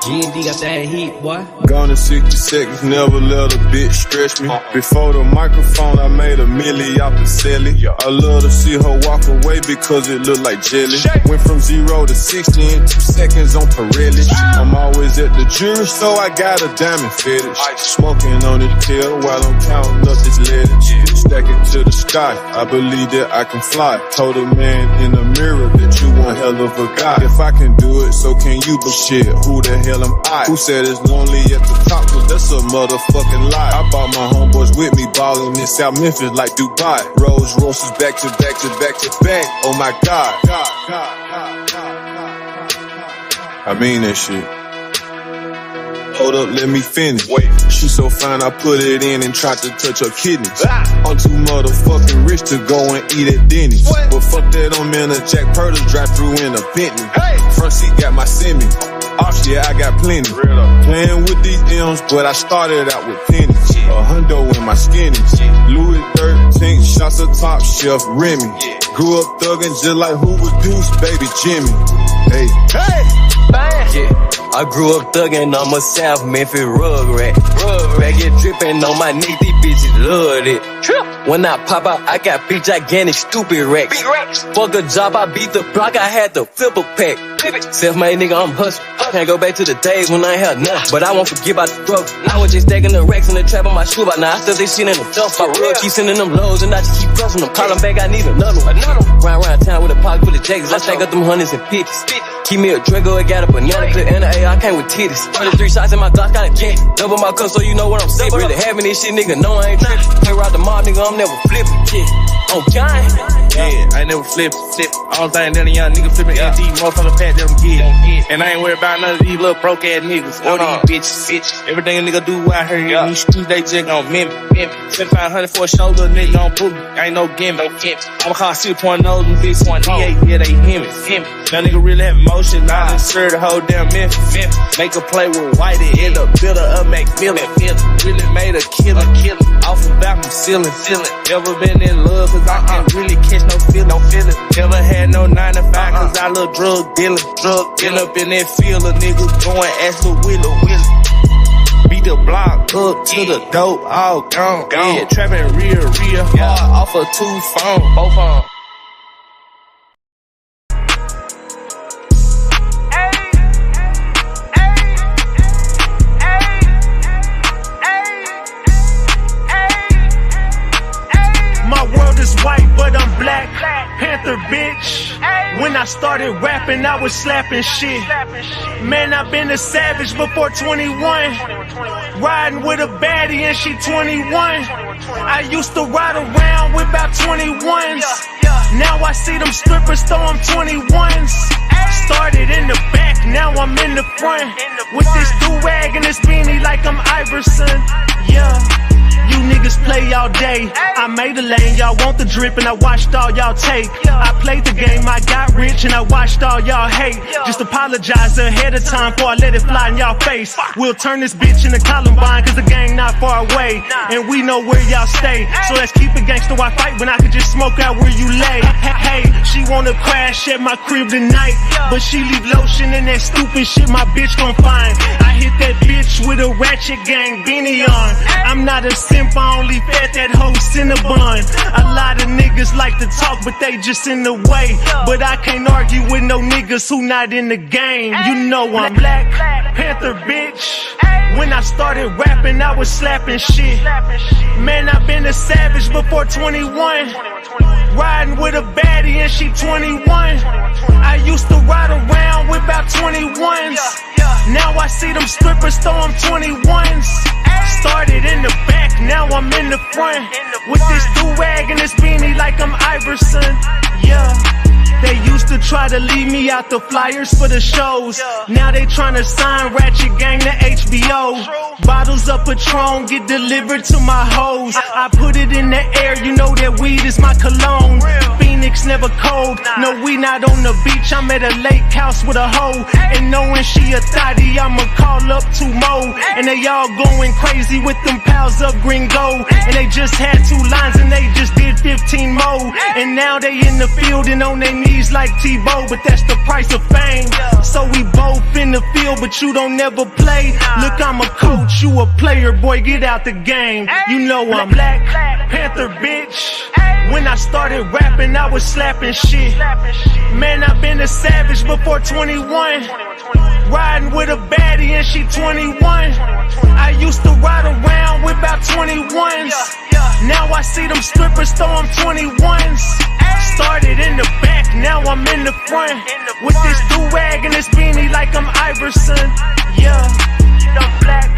G&D got that heat, boy. Gone in 60 seconds, never let a bitch stretch me. Before the microphone, I made $1 million off the celly. I love to see her walk away because it look like jelly. Went from 0 to 60 in 2 seconds on Pirelli. I'm always at the jewelry store, I got a diamond fetish. Smoking on the tail while I'm counting up this lettuce. Stack it to the sky, I believe that I can fly. Told a man in the mirror that you one hell of a guy. If I can do it, so can you, but shit, who the hell am I? Who said it's lonely at the top, cause that's a motherfucking lie. I brought my homeboys with me, ballin' in South Memphis like Dubai. Rolls Royces back to back to back to back, oh my God. I mean that shit. Hold up, let me finish. Wait, she so fine, I put it in and tried to touch her kidneys. I'm too motherfucking rich to go and eat at Denny's. But fuck that, I'm in a Jack Purdy drive-thru in a Bentley. Front seat got my semi. Off shit, I got plenty. Playing with these M's, but I started out with pennies. A hundo in my skinnies. Louis 13, shots of Top Chef Remy. Grew up thuggin' just like who was Deuce, baby Jimmy. Hey, Yeah. I grew up thuggin' on my South Memphis rug rat. Get drippin' on my neck, these bitches loved it. When I pop out, I got big gigantic stupid racks. Fuck a job, I beat the block, I had to flip a pack. Self-made nigga, I'm hustling. Can't go back to the days when I ain't had nothing. But I won't forget about the struggle. I was just stacking the racks in the trap on my shoe. But now I still this shit in the dump. I keep sending them lows and I just keep pressing them. Call them back, I need another one. Round town with a pocket full of jackets. I stack up them hundreds and fifties. Keep me a Draco, I got a banana clip and an AR came with titties. 33 shots in my Glock, got a jet. Double my cup so you know what I'm saying. Really having this shit, nigga, no I ain't trippin'. Play around the mob, nigga, I'm never flippin'. Yeah, on giant. Yeah, I ain't never flip. I don't think that a young nigga flipping ND, motherfucker pat them get. And I ain't worried about none of these little broke ass niggas or these bitches. Everything a nigga do out here in these streets, they just gon' mimic. 7,500 for a show, little nigga gon' boot. Ain't no gimmick. I'ma call 6.0 and 6.8, yeah, they him. That nigga really have emotion, I done served the whole damn Memphis. Make a play with Whitey, end up builder up Macmillan. Really made a killer. Off the back, I'm ceiling. Never been in love, cause I can't really catch no feeling. Never had no 9 to 5, cause I love drug dealing. End up in that field, a nigga going ask Lil Willie. Beat the block up to the dope, all gone. Yeah, trapping real hard off of 2 phones, both phones. White, but I'm Black Panther, bitch. When I started rapping, I was slapping shit. Man, I've been a savage before 21. Riding with a baddie and she 21. I used to ride around with about 21s. Now I see them strippers throw them 21s. Started in the back, now I'm in the front. With this do-rag and this beanie like I'm Iverson. Yeah. You niggas play all day. I made a lane, y'all want the drip and I watched all y'all take. I played the game, I got rich and I watched all y'all hate. Just apologize ahead of time before I let it fly in y'all face. We'll turn this bitch into Columbine cause the gang not far away. And we know where y'all stay. So let's keep it gangster, why fight when I could just smoke out where you lay. Hey, she wanna crash at my crib tonight, but she leave lotion in that stupid shit my bitch gon' find. I hit that bitch with a ratchet gang beanie on. I'm not a simp, I only fed that whole Cinnabon. A lot of niggas like to talk, but they just in the way. But I can't argue with no niggas who not in the game. You know I'm Black Panther, bitch. When I started rapping, I was slapping shit. Man, I've been a savage before 21. Riding with a baddie and she 21. I used to ride around with about 21s. Now I see them strippers throw them 21s. Started in the back, now I'm in the front. With this do-rag and this beanie like I'm Iverson. Yeah. They used to try to leave me out the flyers for the shows. Now they tryna sign Ratchet Gang to HBO. Bottles of Patron get delivered to my hoes. I put it in the air, you know that weed is my cologne. Phoenix never cold. No, we not on the beach, I'm at a lake house with a hoe. And knowing she a thotty, I'ma call up 2 more. And they all going crazy with them pals of green gold. And they just had 2 lines and they just did 15 more. And now they in the field and on their knees like Tebow. But that's the price of fame. So we both in the field, but you don't never play. Look, I'm a coach, you a player, boy, get out the game. You know I'm Black Panther, bitch. When I started rapping, I was slapping shit. Man, I've been a savage before 21. Riding with a baddie and she 21. I used to ride around with about 21s. Now I see them strippers throw them 21s. Started in the back, now I'm in the front. With this do-rag and this beanie like I'm Iverson. Yeah, the Black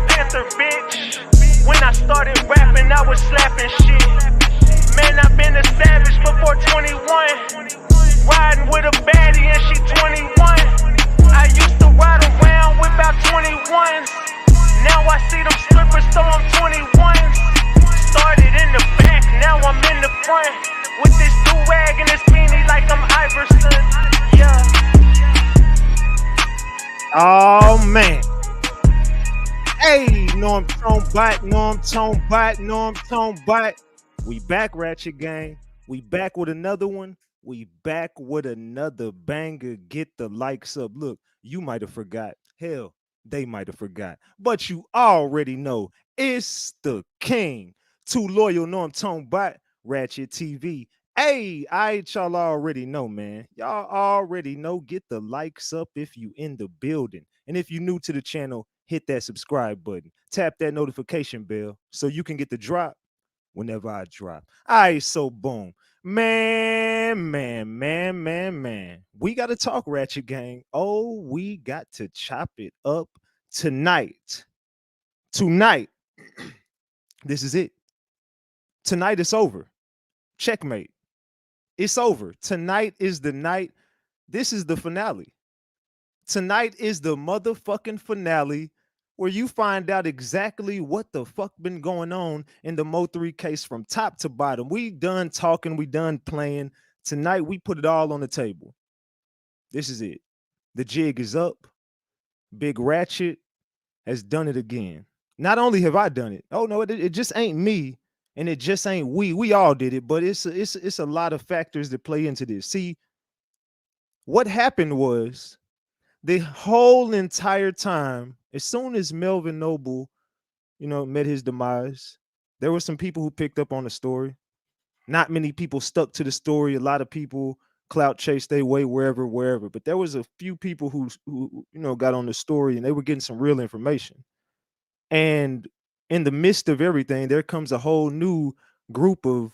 Panther, bitch. When I started rapping, I was slapping shit. Man, I've been a savage before 21. Riding with a baddie and she 21. I used to ride around with about 21s. Now I see them strippers throw them 21s. Started in the back, now I'm in the front. With this do-rag and this beanie like I'm Iverson. Yeah. Oh, man. Hey, no, I'm tone bite. We back, Ratchet Gang. We back with another one. We back with another banger. Get the likes up. Look, you might have forgot. Hell, they might have forgot. But you already know it's the king. Too loyal, no, I'm tone bite. RatchetTV. Hey, y'all already know, man. Y'all already know. Get the likes up if you in the building. And if you're new to the channel, hit that subscribe button. Tap that notification bell so you can get the drop whenever I drop. All right, so boom. Man. We got to talk, Ratchet Gang. Oh, we got to chop it up tonight. Tonight. This is it. Tonight it's over. Checkmate. It's over. Tonight is the night. This is the finale. Tonight is the motherfucking finale where you find out exactly what the fuck been going on in the Mo3 case from top to bottom. We done talking, we done playing. Tonight we put it all on the table. This is it. The jig is up. Big Ratchet has done it again. Not only have I done it, oh no, it just ain't me. And it just ain't we. We all did it, but it's a lot of factors that play into this. See, what happened was the whole entire time, as soon as Melvin Noble, met his demise, there were some people who picked up on the story. Not many people stuck to the story. A lot of people clout chased their way wherever. But there was a few people who got on the story and they were getting some real information. And in the midst of everything, there comes a whole new group of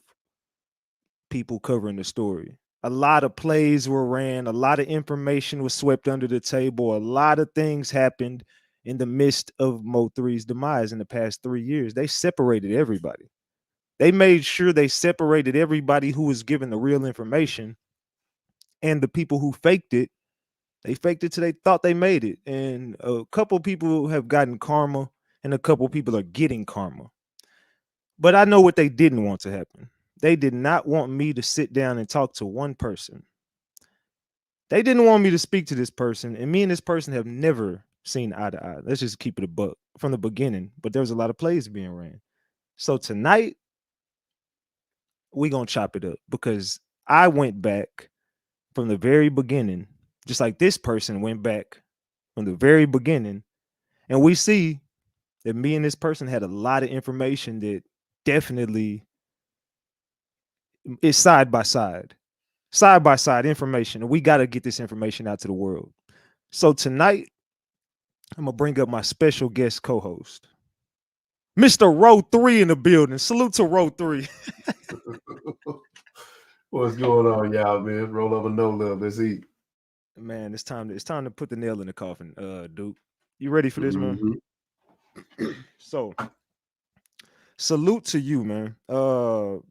people covering the story. A lot of plays were ran. A lot of information was swept under the table. A lot of things happened in the midst of Mo3's demise in the past 3 years. They separated everybody. They made sure they separated everybody who was given the real information, and the people who faked it, they faked it till they thought they made it. And a couple people have gotten karma, and a couple people are getting karma. But I know what they didn't want to happen. They did not want me to sit down and talk to one person. They didn't want me to speak to this person, and me and this person have never seen eye to eye. Let's just keep it a buck from the beginning, but there was a lot of plays being ran. So tonight, we gonna chop it up because I went back from the very beginning, just like this person went back from the very beginning, and we see that me and this person had a lot of information that definitely is side by side information, and we got to get this information out to the world. So tonight, I'm gonna bring up my special guest co-host, Mr. Row 3 in the building. Salute to Row 3. What's going on, y'all, man? Roll over no love. Let's eat. Man, it's time to put the nail in the coffin, Duke. You ready for this, man? So salute to you, man.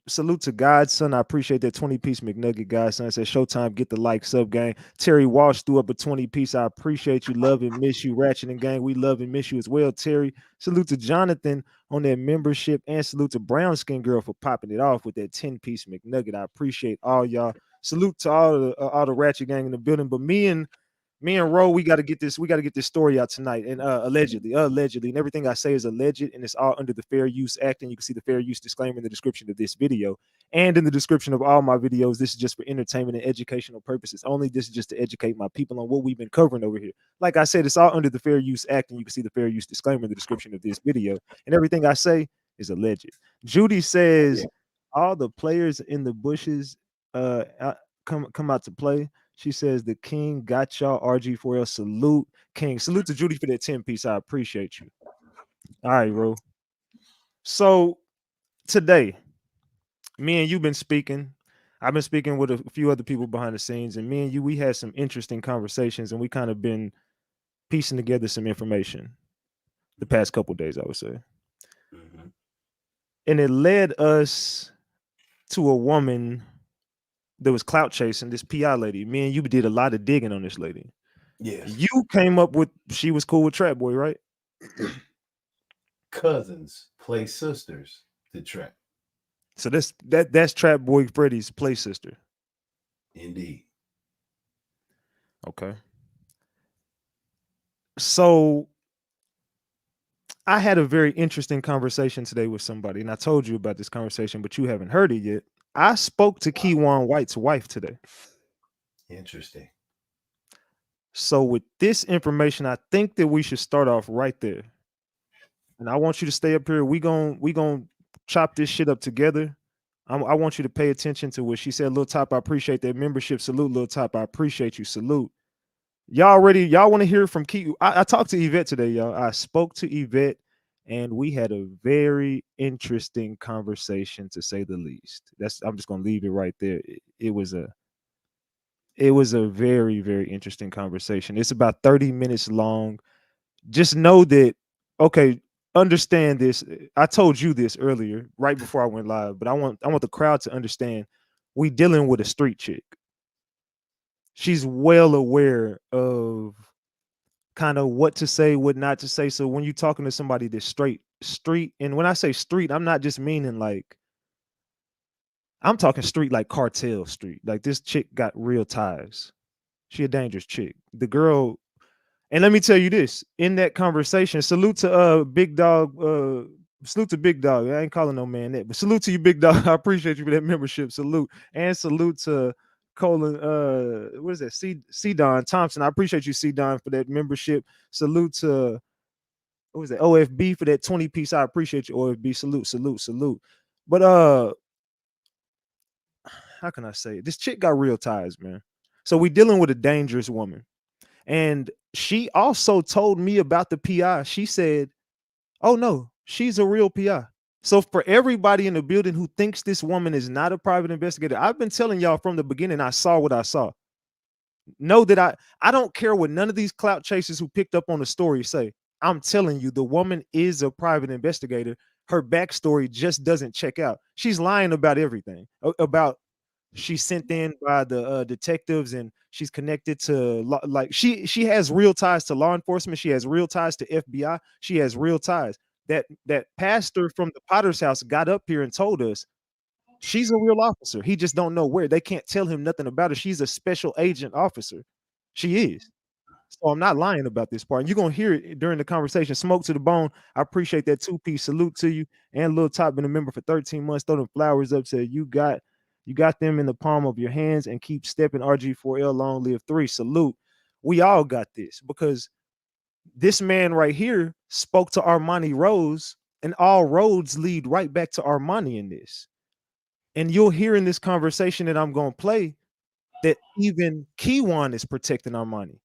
Salute to Godson. I appreciate that 20-piece McNugget, Godson. Said Showtime, get the like sub gang. Terry Walsh threw up a 20-piece. I appreciate you. Love and miss you, Ratchet and Gang. We love and miss you as well, Terry. Salute to Jonathan on that membership, and salute to Brown Skin Girl for popping it off with that 10-piece McNugget. I appreciate all y'all. Salute to all the Ratchet Gang in the building. But me and Ro, we got to get this story out tonight. And allegedly, and everything I say is alleged, and it's all under the Fair Use Act. And you can see the Fair Use disclaimer in the description of this video and in the description of all my videos. This is just for entertainment and educational purposes only. This is just to educate my people on what we've been covering over here. Like I said, it's all under the Fair Use Act, and you can see the Fair Use disclaimer in the description of this video. And everything I say is alleged. Judy says all the players in the bushes come out to play. She says the king got y'all. RG4L, salute. King, salute to Judy for that 10-piece. I appreciate you. All right, bro. So today, me and you been speaking. I've been speaking with a few other people behind the scenes, and me and you, we had some interesting conversations, and we kind of been piecing together some information the past couple days, I would say. Mm-hmm. And it led us to a woman that was clout chasing, this PI lady. Me and you did a lot of digging on this lady. Yes. You came up with she was cool with Trap Boy, right? Cousins play sisters to Trap. So that's Trap Boy Freddy's play sister. Indeed. Okay. So I had a very interesting conversation today with somebody, and I told you about this conversation, but you haven't heard it yet. I spoke to Keywan White's wife today. Interesting. So with this information, I think that we should start off right there. And I want you to stay up here. We gonna chop this shit up together. I want you to pay attention to what she said. Lil Top, I appreciate that membership. Salute, Lil Top. I appreciate you. Salute. Y'all want to hear from Key? I talked to Yvette today, y'all. I spoke to Yvette, and we had a very interesting conversation, to say the least. I'm just gonna leave it right there. It was a very, very interesting conversation. It's about 30 minutes long. Just know that, okay, understand this. I told you this earlier, right before I went live, but I want the crowd to understand we dealing with a street chick. She's well aware of kind of what to say, what not to say. So when you're talking to somebody that's street, and when I say street, I'm not just meaning like, I'm talking street like cartel street. Like this chick got real ties. She a dangerous chick. The girl, and let me tell you this, in that conversation, salute to Big Dog, salute to Big Dog. I ain't calling no man that, but salute to you, Big Dog. I appreciate you for that membership. Salute. And salute to Colin, what is that? C Don Thompson. I appreciate you, C Don, for that membership. Salute to, what was that? OFB for that 20-piece. I appreciate you, OFB. Salute. But how can I say it? This chick got real ties, man. So we dealing with a dangerous woman. And she also told me about the PI. She said, oh no, she's a real PI. So for everybody in the building who thinks this woman is not a private investigator, I've been telling y'all from the beginning, I saw what I saw. Know that I don't care what none of these clout chasers who picked up on the story say. I'm telling you, the woman is a private investigator. Her backstory just doesn't check out. She's lying about everything. About she's sent in by the detectives, and she's connected to like she has real ties to law enforcement. She has real ties to FBI. She has real ties. That pastor from the Potter's house got up here and told us she's a real officer. He just don't know where. They can't tell him nothing about her. She's a special agent officer. She is. So I'm not lying about this part. And you're gonna hear it during the conversation. Smoke to the bone. I appreciate that 2-piece. Salute to you. And Lil Top been a member for 13 months. Throw them flowers up. Said you got them in the palm of your hands, and keep stepping. RG4L, long live 3. Salute. We all got this, because this man right here spoke to Armani Rose, and all roads lead right back to Armani in this. And you'll hear in this conversation that I'm going to play that even Keywan is protecting Armani.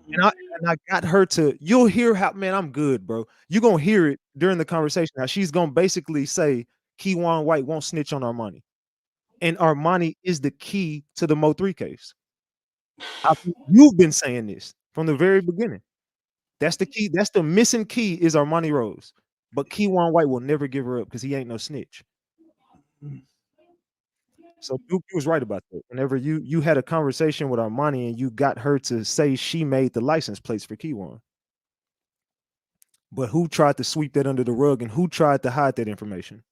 And I got her to, you'll hear how, man, I'm good, bro. You're going to hear it during the conversation. How she's going to basically say Keywan White won't snitch on Armani. And Armani is the key to the Mo3 case. You've been saying this from the very beginning. That's the key. That's the missing key, is Armani Rose. But Keywan White will never give her up because he ain't no snitch. So Duke, you was right about that. Whenever you had a conversation with Armani and you got her to say she made the license plates for Keywan. But who tried to sweep that under the rug and who tried to hide that information?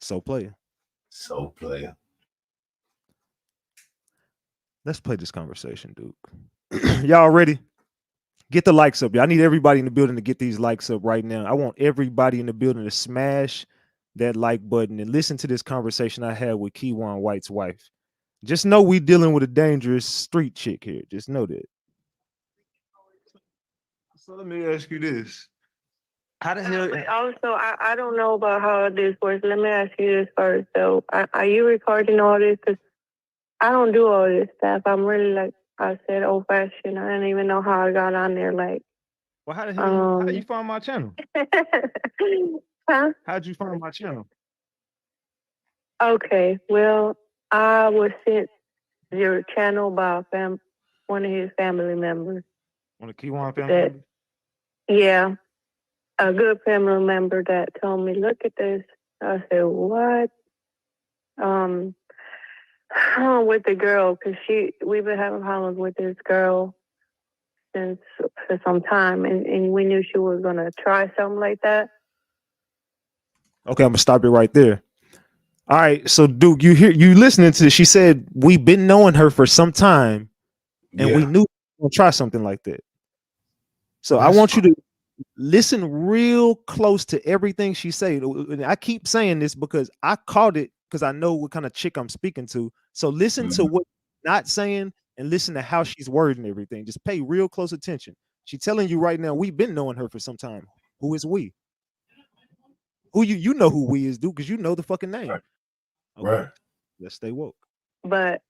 So player. So player. Let's play this conversation, Duke. Y'all ready? Get the likes up. I need everybody in the building to get these likes up right now. I want everybody in the building to smash that like button and listen to this conversation I had with Keywan White's wife. Just know we dealing with a dangerous street chick here. Just know that. So let me ask you this. How the hell? Also, I don't know about how this works. Let me ask you this first. So, are you recording all this? Because I don't do all this stuff. I'm really, like I said, old fashioned. I didn't even know how I got on there. Like, Well, how the hell? How you find my channel? Huh? How'd you find my channel? Okay. Well, I was sent your channel by one of his family members. On the Keywan family members? Yeah. A good family member that told me, look at this. I said, what? With the girl, because we've been having problems with this girl for some time, and we knew she was gonna try something like that. Okay, I'm gonna stop it right there. All right, so Duke, you listening to this? She said we've been knowing her for some time, and we knew we were gonna try something like that. So I want you to listen real close to everything she said. I keep saying this because I caught it because I know what kind of chick I'm speaking to. So listen to what she's not saying and listen to how she's wording everything. Just pay real close attention. She's telling you right now, we've been knowing her for some time. Who is we? Who you know who we is, Duke, because you know the fucking name. Okay. Right. Let's stay woke. But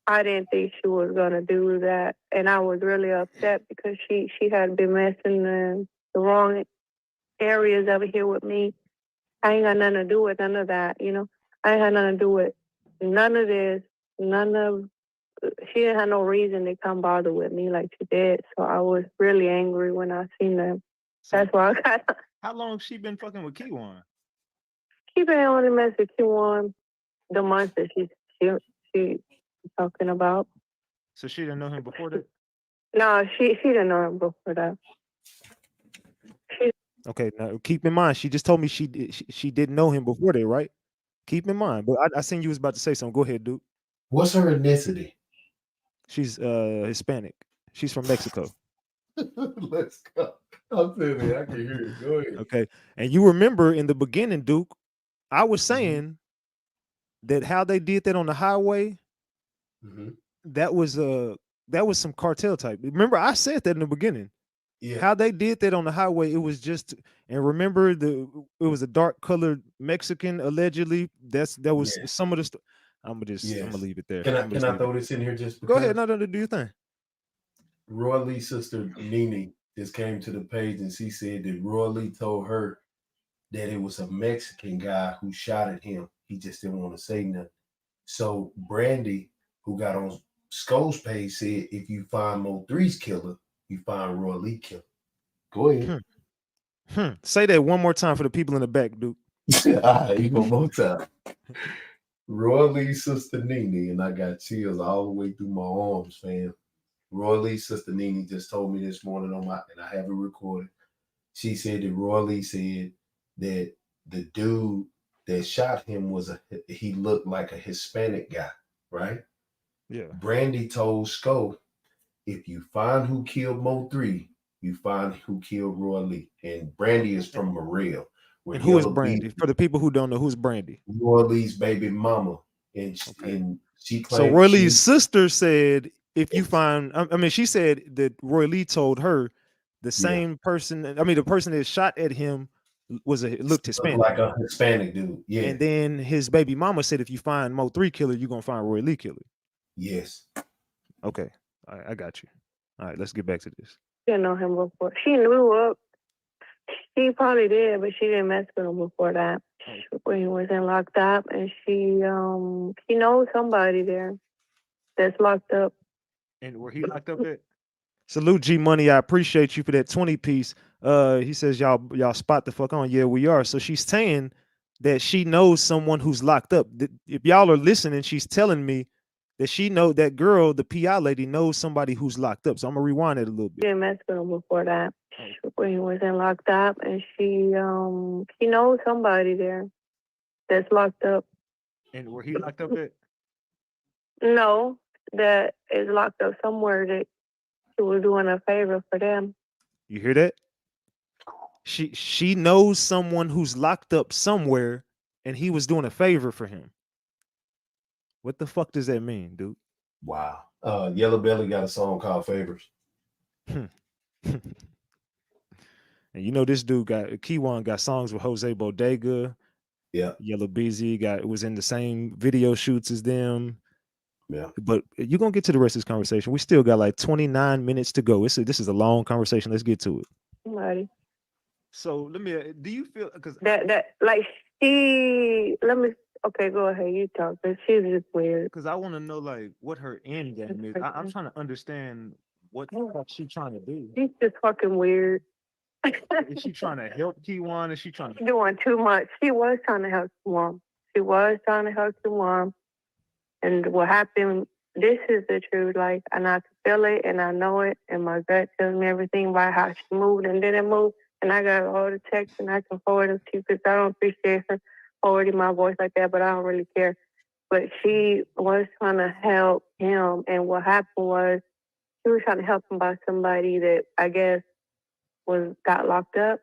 I didn't think she was gonna do that, and I was really upset because she had been messing the wrong areas over here with me. I ain't got nothing to do with none of that, you know. I ain't had nothing to do with none of this. She didn't have no reason to come bother with me like she did. So I was really angry when I seen them. So that's why I got. How long she been fucking with Keywan? She been on the mess with Keywan the month that she talking about. So she didn't know him before that? No, she didn't know him before that. Okay, now keep in mind, she just told me she didn't know him before that, right? Keep in mind, but I seen you was about to say something. Go ahead, Duke. What's her ethnicity? She's Hispanic. She's from Mexico. Let's go. I'm sitting there. I can hear it. Go ahead. Okay, and you remember in the beginning, Duke, I was saying that how they did that on the highway, that was some cartel type. Remember, I said that in the beginning. Yeah. How they did that on the highway, it was just, and remember it was a dark colored Mexican allegedly. That was some of the I'm gonna leave it there. Can I throw this in here just because? Go ahead, no, do your thing. Roy Lee's sister Nene just came to the page and she said that Roy Lee told her that it was a Mexican guy who shot at him. He just didn't want to say nothing. So Brandy, who got on Skull's page, said if you find Mo3's killer, you find Roy Lee killer. Go ahead. Say that one more time for the people in the back, Duke. All right, one more time. Roy Lee's sister Nene, and I got chills all the way through my arms, fam. Roy Lee's sister Nene just told me this morning and I have it recorded. She said that Roy Lee said that the dude that shot him he looked like a Hispanic guy, right? Yeah. Brandy told Skull, if you find who killed Mo3, you find who killed Roy Lee. And Brandy is from Morrell. And who is Brandy? For the people who don't know, who's Brandy? Roy Lee's baby mama. And she claimed. So Roy Lee's sister said, if you find, I mean, she said that Roy Lee told her the same person, I mean, the person that shot at him looked Hispanic. Like a Hispanic dude, yeah. And then his baby mama said, if you find Mo3 killer, you're going to find Roy Lee killer. Yes. Okay. All right, I got you. All right, let's get back to this. She didn't know him before. She knew up. She probably did, but she didn't mess with him before that. When he was in locked up, and she knows somebody there that's locked up. And where he locked up at? Salute G Money. I appreciate you for that 20 piece. He says y'all spot the fuck on. Yeah, we are. So she's saying that she knows someone who's locked up. If y'all are listening, she's telling me that she know that girl, the PI lady, knows somebody who's locked up. So I'm gonna rewind it a little bit. Yeah, messed with him before that when he was in locked up, and she knows somebody there that's locked up. And where he locked up at? No, that is locked up somewhere that she was doing a favor for them. You hear that? She knows someone who's locked up somewhere, and he was doing a favor for him. What the fuck does that mean, dude? Wow. Yellow Belly got a song called Favors. And you know this dude Keywan got songs with Jose Bodega. Yeah. Yellow BZ was in the same video shoots as them. Yeah. But you're gonna get to the rest of this conversation. We still got like 29 minutes to go. This is a long conversation. Let's get to it. Somebody. So let me. Do you feel because that like she? Let me. Okay, go ahead. You talk. But she's just weird. Because I want to know like what her end game is. I'm trying to understand what the fuck she trying to do. She's just fucking weird. Is she trying to help Keywan? Is she trying to doing too much? She was trying to help Keywan. She was trying to help Keywan. And what happened? This is the truth. Like, and I can feel it, and I know it, and my gut tells me everything about how she moved and didn't move. And I got all the texts, and I can forward them to you because I don't appreciate her forwarding my voice like that, but I don't really care. But she was trying to help him, and what happened was she was trying to help him by somebody that I guess got locked up.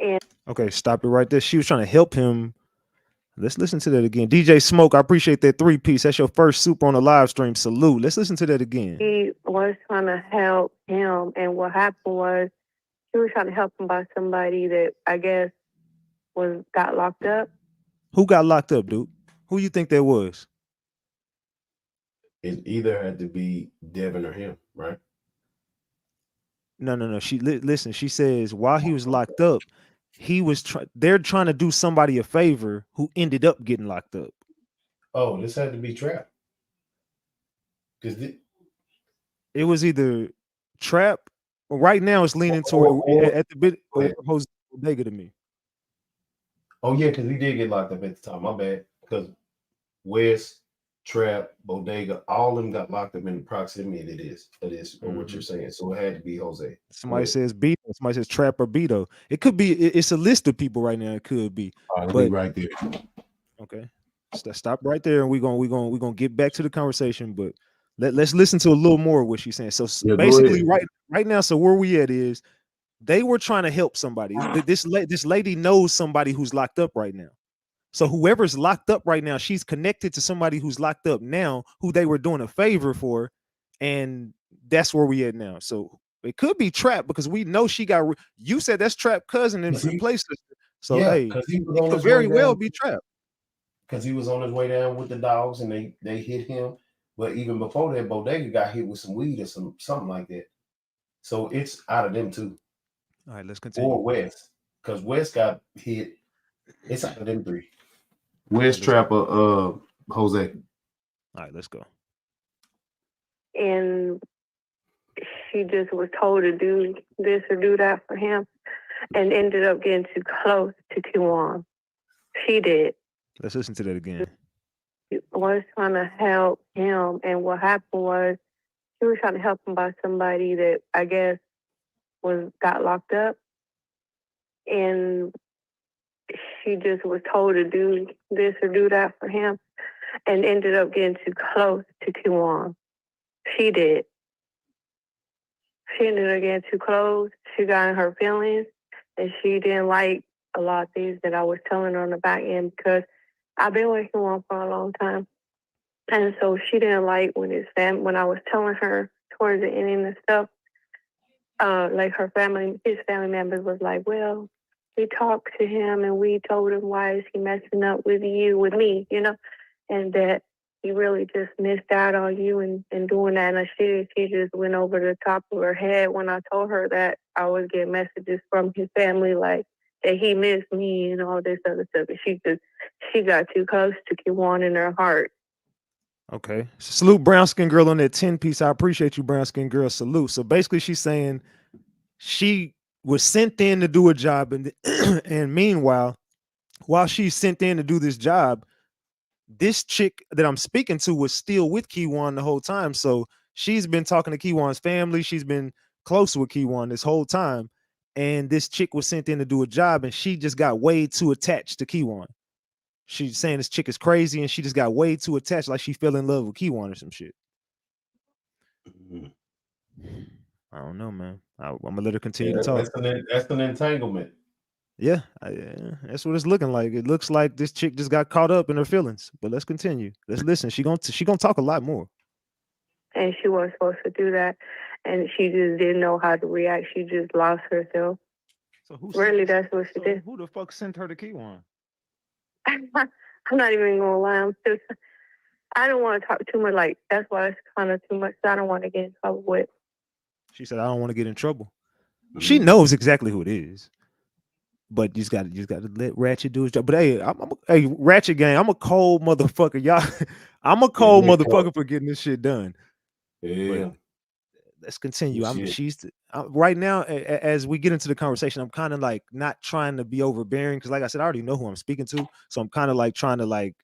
And okay, stop it right there. She was trying to help him. Let's listen to that again. DJ Smoke, I appreciate that 3-piece. That's your first super on the live stream. Salute. Let's listen to that again. She was trying to help him, and what happened was she was trying to help him by somebody that I guess got locked up. Who got locked up, dude? Who you think that was? It either had to be Devin or him, right? No. She listen. She says while he was locked up, they're trying to do somebody a favor who ended up getting locked up. Oh, this had to be Trap. Because it was either Trap. Right now, it's leaning toward at the bit Jose Bodega to me. Oh yeah, because he did get locked up at the time. My bad. Because West, Trap, Bodega, all of them got locked up in the proximity that is what you're saying. So it had to be Jose. Somebody says Beto, somebody says Trap or Beto. It could be, it's a list of people right now. It could be. All right, let me right there. Okay. Stop right there, and we're gonna get back to the conversation, but let's listen to a little more of what she's saying. So basically, right now, so where we at is they were trying to help somebody. This lady knows somebody who's locked up right now. So whoever's locked up right now, she's connected to somebody who's locked up now, who they were doing a favor for, and that's where we at now. So it could be Trap because we know she got. You said that's Trap cousin in place. So yeah, hey, it could very well be Trap. Because he was on his way down with the dogs and they hit him. But even before that, Bodega got hit with some weed or something like that. So it's out of them too. All right, let's continue. Or West. Because West got hit. It's out of them three. West, Trapper, Jose. All right, let's go. And she just was told to do this or do that for him and ended up getting too close to Keywan. She did. Let's listen to that again. She was trying to help him, and what happened was she was trying to help him by somebody that I guess got locked up, and she just was told to do this or do that for him, and ended up getting too close to Keywan. She did. She ended up getting too close. She got in her feelings, and she didn't like a lot of things that I was telling her on the back end because I've been with him for a long time. And so she didn't like when I was telling her towards the ending and stuff, like his family members was like, well, we talked to him and we told him, why is he messing up with me, and that he really just missed out on you and doing that. And she just went over the top of her head when I told her that I was getting messages from his family like that he missed me and all this other stuff. And she got too close to Keywan in her heart. Okay. Salute brown skin girl on that 10-piece. I appreciate you, brown skin girl. Salute. So basically she's saying she was sent in to do a job, and and meanwhile, while she's sent in to do this job, this chick that I'm speaking to was still with Keywan the whole time. So she's been talking to Keywan's family. She's been close with Keywan this whole time. And this chick was sent in to do a job, and she just got way too attached to Keywan. She's saying this chick is crazy, and she just got way too attached, like she fell in love with Keywan or some shit. I don't know, man. I'm gonna let her continue to talk. That's an entanglement. Yeah, that's what it's looking like. It looks like this chick just got caught up in her feelings. But let's continue. Let's listen. She gonna talk a lot more. And she wasn't supposed to do that, and she just didn't know how to react. She just lost herself. So really, that's what she did. Who the fuck sent her to Keywan? I'm not even gonna lie. I don't want to talk too much. Like, that's why it's kind of too much. I don't want to get in trouble with. She said, "I don't want to get in trouble." She knows exactly who it is, but you just got to let Ratchet do his job. But hey, Ratchet gang, I'm a cold motherfucker, y'all. I'm a cold motherfucker for getting this shit done. Yeah. But let's continue. Right now, as we get into the conversation, I'm kind of like not trying to be overbearing because, like I said, I already know who I'm speaking to, so I'm kind of like trying to like.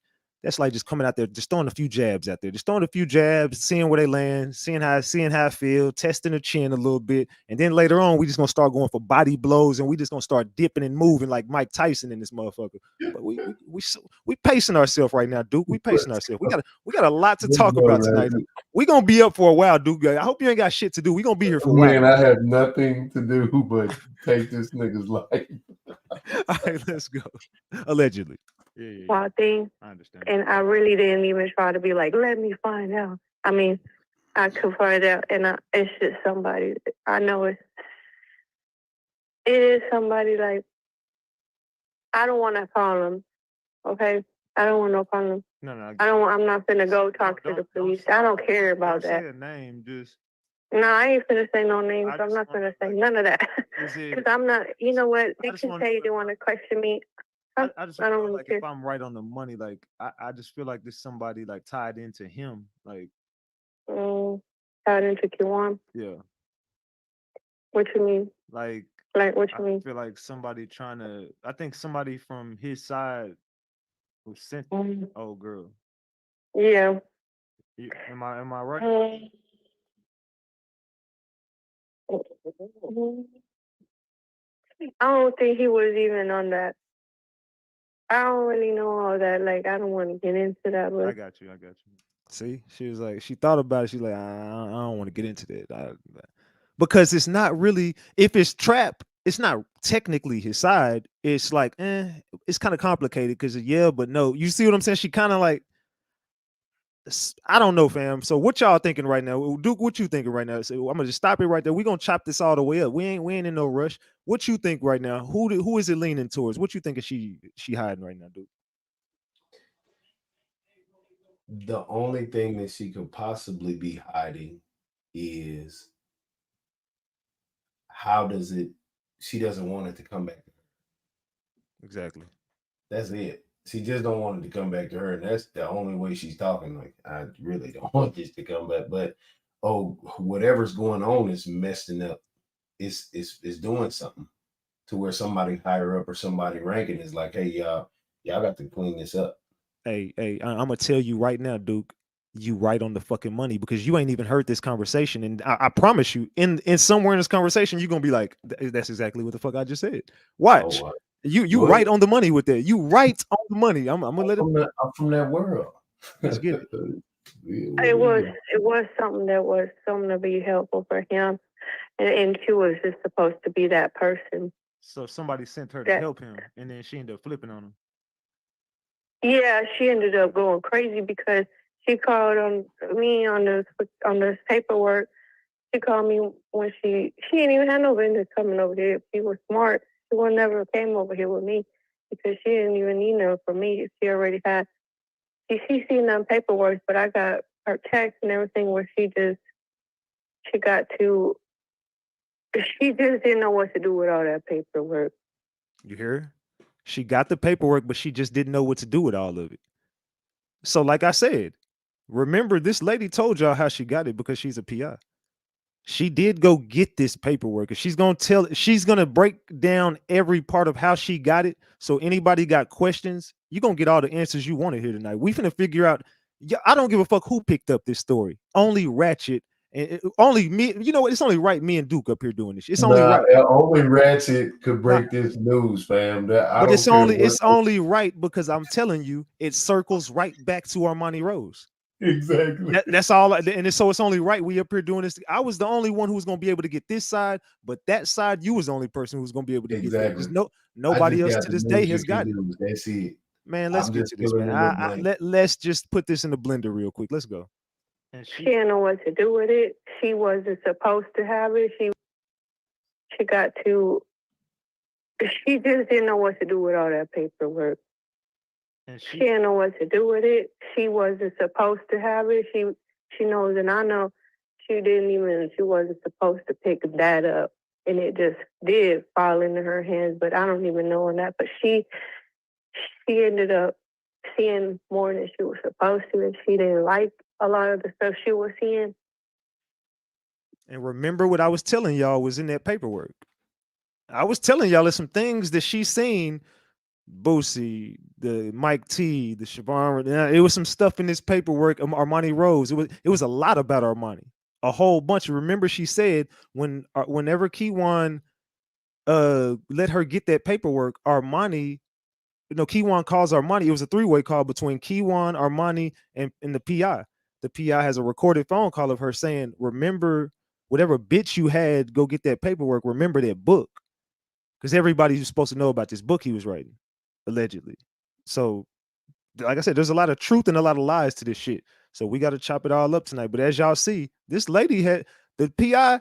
That's like just coming out there, just throwing a few jabs out there, just throwing a few jabs, seeing where they land, seeing how I feel, testing the chin a little bit, and then later on we just gonna start going for body blows, and we just gonna start dipping and moving like Mike Tyson in this motherfucker. But we pacing ourselves right now, Duke. We pacing ourselves. We got a lot to talk about tonight. We gonna be up for a while, Duke. I hope you ain't got shit to do. We gonna be here for a while. Man, I have nothing to do but take this nigga's life. All right, let's go. Allegedly. Wild thing. I understand. And I really didn't even try to be like, let me find out. I mean, I could find out, and it's just somebody. I know it is somebody like, I don't want a problem, okay? I don't want no problem. No. I'm not finna go talk to the police. I don't care about that. Say a name, just. No, I ain't finna say no names. I'm not finna say none of that. Because I'm not, you know what? They can say they want to question me. I just feel like if I'm right on the money, like I just feel like there's somebody like tied into him, like tied into Keywan. Yeah. What you mean? Like what you mean? I feel like somebody I think somebody from his side who sent old girl. Yeah. Am I right? I don't think he was even on that. I don't really know all that. Like, I don't want to get into that. But I got you. See, she was like, she thought about it. She's like, I don't want to get into that. Because it's not really, if it's trap, it's not technically his side. It's like, it's kind of complicated because yeah, but no. You see what I'm saying? She kind of like, I don't know, fam. So what y'all thinking right now? Duke, what you thinking right now? So I'm gonna just stop it right there. We're gonna chop this all the way up. We ain't in no rush. What you think right now? Who is it leaning towards? What you think is she hiding right now, Duke? The only thing that she could possibly be hiding is she doesn't want it to come back to her. Exactly. That's it. She just don't want it to come back to her, and that's the only way she's talking. Like, I really don't want this to come back, but whatever's going on is messing up. It's doing something to where somebody higher up or somebody ranking is like, hey, y'all got to clean this up. Hey, I'm gonna tell you right now, Duke. You right on the fucking money because you ain't even heard this conversation, and I promise you, in somewhere in this conversation, you're gonna be like, "That's exactly what the fuck I just said." Watch. You right on the money with that. You right on the money. I'm gonna let it. I'm from that world. Let's get it. It was something that was something to be helpful for him, and she was just supposed to be that person. So somebody sent her to help him, and then she ended up flipping on him. Yeah, she ended up going crazy because she called on me on this paperwork. She called me when she didn't even have no business coming over here. If she was smart, she would never came over here with me because she didn't even need no from me. She already had. She seen them paperwork, but I got her text and everything where she just didn't know what to do with all that paperwork. You hear her? She got the paperwork, but she just didn't know what to do with all of it. So like I said, remember this lady told y'all how she got it because she's a PI. She did go get this paperwork, and she's gonna break down every part of how she got it. So anybody got questions, you're gonna get all the answers you wanted here tonight. We finna figure out. Yeah, I don't give a fuck who picked up this story. Only Ratchet and only me. You know what? It's only right. Me and Duke up here doing this. It's only Nah, right. only Ratchet could Nah, break this news, fam. I but don't care what. it's only right because I'm telling you, it circles right back to Armani Rose. Exactly. That's all, so it's only right we up here doing this. I was the only one who was going to be able to get this side, but that side, you was the only person who was going to be able to get that. Exactly. Just I nobody just else got to the this day news you has can gotten it. use. That's it. Man, let's I'm get just to this, filling man. in the blank. Let's just put this in the blender real quick. Let's go. And she didn't know what to do with it. She wasn't supposed to have it. She got to. She just didn't know what to do with all that paperwork. And she didn't know what to do with it. She wasn't supposed to have it. She knows, and I know she wasn't supposed to pick that up. And it just did fall into her hands, but I don't even know on that. But she ended up seeing more than she was supposed to, and she didn't like a lot of the stuff she was seeing. And remember what I was telling y'all was in that paperwork. I was telling y'all there's some things that she's seen. Boosie, the Mike T, the Siobhan. It was some stuff in this paperwork. Armani Rose. It was a lot about Armani. A whole bunch. Remember, she said whenever Keywan let her get that paperwork, Armani, Keywan calls Armani. It was a three-way call between Keywan, Armani, and the PI. The PI has a recorded phone call of her saying, "Remember, whatever bitch you had, go get that paperwork. Remember that book." Because everybody was supposed to know about this book he was writing, allegedly. So, like I said, there's a lot of truth and a lot of lies to this shit. So we got to chop it all up tonight. But as y'all see, this lady the PI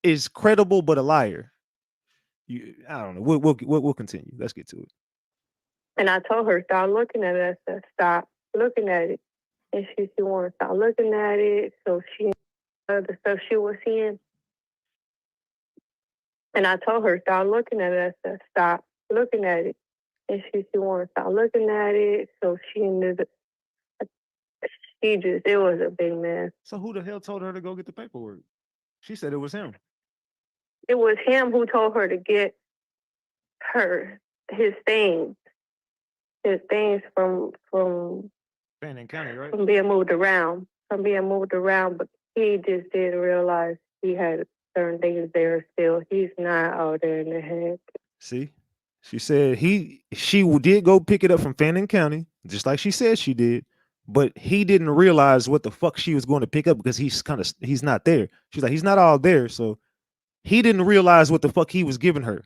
is credible but a liar. I don't know. We'll continue. Let's get to it. And I told her, stop looking at it. I said, stop looking at it. And she wanted to stop looking at it. So the stuff she was seeing. And I told her, stop looking at it. I said, stop looking at it. And she wanted to stop looking at it. So it was a big mess. So who the hell told her to go get the paperwork? She said it was him. It was him who told her to get his things from Fannin County, right? From being moved around, but he just didn't realize he had certain things there still. He's not out there in the head. See? She said she did go pick it up from Fannin County, just like she said she did, but he didn't realize what the fuck she was going to pick up because he's not there. She's like, he's not all there. So he didn't realize what the fuck he was giving her.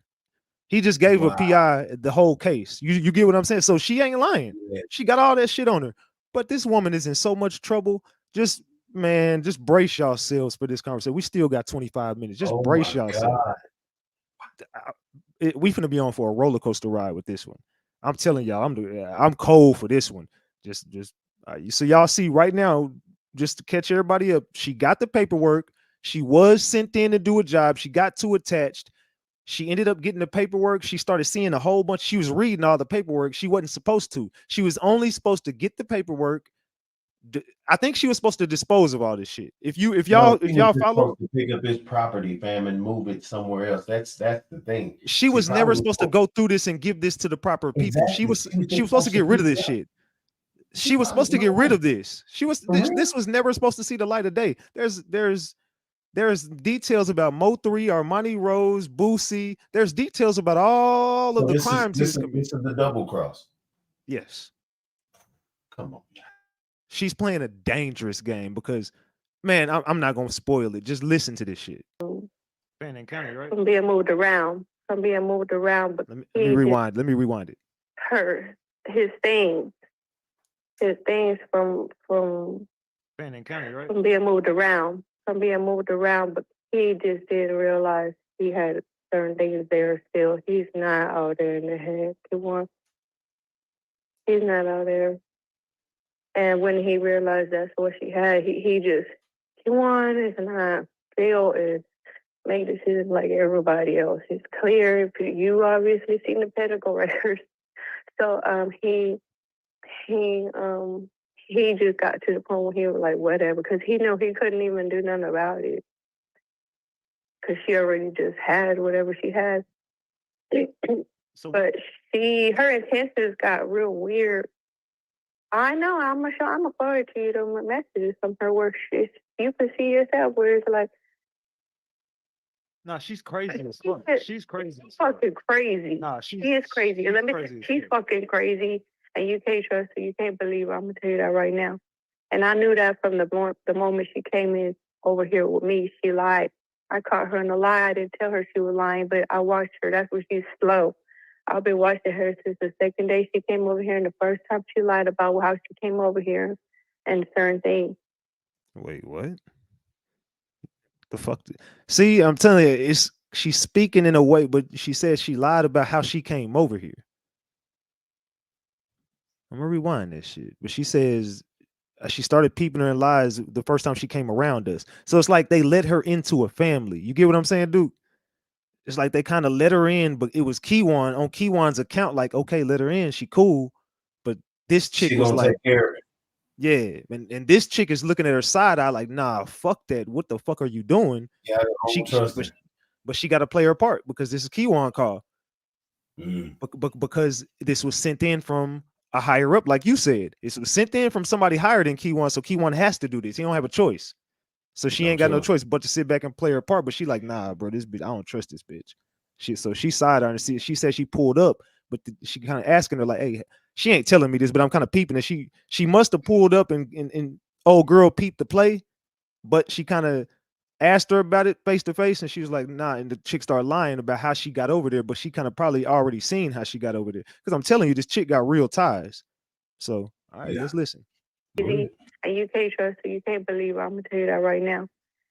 He just gave a PI the whole case. You get what I'm saying? So she ain't lying. Yeah. She got all that shit on her. But this woman is in so much trouble. Just brace yourselves for this conversation. We still got 25 minutes. Just brace yourselves. We finna be on for a roller coaster ride with this one. I'm telling y'all, I'm cold for this one. So y'all see right now, just to catch everybody up, she got the paperwork. She was sent in to do a job. She got too attached. She ended up getting the paperwork. She started seeing a whole bunch. She was reading all the paperwork. She wasn't supposed to. She was only supposed to get the paperwork. I think she was supposed to dispose of all this shit. If y'all follow, to pick up his property, fam, and move it somewhere else. That's the thing. She was never supposed to go through this and give this to the proper people. Exactly. She was supposed to get rid of this shit. She was supposed to get rid of this. This was never supposed to see the light of day. There's details about Mo3, Armani Rose, Boosie. There's details about all of the crimes he's committed. This is the double cross. Yes. Come on. She's playing a dangerous game because, man, I'm not gonna spoil it. Just listen to this shit. Fannin County, right? From being moved around, but let me rewind. Let me rewind it. His things from Fannin County, right? From being moved around, but he just didn't realize he had certain things there still. He's not out there in the head. He's not out there. And when he realized that's what she had, he wanted to not feel and make decisions like everybody else. It's clear. You obviously seen the pedicle records. So he just got to the point where he was like, whatever, because he knew he couldn't even do nothing about it. because she already just had whatever she had. So But her intentions got real weird. I know. I'm gonna forward to you the messages from her where you can see yourself where it's like, nah, she's crazy as fuck. She's crazy. She's fucking crazy. Nah, she is crazy. She's fucking crazy, and you can't trust her. You can't believe her. I'm gonna tell you that right now. And I knew that from the moment she came in over here with me. She lied. I caught her in a lie. I didn't tell her she was lying, but I watched her. That's where she's slow. I've been watching her since the second day she came over here, and the first time she lied about how she came over here and certain things. Wait, what? The fuck? See, I'm telling you, she's speaking in a way, but she said she lied about how she came over here. I'm gonna rewind this shit. But she says she started peeping her in lies the first time she came around us. So it's like they let her into a family. You get what I'm saying, dude? It's like they kind of let her in, but it was Kiwan on Kiwan's account. Like, okay, let her in. She cool. But this chick She was gonna like, take care of it. yeah. And this chick is looking at her side eye like, nah, fuck that. What the fuck are you doing? Yeah, I don't trust her. But she got to play her part because this is Kiwan call. Mm. Because this was sent in from a higher up, like you said. It was sent in from somebody higher than Kiwan, so Kiwan has to do this. He don't have a choice. So she ain't got no choice but to sit back and play her part. But she like, nah, bro, this bitch, I don't trust this bitch. She side on and she said she pulled up, but she kind of asking her like, hey, she ain't telling me this, but I'm kind of peeping. And she must have pulled up and old girl peeped the play, but she kind of asked her about it face to face, and she was like, nah. And the chick started lying about how she got over there, but she kind of probably already seen how she got over there. Because I'm telling you, this chick got real ties. So, all right, let's listen. And you can't trust her. You can't believe her. I'm gonna tell you that right now.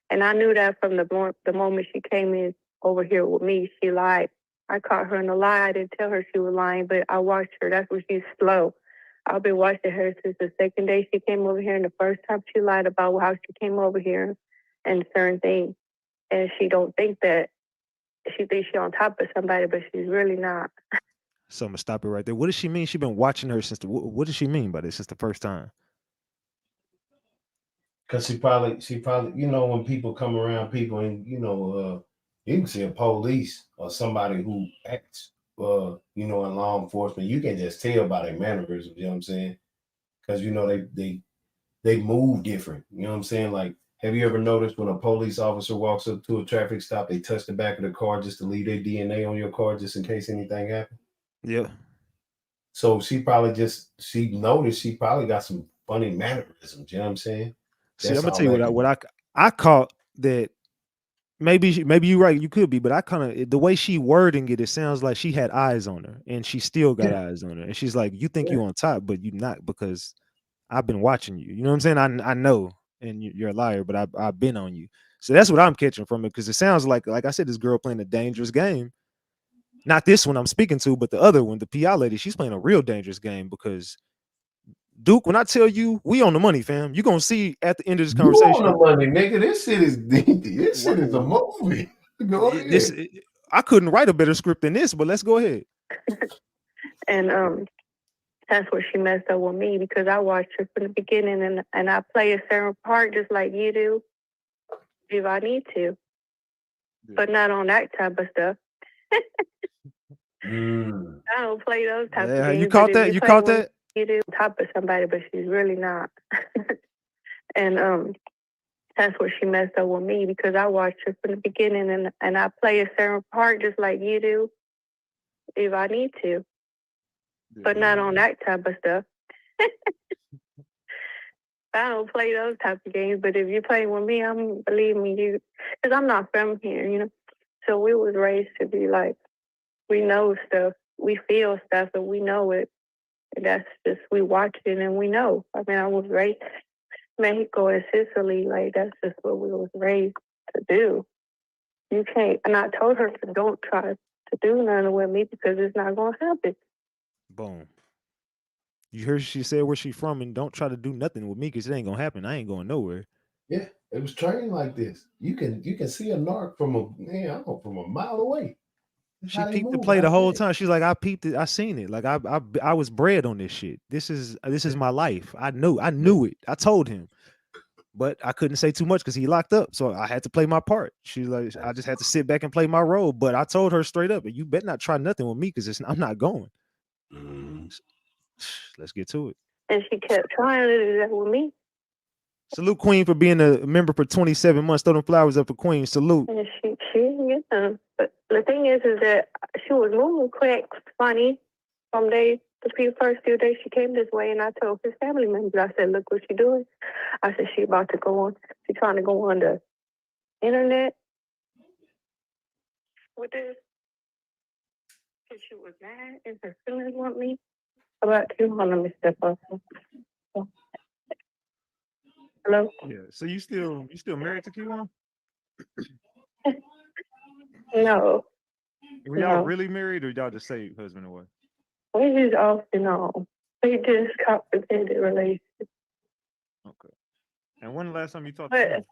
And I knew that from the moment she came in over here with me. She lied. I caught her in a lie. I didn't tell her she was lying, but I watched her. That's where she's slow. I've been watching her since the second day she came over here, and the first time she lied about how she came over here and certain things. And she don't think that she thinks she's on top of somebody, but she's really not. So I'm gonna stop it right there. What does she mean? She been watching her since what does she mean by this since the first time? Because she probably, you know, when people come around people and, you know, you can see a police or somebody who acts, you know, in law enforcement, you can just tell by their mannerisms, you know what I'm saying? Because, you know, they move different, you know what I'm saying? Like, have you ever noticed when a police officer walks up to a traffic stop, they touch the back of the car just to leave their DNA on your car just in case anything happens? Yeah. So she noticed she probably got some funny mannerisms, you know what I'm saying? See, I'm gonna tell you what I caught that maybe you're right, you could be, but I kind of the way she wording it sounds like she had eyes on her and she still got eyes on her. And she's like, you think you on top, but you're not because I've been watching you. You know what I'm saying? I know, and you're a liar, but I've been on you. So that's what I'm catching from it because it sounds like I said, this girl playing a dangerous game. Not this one I'm speaking to, but the other one, the PI lady, she's playing a real dangerous game because Duke, when I tell you we on the money, fam, you're gonna see at the end of this conversation. You on the money, nigga. This shit is this shit is a movie. Go ahead. I couldn't write a better script than this, but let's go ahead. And that's where she messed up with me because I watched her from the beginning and I play a certain part just like you do if I need to. But not on that type of stuff. I don't play those types of games. You caught that? You caught that? You do on top of somebody, but she's really not. And that's where she messed up with me because I watched her from the beginning and I play a certain part just like you do if I need to. But not on that type of stuff. I don't play those type of games, but if you play with me, believe me, because I'm not from here, you know. So we was raised to be like, we know stuff, we feel stuff, and we know it. And that's just, we watch it and we know. I mean, I was raised Mexico and Sicily, like that's just what we was raised to do. You can't, and I told her to don't try to do nothing with me because it's not gonna happen. Boom. You heard she said where she from, and don't try to do nothing with me because it ain't gonna happen. I ain't going nowhere. Yeah, it was trained like this. You can see a narc from a mile away. She peeped the play the whole time. She's like, I peeped it. I seen it. Like I was bred on this shit. This is my life. I knew it. I told him. But I couldn't say too much because he locked up. So I had to play my part. She's like, I just had to sit back and play my role. But I told her straight up, you better not try nothing with me because I'm not going. Let's get to it. And she kept trying to do that with me. Salute Queen for being a member for 27 months. Throw them flowers up for Queen. Salute. And she didn't get them. But the thing is that she was moving quick, funny. The first few days she came this way, and I told his family members, I said, look what she doing. I said, she about to go on. She's trying to go on the internet with this. And she was mad, and her feelings want me. About you, let me step up. Hello? Yeah. So you still married to Q1? No. Were y'all really married, or y'all just say husband and wife? We just off and on. We just complicated relationship. Okay. And when the last time you talked to him?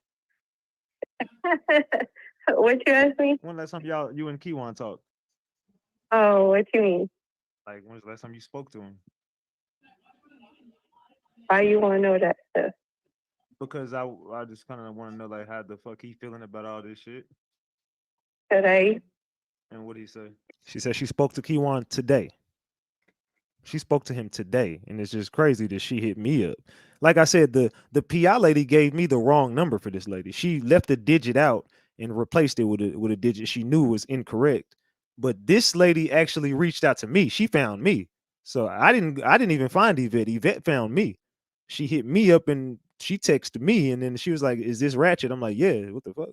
What you asked me? When the last time you and Kiwan talked? Oh, what you mean? Like, when was the last time you spoke to him? Why you want to know that stuff? Because I just kind of want to know, like, how the fuck he feeling about all this shit. Today. And what did he say? She said she spoke to Kiwan today. She spoke to him today, and it's just crazy that she hit me up. Like I said, the PI lady gave me the wrong number for this lady. She left a digit out and replaced it with a digit she knew was incorrect. But this lady actually reached out to me. She found me. So I didn't even find Yvette. Yvette found me. She hit me up and she texted me, and then she was like, "Is this Ratchet?" I'm like, "Yeah, what the fuck?"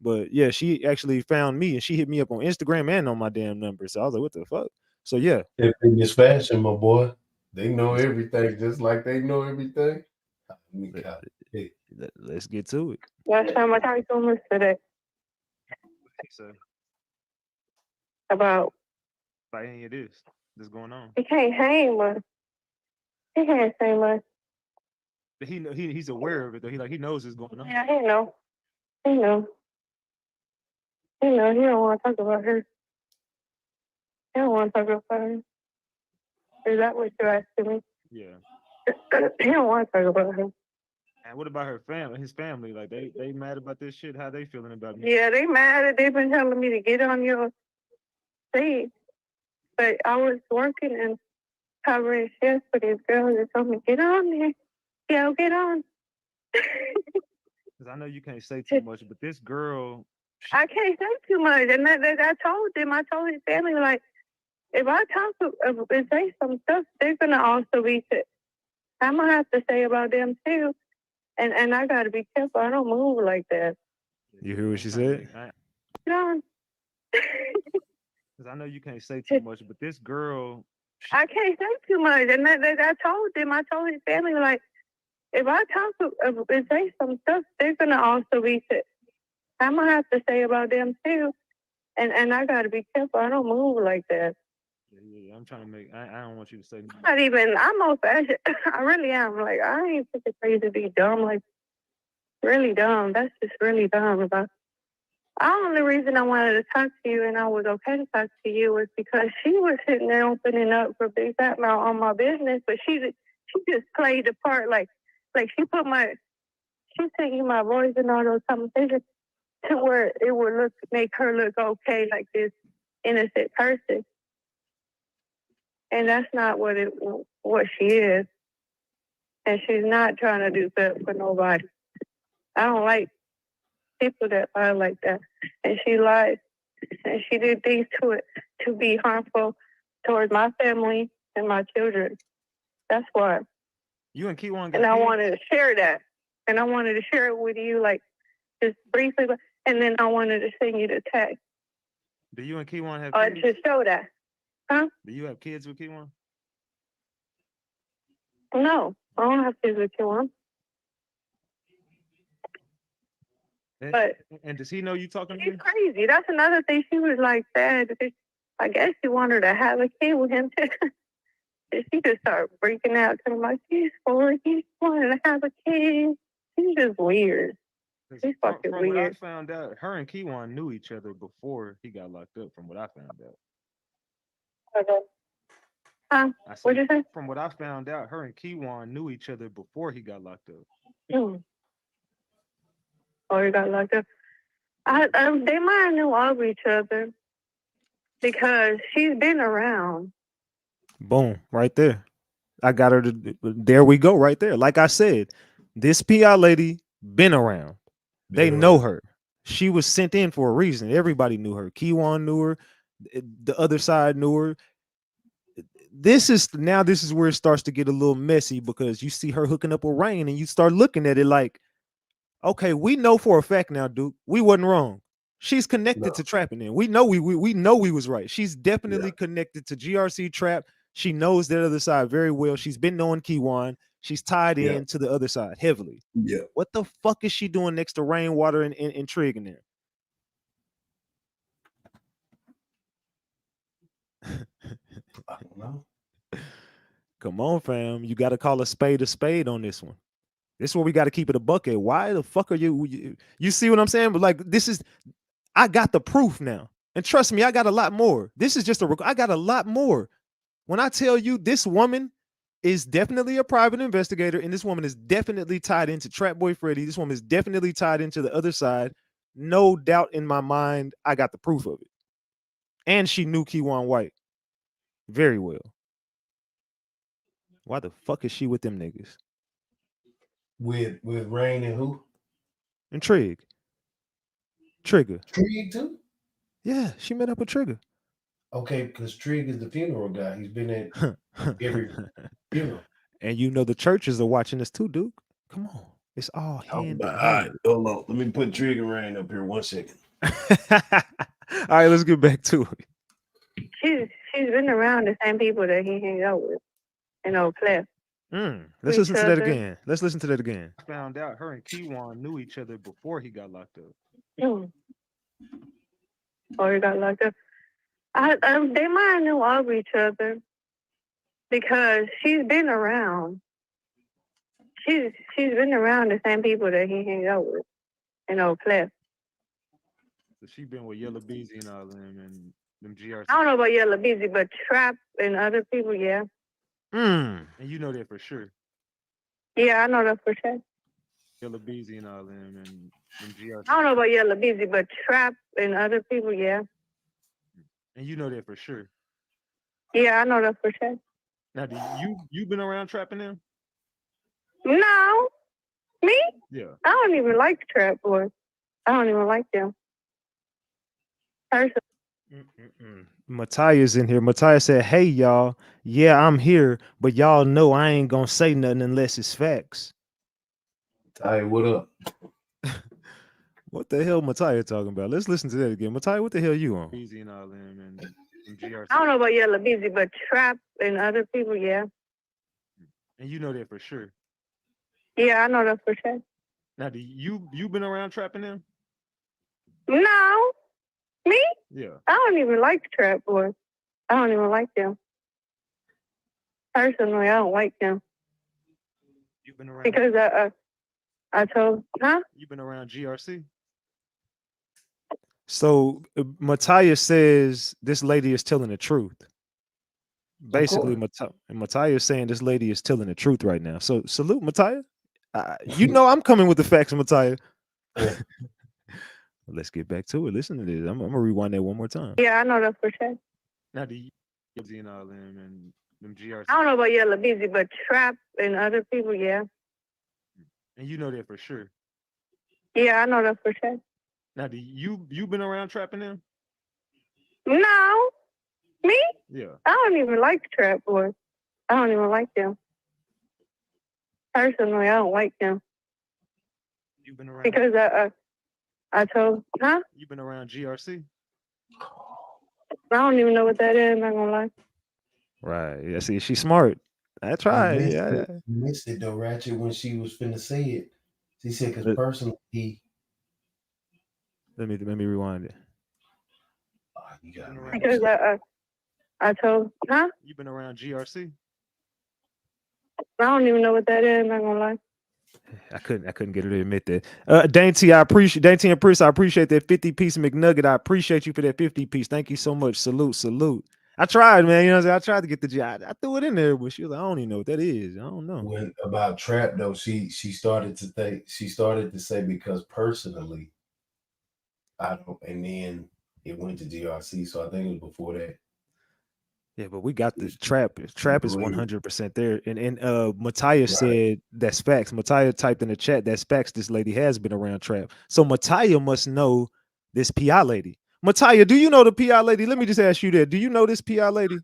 But yeah, she actually found me, and she hit me up on Instagram and on my damn number. So I was like, "What the fuck?" So yeah, everything is fashion, my boy. They know everything, just like they know everything. Let's get to it. Last time I talked to him was today. So about any of this that's going on. He can't hang much. He can't say much. But he's aware of it though. He knows it's going on. Yeah, he know. He know. He know. He don't want to talk about her. He don't want to talk about her. Is that what you're asking me? Yeah. He don't want to talk about her. And what about her family? His family, like they mad about this shit? How they feeling about it? Yeah, they mad. They've been telling me to get on your seat, but I was working and covering shifts for these girls. They told me get on there. Yeah, get on. Because I know you can't say too much, but this girl, I can't say too much, and I told them. I told his family, like, if I talk and say some stuff, they're gonna also be. I'm gonna have to say about them too. And I gotta be careful. I don't move like that. You hear what she said? No. Because I know you can't say too much, but this girl, I can't say too much, and I told them. I told his family, like, if I talk and say some stuff, they're gonna also be. I'm gonna have to say about them too. And I gotta be careful. I don't move like that. Yeah, I'm trying to make. I don't want you to say. Not even. I'm old fashioned. I really am. Like, I ain't fucking crazy to be dumb. Like, really dumb. That's just really dumb. The only reason I wanted to talk to you and I was okay to talk to you was because she was sitting there opening up for Big Fat Mouth on my business, but she just played the part like she sent you my voice and all those conversations to where it would make her look okay, like this innocent person. And that's not what she is. And she's not trying to do good for nobody. I don't like people that lie like that. And she lied. And she did things to it to be harmful towards my family and my children. That's why. You and Kiwan got And I wanted to share that. And I wanted to share it with you, like, just briefly. And then I wanted to send you the text. Do you and Kiwan have kids? To show that. Huh? Do you have kids with Kiwan? No, I don't have kids with Kiwan. And does he know you talking to him? She's crazy. That's another thing. She was like sad. I guess she wanted to have a kid with him too. And she just started freaking out to him like, he's 4, he's wanting to have a kid. She's just weird. She's fucking from weird. What I found out, her and Kiwan knew each other before he got locked up, from what I found out. Okay. What'd you say? From what I found out, her and Kiwan knew each other before he got locked up. Mm. or he got locked up. They might have knew of each other because she's been around. Boom, right there. I got her to. There we go, right there. Like I said, this PI lady been around. They know her. She was sent in for a reason. Everybody knew her. Kiwan knew her. The other side knew her. This is where it starts to get a little messy because you see her hooking up with Rain and you start looking at it like, okay, we know for a fact now, Duke, we wasn't wrong. She's connected to trapping in. We know we know we was right. She's definitely connected to GRC trap. She knows that other side very well. She's been knowing Kiwan. She's tied in to the other side heavily. Yeah. What the fuck is she doing next to Rainwater and Trig in there? I don't know. Come on, fam. You got to call a spade on this one. This is where we got to keep it a bucket. Why the fuck are you see what I'm saying? But like, I got the proof now. And trust me, I got a lot more. This is just I got a lot more. When I tell you this woman is definitely a private investigator and this woman is definitely tied into Trap Boy Freddy. This woman is definitely tied into the other side. No doubt in my mind, I got the proof of it. And she knew Kiwan White very well. Why the fuck is she with them niggas? With Rain and who? And Trig. Trigger. Trig too? Yeah, she met up with Trigger. Okay, because Trig is the funeral guy. He's been at every funeral. And you know the churches are watching this too, Duke. Come on. It's all hand. All right, hold on. Let me put Trig and Rain up here 1 second. All right, let's get back to it. She's been around the same people that he hangs out with in Oak Cliff. Let's listen to that again. Let's listen to that again. Found out her and Kiwan knew each other before he got locked up. Or he got locked up. They might have knew of each other because she's been around. She's been around the same people that he hangs out with in Oak Cliff. So she been with Yellow Beezy and all them and them GRC. I don't know about Yellow Beezy, but Trap and other people, yeah. And you know that for sure. Yeah, I know that for sure. Yellow Beezy and all them and them GRC. I don't know about Yellow Beezy, but Trap and other people, yeah. And you know that for sure. Yeah, I know that for sure. Now, do you been around trapping them? No. Me? Yeah. I don't even like Trap Boys. I don't even like them. Matthias in here. Matthias said, hey, y'all. Yeah, I'm here, but y'all know I ain't gonna say nothing unless it's facts. Hey, what up? What the hell Matthias talking about? Let's listen to that again. Matthias, what the hell you on? Beezy and all them and GRC. I don't know about Yellow Beezy, but Trap and other people, yeah. And you know that for sure. Yeah, I know that for sure. Now, do you been around trapping them? No. Me? Yeah. I don't even like Trap Boys. I don't even like them. Personally, I don't like them. You've been around because I told, You've been around GRC? So Matthias says this lady is telling the truth. Basically, Matthias saying this lady is telling the truth right now. So salute, Matthias. You know I'm coming with the facts, Matthias. Let's get back to it. Listen to this. I'm gonna rewind that one more time. Yeah, I know that for sure. Now, do you and all them and them GRC? I don't know about Yellow Beezy, but Trap and other people, yeah. And you know that for sure. Yeah, I know that for sure. Now, do you been around trapping them? No. Me? Yeah. I don't even like Trap Boys. I don't even like them. Personally, I don't like them. You've been around because I told, You've been around GRC? I don't even know what that is, I'm not gonna lie. Right. Yeah, see, she's smart. I tried. You missed it though, Ratchet, when she was finna say it. She said, because personally, Let me rewind it. You got it. Because I told, You've been around GRC? I don't even know what that is, I'm not gonna lie. I couldn't get her to admit that. Dainty and Pris, I appreciate that 50-piece McNugget. I appreciate you for that 50-piece. Thank you so much. Salute. I tried, man. You know what I'm saying? I tried to get the G. I threw it in there, but she was like, I don't even know what that is. I don't know. When about trap though, she started to say because personally, I don't, and then it went to GRC. So I think it was before that. Yeah, but we got the trap. Trap is Believe. 100% there. And Mattia said that's facts. Mattia typed in the chat that's facts. This lady has been around trap. So Mattia must know this PI lady. Mattia, do you know the PI lady? Let me just ask you that. Do you know this PI lady?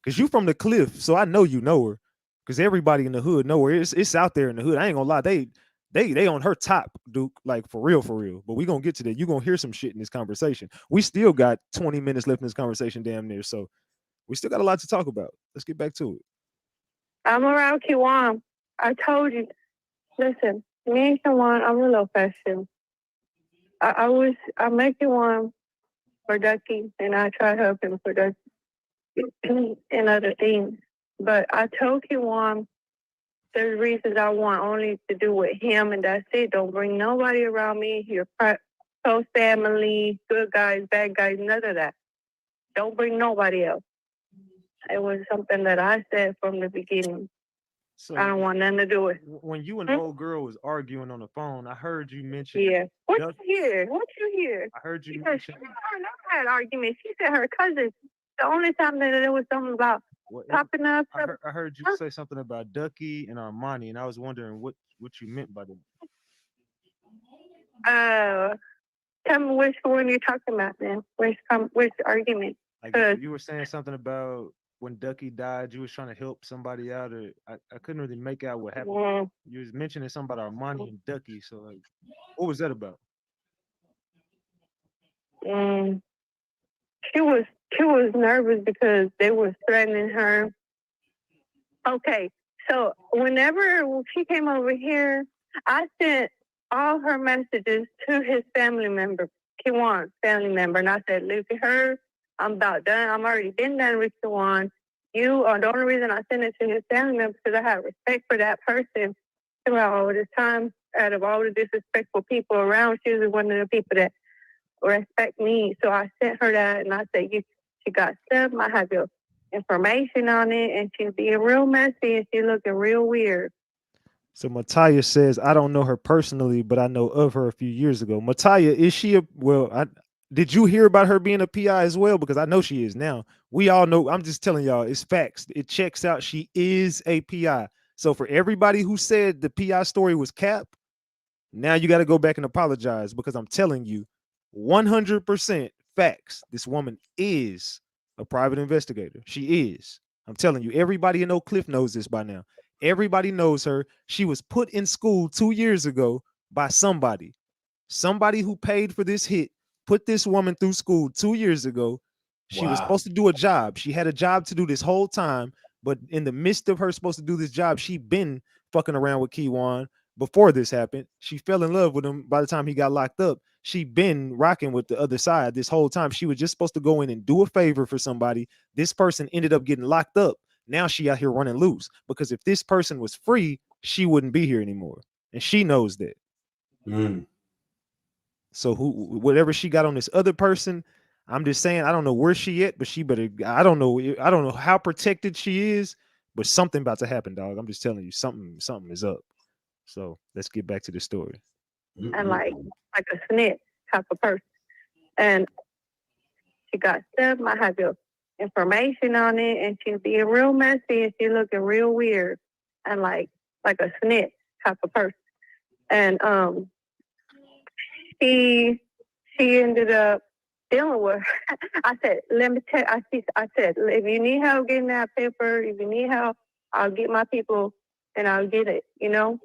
Because you from the cliff, so I know you know her. Because everybody in the hood know her. It's out there in the hood. I ain't gonna lie. They on her top, Duke. Like for real, for real. But we gonna get to that. You gonna hear some shit in this conversation. We still got 20 minutes left in this conversation, damn near. So we still got a lot to talk about. Let's get back to it. I'm around Kiwan. I told you. Listen, me and Kiwan, I'm a little fashion. I make Kiwan for Ducky, and I try to help him for Ducky and other things. But I told Kiwan there's reasons I want only to do with him, and that's it. Don't bring nobody around me. Your close family, good guys, bad guys, none of that. Don't bring nobody else. It was something that I said from the beginning. So I don't want nothing to do with it. When you and the old girl was arguing on the phone, I heard you mention. Yeah. What you hear? What you hear? I heard you because mention. She never had an argument. She said her cousin. The only time that there was something about popping up. I heard you say something about Ducky and Armani, and I was wondering what you meant by that. Tell me which one you're talking about, then. Which argument? Like you were saying something about when Ducky died, you was trying to help somebody out, or I couldn't really make out what happened. Mm-hmm. You was mentioning something about Armani and Ducky, so like, what was that about? She was nervous because they were threatening her. Okay, so whenever she came over here, I sent all her messages to his family member, Kiwan's family member, and I said, look at her, I'm about done. I'm already been done with Kiwan. You are the only reason I sent it to his family member because I have respect for that person throughout all this time. Out of all the disrespectful people around, she was one of the people that respect me. So I sent her that, and I said, she got stuff. I have your information on it, and she's being real messy, and she's looking real weird. So Mattia says, I don't know her personally, but I know of her a few years ago. Mattia, is she did you hear about her being a PI as well? Because I know she is now. We all know. I'm just telling y'all, it's facts. It checks out. She is a PI. So for everybody who said the PI story was cap, now you got to go back and apologize because I'm telling you, 100% facts. This woman is a private investigator. She is. I'm telling you, everybody in Oak Cliff knows this by now. Everybody knows her. She was put in school 2 years ago by somebody who paid for this hit, put this woman through school 2 years ago. She was supposed to do a job. She had a job to do this whole time, but in the midst of her supposed to do this job, she been fucking around with Kiwan before this happened. She fell in love with him by the time he got locked up. She been rocking with the other side this whole time. She was just supposed to go in and do a favor for somebody. This person ended up getting locked up. Now she out here running loose because if this person was free, she wouldn't be here anymore. And she knows that. So whatever she got on this other person, I'm just saying, I don't know where she at, but she better, I don't know how protected she is, but something about to happen, dog. I'm just telling you, something is up. So let's get back to the story. And like a snitch type of person. And she got stuff. I have your information on it, and she's being real messy, and she's looking real weird, and like a snitch type of person. And she ended up dealing with her. I said, let me tell you, I said, if you need help getting that paper, if you need help, I'll get my people and I'll get it, you know,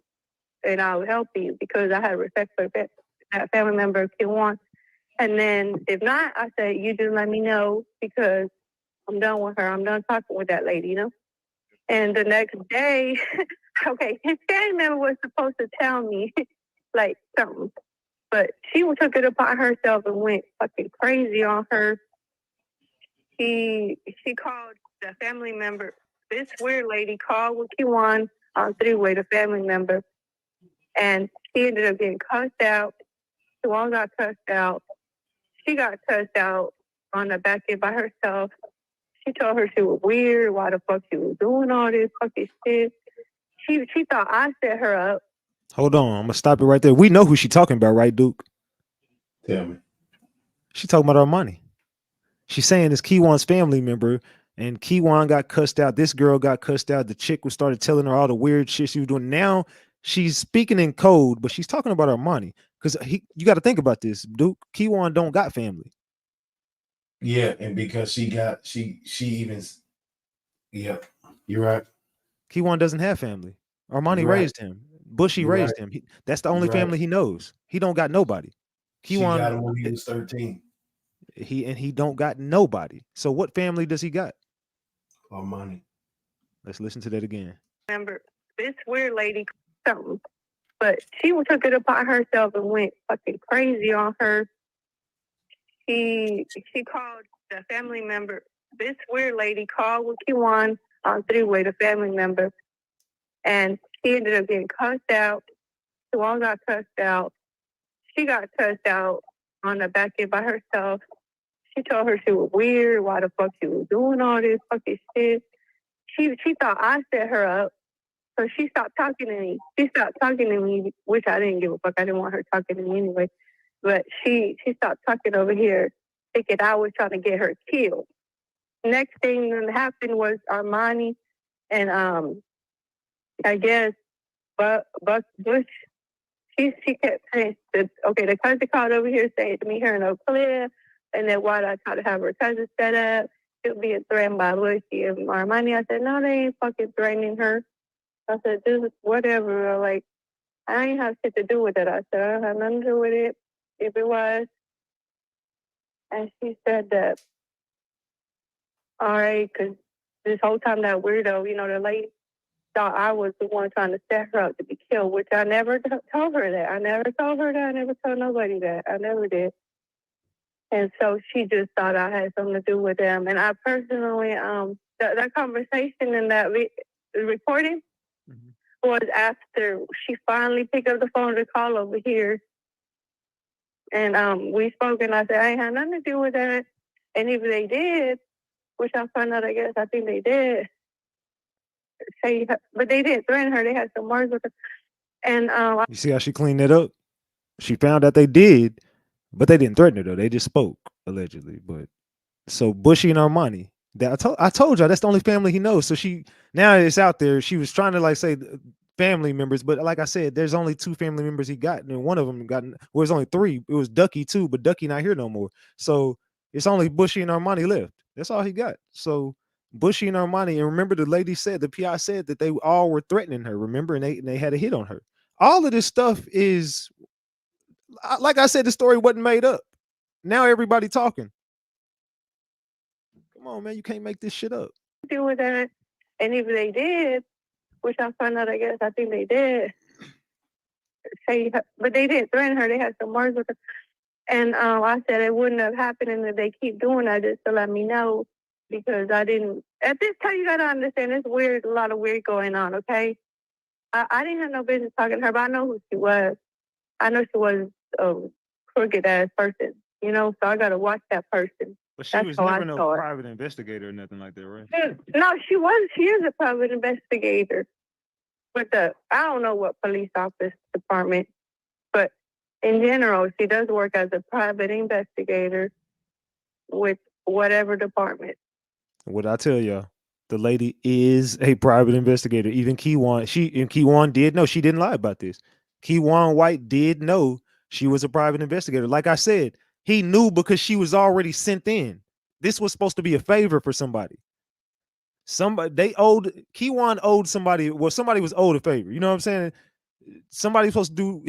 and I'll help you because I had respect for that family member if you want. And then if not, I said, you just let me know because I'm done with her. I'm done talking with that lady, you know? And the next day, okay, his family member was supposed to tell me like something. But she took it upon herself and went fucking crazy on her. She called the family member. This weird lady called with Kiwan on three-way, the family member. And she ended up getting cussed out. Kiwan got cussed out. She got cussed out on the back end by herself. She told her she was weird. Why the fuck she was doing all this fucking shit? She thought I set her up. Hold on, I'm gonna stop it right there. We know who she talking about, right, Duke? Tell me. She talking about our money. She's saying it's Keywan's family member, and Keywan got cussed out. This girl got cussed out. The chick was started telling her all the weird shit she was doing. Now she's speaking in code, but she's talking about our money. Because you got to think about this, Duke. Keywan don't got family. Yeah, and because she even, yeah, you're right. Keywan doesn't have family. Armani You're right. raised him. Bushy You're raised right. him. That's the only You're right. family he knows. He don't got nobody. She got him when he was 13. He don't got nobody. So what family does he got? Armani. Let's listen to that again. Remember, this weird lady something, but she took it upon herself and went fucking crazy on her. She called the family member. This weird lady called with Keywan on three-way, the family member, and she ended up getting cussed out. Keywan got cussed out. She got cussed out on the back end by herself. She told her she was weird. Why the fuck she was doing all this fucking shit? She thought I set her up. So she stopped talking to me. She stopped talking to me, which I didn't give a fuck. I didn't want her talking to me anyway. But she stopped talking over here, thinking I was trying to get her killed. Next thing that happened was Armani and I guess Buck Bush. She kept saying, okay, the cousin called over here saying to me, her and O'Clair, and then why I tried to have her cousin set up. She was being threatened by Bushy and Armani. I said, no, they ain't fucking threatening her. I said, this is whatever. Like, I ain't have shit to do with it. I said, I don't have nothing to do with it. If it was. And she said that, all right, because this whole time that weirdo, the lady thought I was the one trying to set her up to be killed, which I never told her that. I never told her that. I never told nobody that. I never did. And so she just thought I had something to do with them. And I personally, that conversation and that recording, was after she finally picked up the phone to call over here. And we spoke, and I said, I ain't had nothing to do with that. And if they did, which I found out, I guess, I think they did, but they didn't threaten her. They had some words with her. And you see how she cleaned that up? She found out they did, but they didn't threaten her, though. They just spoke, allegedly. But so Bushy and Armani, I told y'all that's the only family he knows. So now it's out there. She was trying to say family members, but like I said, there's only 2 family members he got, and one of them it's only 3. It was Ducky too, but Ducky not here no more. So it's only Bushy and Armani left. That's all he got. So Bushy and Armani, and remember the lady said, the PI said that they all were threatening her. Remember, and they had a hit on her. All of this stuff is, like I said, the story wasn't made up. Now everybody talking. Come on, man, you can't make this shit up. Do with that, and if they did, which I found out, I guess, I think they did, but they didn't threaten her. They had some words with her. And I said it wouldn't have happened, and if they keep doing that, just to let me know, because I didn't. At this time, you gotta understand, it's weird, a lot of weird going on. Okay, I didn't have no business talking to her, but I know who she was. I know she was a crooked ass person, so I gotta watch that person. But she was never no private investigator or nothing like that, right? No, she was. She is a private investigator. But I don't know what police office department, but in general, she does work as a private investigator with whatever department. What I tell y'all, the lady is a private investigator. Even Keywan did know. She didn't lie about this. Keywan White did know she was a private investigator. Like I said, he knew because she was already sent in. This was supposed to be a favor for somebody. Keywan owed somebody. Well, somebody was owed a favor. You know what I'm saying? Somebody was supposed to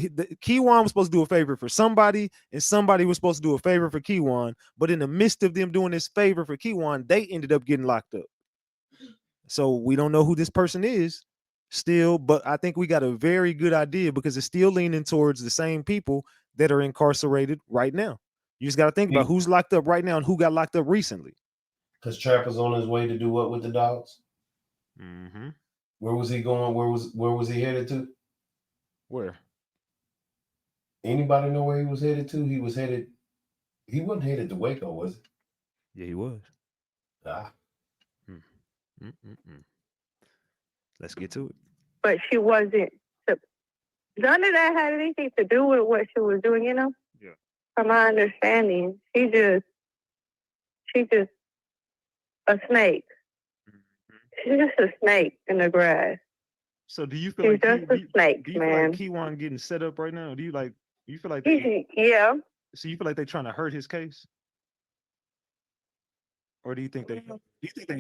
Keywan was supposed to do a favor for somebody, and somebody was supposed to do a favor for Keywan. But in the midst of them doing this favor for Keywan, they ended up getting locked up. So we don't know who this person is still, but I think we got a very good idea because it's still leaning towards the same people that are incarcerated right now. You just got to think about who's locked up right now and who got locked up recently. Because Trapper's on his way to do what with the dogs? Mm-hmm. Where was he going? Where was he headed to? Where? Anybody know where he was headed to? He wasn't headed to Waco, was he? Yeah, he was. Let's get to it. But she wasn't. None of that had anything to do with what she was doing, you know? Yeah. From my understanding, she's just a snake. She's just a snake in the grass. So do you feel like just a snake, do you man? feel like Keywan getting set up right now? Do you feel like yeah? So you feel like they're trying to hurt his case, or do you think they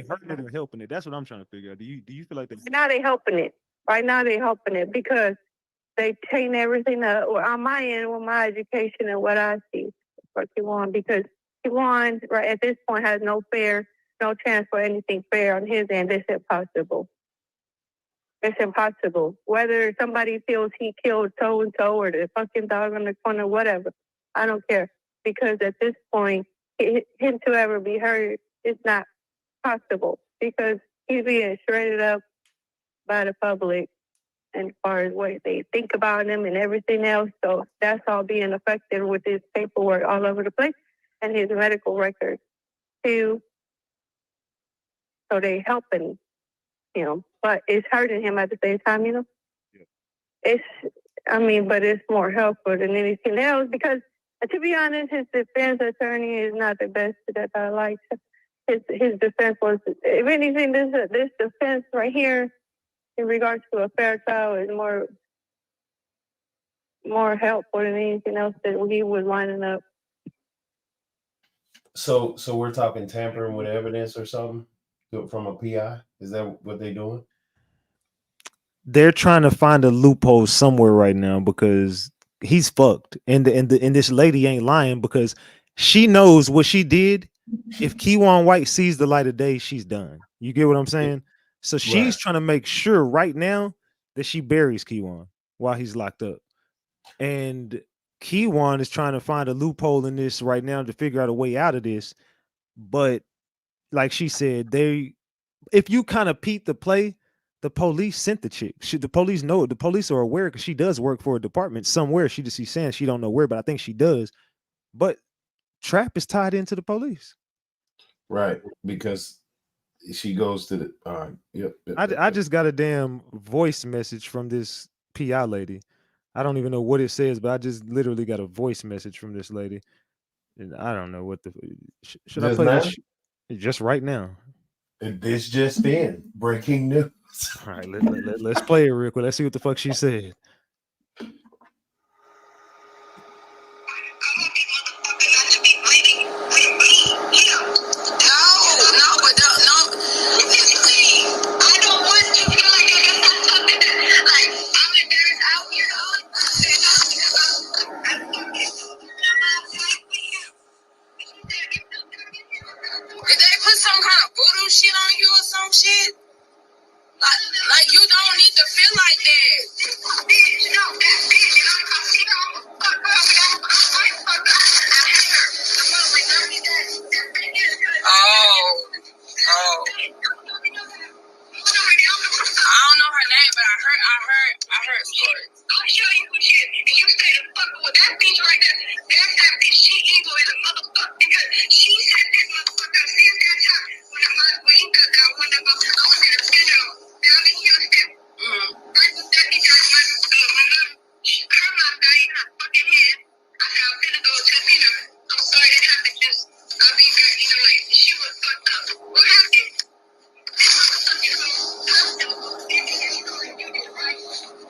hurting it or helping it? That's what I'm trying to figure out. Do you feel like they? Right now they helping it. Right now they helping it because they taking everything up on my end with my education and what I see for Keywan, because Keywan right at this point has no chance for anything fair on his end. It's impossible. It's impossible. Whether somebody feels he killed so-and-so or the fucking dog on the corner, whatever, I don't care. Because at this point, him to ever be heard is not possible. Because he's being shredded up by the public and as far as what they think about him and everything else. So that's all being affected with his paperwork all over the place and his medical records too. So they helping him, but it's hurting him at the same time, you know? Yeah. But it's more helpful than anything else because, to be honest, his defense attorney is not the best that I like. His defense was, if anything, this defense right here in regards to a fair trial is more helpful than anything else that he was lining up. So we're talking tampering with evidence or something from a PI? Is that what they're doing? They're trying to find a loophole somewhere right now because he's fucked, and this lady ain't lying because she knows what she did. If Keywan White sees the light of day, she's done. You get what I'm saying? So she's trying to make sure right now that she buries Keywan while he's locked up, and Keywan is trying to find a loophole in this right now to figure out a way out of this. But like she said, if you kind of peep the play, the police sent the chick. The police know it. The police are aware because she does work for a department somewhere. She's saying she don't know where, but I think she does. But Trap is tied into the police. Right, because she goes to the yep. I just got a damn voice message from this PI lady. I don't even know what it says, but I just literally got a voice message from this lady. And I don't know what should I play this just right now? This just in. Breaking news. All right, let's play it real quick. Let's see what the fuck she said. Did they put some kind of voodoo shit on you or some shit? Like you don't need to feel like that. Oh. I don't know her name, but I heard stories. I'll show you who she is. And you stay the fuck with that bitch right there. That's that bitch. She evil as a motherfucker because she had this motherfucker since that time. When he got that one of them, I was in a funeral down in Houston. Right with that bitch, my mom, her mom died in her fucking head. I said, I'm gonna go to the funeral. I'm sorry that happened. I'll be back either way. She was fucked up. What happened?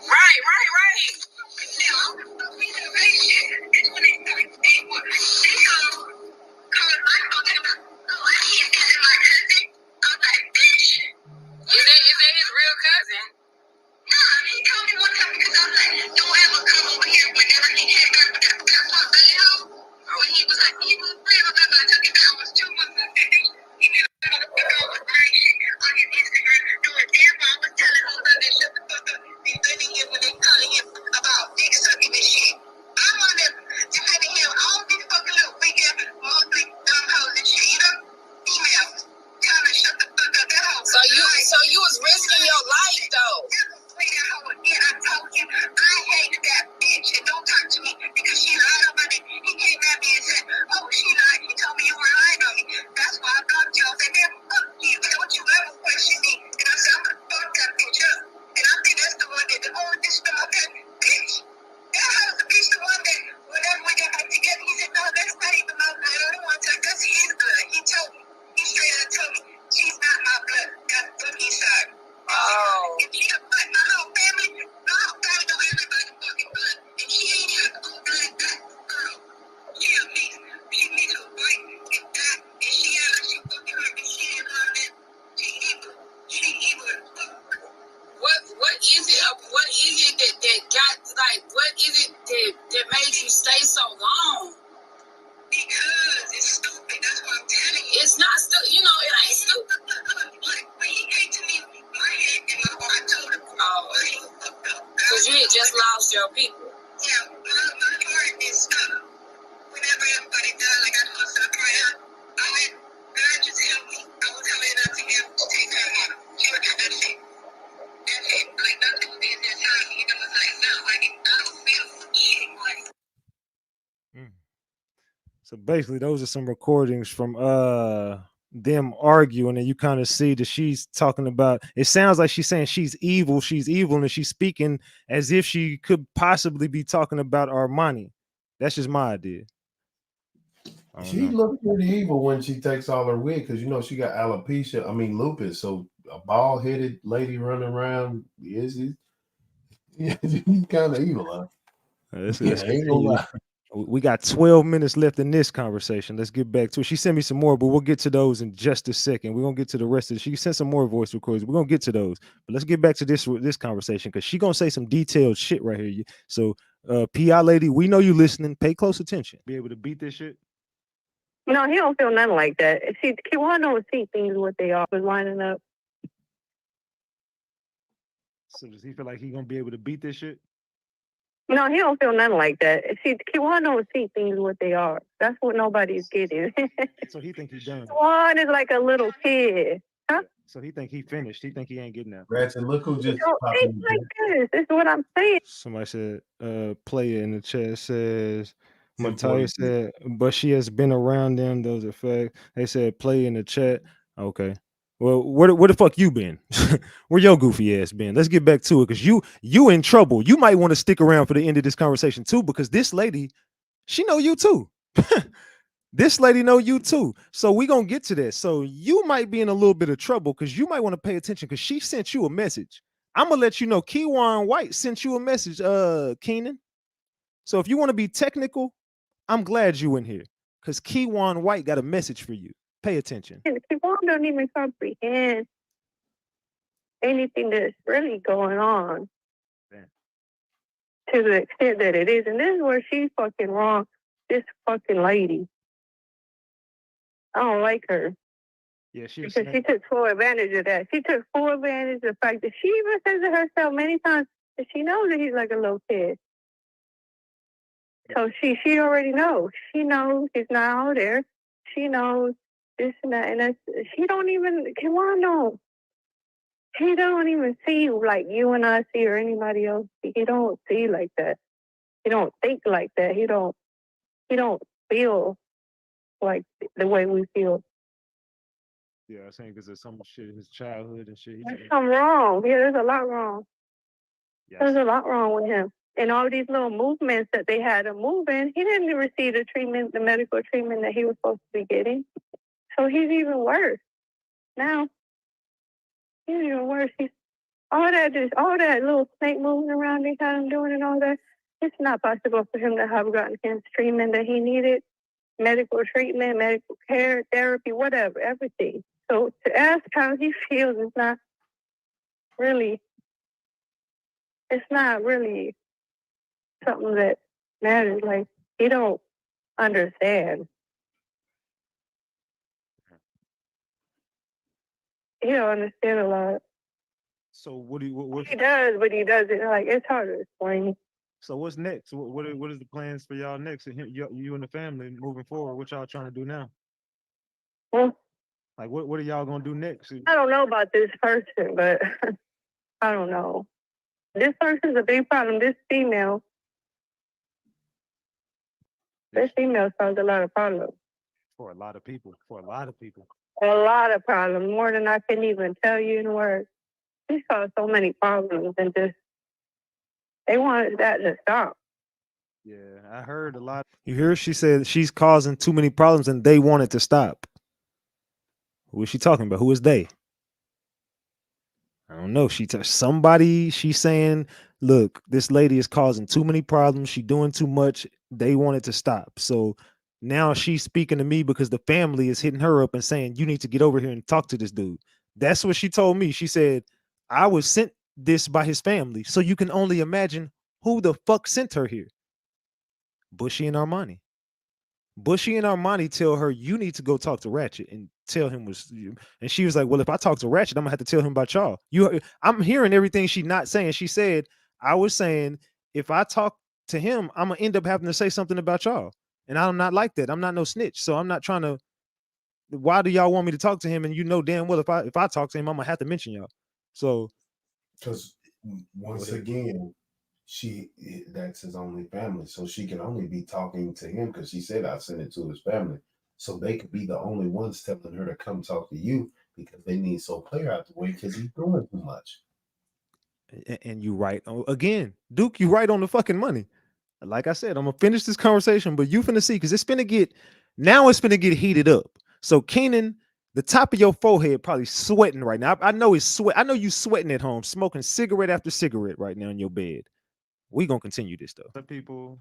Right. Is that his real cousin? Nah, he told me one time because I was like, don't ever come over here whenever he came long? Because it's stupid. That's what I'm telling you. It's not stupid. You know, it ain't stupid. Like, when he came to me, my head and my heart, I told him, because you had just lost your people. Yeah, my heart is stuck. Whenever everybody died, like I told her, God just help me. I was telling her to him to take her out. She would have that shit. That's it. Like, nothing was in their time. You know, it's like, no, like, I don't feel shit. Like, So basically, those are some recordings from them arguing, and you kind of see that she's talking about. It sounds like she's saying she's evil, and she's speaking as if she could possibly be talking about Armani. That's just my idea. She looks pretty evil when she takes all her wig because you know she got alopecia. I mean lupus. So a bald-headed lady running around is kind of evil, huh? Ain't gonna lie. We got 12 minutes left in this conversation. Let's get back to it. She sent me some more, but we'll get to those in just a second. We're gonna get to the rest of it. She sent some more voice recordings. We're gonna get to those, but let's get back to this conversation because she's gonna say some detailed shit right here. So PI lady, we know you listening. Pay close attention. Be able to beat this shit. No, he don't feel nothing like that. See, Kiwano see things what they are was lining up. So does he feel like he gonna be able to beat this shit? No, he don't feel nothing like that. See, Kiwano see things what they are. That's what nobody's getting. So he think he's done. Kiwan is like a little kid. Huh? So he think he finished. He think he ain't getting that. Ratchet, look who just popped in. Like this is what I'm saying. Somebody said, player in the chat says, Mattia said, but she has been around them. Those are facts. They said, play in the chat. Okay. Well, where the fuck you been? Where your goofy ass been? Let's get back to it because you in trouble. You might want to stick around for the end of this conversation too because this lady, she know you too. This lady know you too. So we gonna get to that. So you might be in a little bit of trouble because you might want to pay attention because she sent you a message. I'm gonna let you know Keywan White sent you a message, Keenan. So if you want to be technical, I'm glad you in here because Keywan White got a message for you. Pay attention. Keywan don't even comprehend anything that's really going on. Damn. To the extent that it is. And this is where she's fucking wrong. This fucking lady. I don't like her. Yeah, because she took full advantage of that. She took full advantage of the fact that she even says to herself many times that she knows that he's like a little kid. So she already knows. She knows he's not out there. She knows this and that. And that's, she don't even, Kiwano, he don't even see like you and I see or anybody else. He don't see like that. He don't think like that. He don't feel like the way we feel. Yeah, I'm saying because there's some shit in his childhood and shit. There's something wrong. Yeah, there's a lot wrong. Yes. There's a lot wrong with him. And all these little movements that they had him moving, he didn't receive the treatment, the medical treatment that he was supposed to be getting. So he's even worse. Now, he's even worse. He's all that little snake moving around they had him doing and all that. It's not possible for him to have gotten cancer treatment that he needed, medical treatment, medical care, therapy, whatever, everything. So to ask how he feels is not really, it's not really something that matters. Like, he don't understand. He don't understand a lot. So what do you? He does, but he doesn't. Like, it's hard to explain. So what's next? What is the plans for y'all next? You and the family moving forward. What y'all trying to do now? Well, like what are y'all gonna do next? I don't know about this person, but I don't know. This person's a big problem. This female caused a lot of problems. For a lot of people. A lot of problems. More than I can even tell you in words. She's caused so many problems and just they wanted that to stop. Yeah, I heard a lot. You hear? She said she's causing too many problems and they want it to stop. Who is she talking about? Who is they? I don't know. Somebody. She's saying, look, this lady is causing too many problems. She's doing too much. They want it to stop. So now she's speaking to me because the family is hitting her up and saying, you need to get over here and talk to this dude. That's what she told me. She said, I was sent this by his family. So you can only imagine who the fuck sent her here. Bushy and Armani. Bushy and Armani tell her you need to go talk to Ratchet and tell him was you. And she was like, "Well, if I talk to Ratchet, I'm gonna have to tell him about y'all." I'm hearing everything she's not saying. She said, "I was saying if I talk to him, I'm gonna end up having to say something about y'all, and I'm not like that. I'm not no snitch, so I'm not trying to. Why do y'all want me to talk to him? And you know damn well if I talk to him, I'm gonna have to mention y'all. So, because once again, that's his only family, so she can only be talking to him because she said I sent it to his family, so they could be the only ones telling her to come talk to you because they need so player out the way because he's doing too much. and you right again, Duke. You right on the fucking money. Like I said, I'm gonna finish this conversation, but you finna see because it's finna get heated up. So Keenan, the top of your forehead probably sweating right now. I know it's sweat. I know you sweating at home, smoking cigarette after cigarette right now in your bed. We gonna continue this though. Some people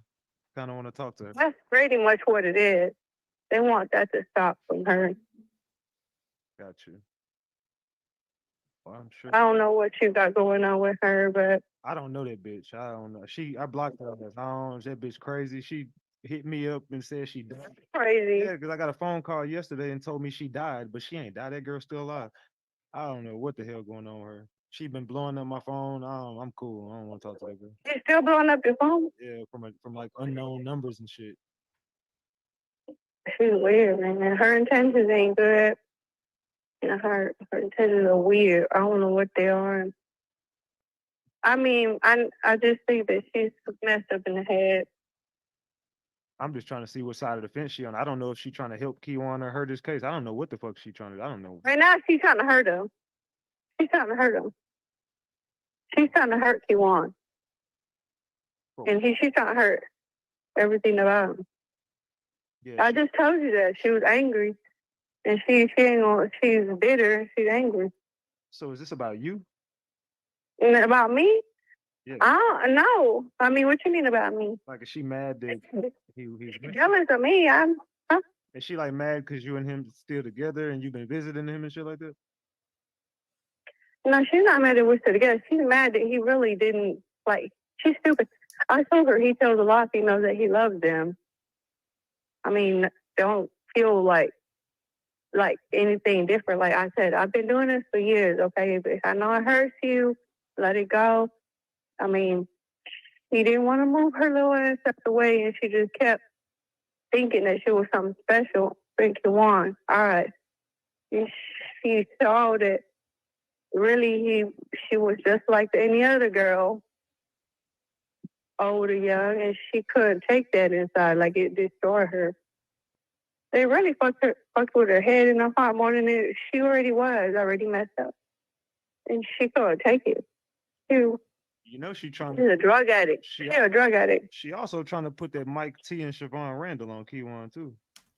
kind of want to talk to her. That's pretty much what it is. They want that to stop from her. Got you. Well, I'm sure. I don't know what you got going on with her, but I don't know that bitch. I don't know. I blocked her on her phone. That bitch crazy. She hit me up and said she died. crazy. Yeah, because I got a phone call yesterday and told me she died, but she ain't died. That girl's still alive. I don't know what the hell going on with her. She been blowing up my phone. I'm cool. I don't want to talk to that girl. You still blowing up your phone? Yeah, from like unknown numbers and shit. She's weird, man. Her intentions ain't good. You know, her intentions are weird. I don't know what they are. I mean, I just think that she's messed up in the head. I'm just trying to see what side of the fence she on. I don't know if she's trying to help Kiwan or hurt his case. I don't know what the fuck she trying to do. I don't know. Right now, she's trying to hurt him. She's trying to hurt him. She's trying to hurt Kiwan. And she's trying to hurt everything about him. Yeah, I just told you that. She was angry. And she's bitter. She's angry. So is this about you? And about me? Yeah. I don't know. I mean, what you mean about me? Like, is she mad that he's jealous of me? Is she like mad because you and him still together and you've been visiting him and shit like that? No, she's not mad that we're still together. She's mad that he really didn't, like, she's stupid. I told her he tells a lot of females that he loves them. I mean, don't feel like anything different. Like I said, I've been doing this for years, okay? If I know it hurts you, let it go. I mean, he didn't want to move her little ass up the way, and she just kept thinking that she was something special. Thank you, Juan. All right. She saw that really she was just like any other girl, old or young, and she couldn't take that inside. Like, it destroyed her. They really fucked with her head and her heart more than she already messed up. And she couldn't take it. You know she's a drug addict. She's a drug addict. She also trying to put that Mike T and Siobhan Randall on Keywan too.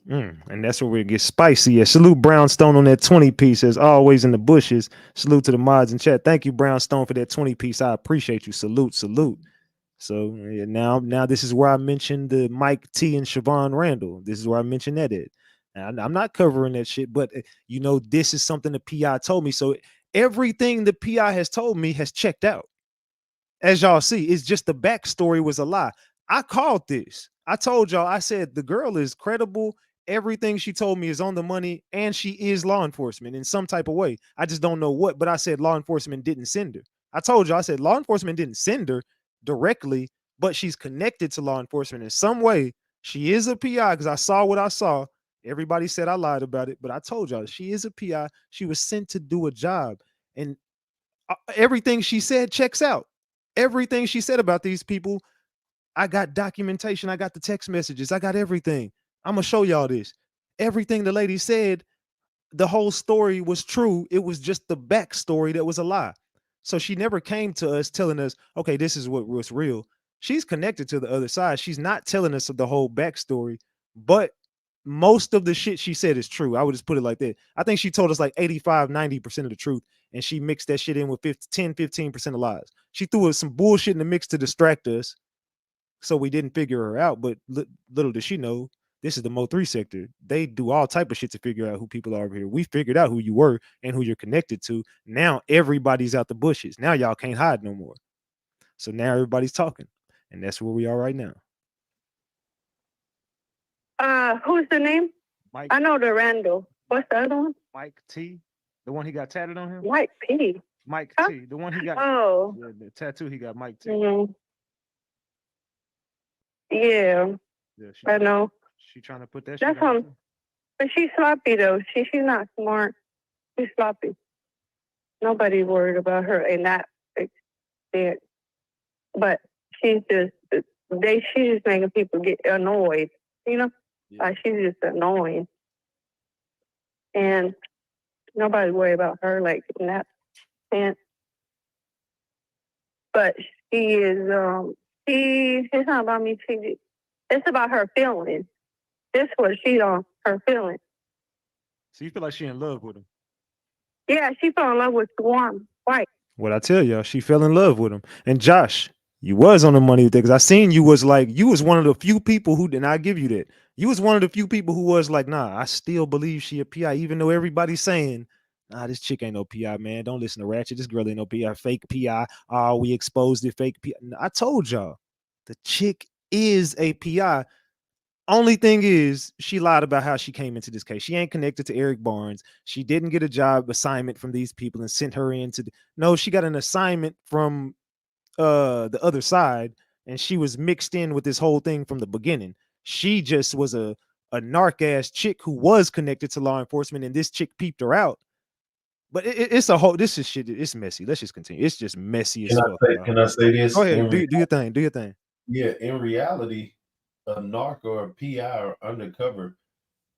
And that's where we get spicy. Yeah, salute Brownstone on that 20 piece as always in the bushes. Salute to the mods in chat. Thank you, Brownstone, for that 20 piece. I appreciate you. Salute. So yeah, now this is where I mentioned the Mike T and Siobhan Randall. This is where I mentioned that it. And I'm not covering that shit, but you know, this is something the PI told me. So everything the PI has told me has checked out. As y'all see, it's just the backstory was a lie. I called this. I told y'all, I said the girl is credible. Everything she told me is on the money, and she is law enforcement in some type of way. I just don't know what, but I said law enforcement didn't send her. I told you, I said law enforcement didn't send her directly, but she's connected to law enforcement in some way. She is a PI because I saw what I saw. Everybody said I lied about it, but I told y'all she is a PI. She was sent to do a job, and everything she said checks out. Everything she said about these people, I got documentation. I got the text messages. I got everything. I'm gonna show y'all this. Everything the lady said, the whole story was true. It was just the backstory that was a lie. So she never came to us telling us, okay, this is what was real. She's connected to the other side. She's not telling us the whole backstory, but most of the shit she said is true. I would just put it like that. I think she told us like 85, 90% of the truth, and she mixed that shit in with 10, 15% of lies. She threw us some bullshit in the mix to distract us, so we didn't figure her out. But little did she know, this is the Mo3 sector. They do all type of shit to figure out who people are over here. We figured out who you were and who you're connected to. Now everybody's out the bushes. Now y'all can't hide no more. So now everybody's talking, and that's where we are right now. Who's the name? Mike. I know the Randall. What's the other one? Mike T, the one he got tatted on him. Mike P. Mike Huh? T, the one he got. Oh. Yeah, the tattoo he got. Mike T. Mm-hmm. Yeah. Yeah, I know. She trying to put that That's shit on. on. But she's sloppy though. She's not smart. She's sloppy. Nobody's worried about her in that extent. But she's just making people get annoyed. You know, like she's just annoying, and nobody's worried about her like in that sense. But she is. It's not about me. It's about her feelings. This what she on her feelings. So you feel like she in love with him? Yeah, she fell in love with Swarm White. What I tell y'all, she fell in love with him. And Josh, you was on the money with that because I seen you was one of the few people who, and I give you that. You was one of the few people who was like, nah, I still believe she a PI, even though everybody's saying, nah, this chick ain't no PI, man. Don't listen to Ratchet. This girl ain't no PI, fake PI. Oh, we exposed the fake PI. I told y'all, the chick is a PI. Only thing is, she lied about how she came into this case. She ain't connected to Eric Barnes. She didn't get a job assignment from these people and sent her into no, she got an assignment from the other side, and she was mixed in with this whole thing from the beginning. She just was a narc ass chick who was connected to law enforcement, and this chick peeped her out. But it's a whole, this is shit. It's messy. Let's just continue. It's just messy as fuck. Can I say this? Go ahead. Do your thing. Do your thing. Yeah, in reality, a narc or a PI or undercover,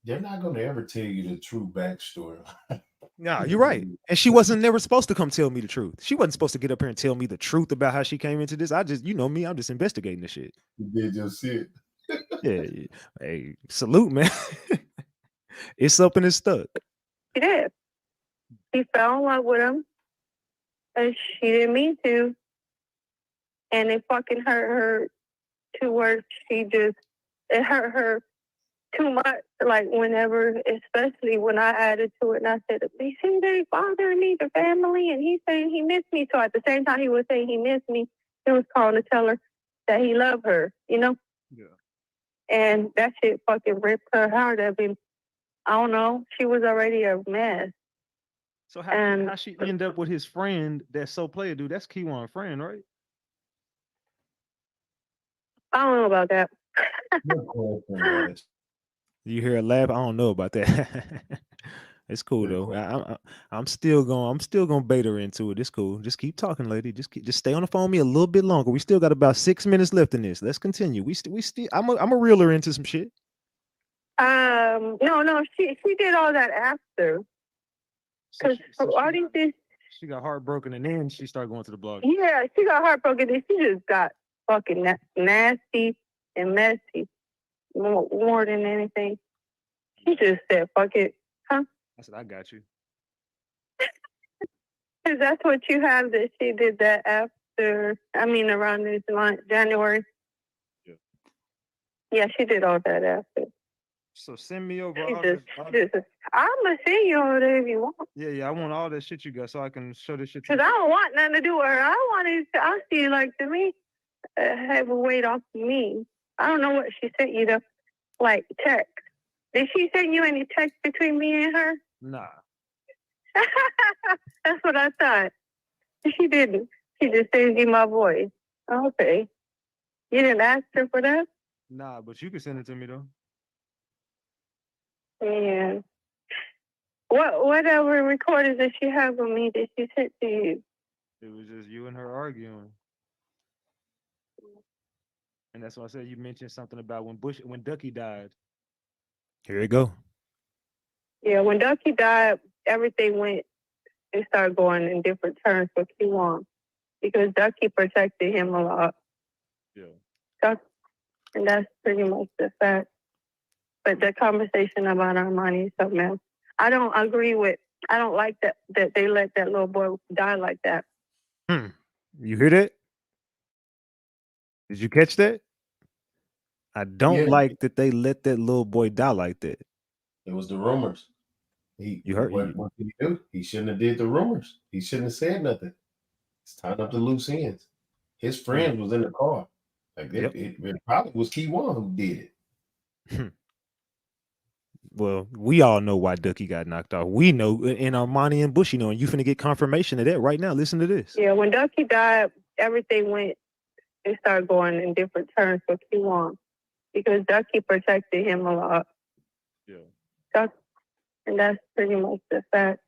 they're not going to ever tell you the true backstory. Nah, you're right. And she wasn't never supposed to come tell me the truth. She wasn't supposed to get up here and tell me the truth about how she came into this. I just, you know me, I'm just investigating this shit. You did just see it. Yeah. Hey, salute, man. It's up and it's stuck. She did. She fell in love with him, and she didn't mean to. And it fucking hurt her to where it hurt her too much. Like whenever, especially when I added to it and I said, they say they bothering me, the family, and he's saying he missed me. So at the same time he was saying he missed me, he was calling to tell her that he loved her, you know? Yeah. And that shit fucking ripped her heart. I mean, I don't know. She was already a mess. So how she end up with his friend that's so player dude? That's Keywan friend, right? I don't know about that. You hear a laugh? I don't know about that. It's cool though. I'm still gonna bait her into it. It's cool. Just keep talking, lady. Just stay on the phone with me a little bit longer. We still got about 6 minutes left in this. Let's continue. We still I'm a reel her into some shit. No, she did all that after. Because all these things, she got heartbroken and then she started going to the blog. Yeah, she got heartbroken and she just got fucking nasty and messy more than anything. She just said, fuck it. Huh? I said, I got you. Because that's what you have, that she did that after, around this month, January. Yeah. Yeah, she did all that after. So send me over all this. I'm going to send you over there if you want. Yeah, I want all that shit you got so I can show this shit to you. Because I don't want nothing to do with her. I see, like, to me, have a weight off of me. I don't know what she sent you, though. Like, text. Did she send you any text between me and her? Nah. That's what I thought. She didn't. She just sent you my voice. Okay. You didn't ask her for that? Nah, but you can send it to me, though. Yeah. Whatever recordings that she have of me that she sent to you? It was just you and her arguing. And that's why I said you mentioned something about when Ducky died. Here you go. Yeah, when Ducky died, everything started going in different turns for Keywan because Ducky protected him a lot. Yeah. And that's pretty much the fact. But the conversation about our money is something else. I don't like that they let that little boy die like that. You hear that? Did you catch that? I don't like that they let that little boy die like that. It was the rumors. You heard what did he do? He shouldn't have did the rumors. He shouldn't have said nothing. It's tying up the loose ends. His friend was in the car. Like it probably was Keywan who did it. Well, we all know why Ducky got knocked off. We know, and Armani and Bushy know, and you finna get confirmation of that right now. Listen to this. Yeah, when Ducky died, everything went, it started going in different turns for Q1 because Ducky protected him a lot. Yeah. And that's pretty much the fact.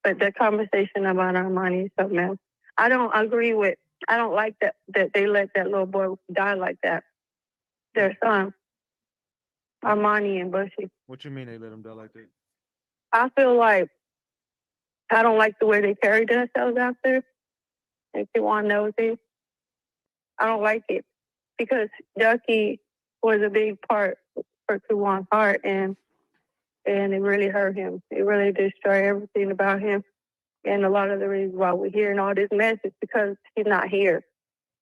But the conversation about Armani is something else. I don't like that they let that little boy die like that. Their son, Armani and Bushy. What you mean they let him die like that? I feel like I don't like the way they carried themselves out there. If you want to know it, I don't like it because Ducky was a big part for Kuwan's heart, and it really hurt him. It really destroyed everything about him. And a lot of the reasons why we're hearing all this mess is because he's not here.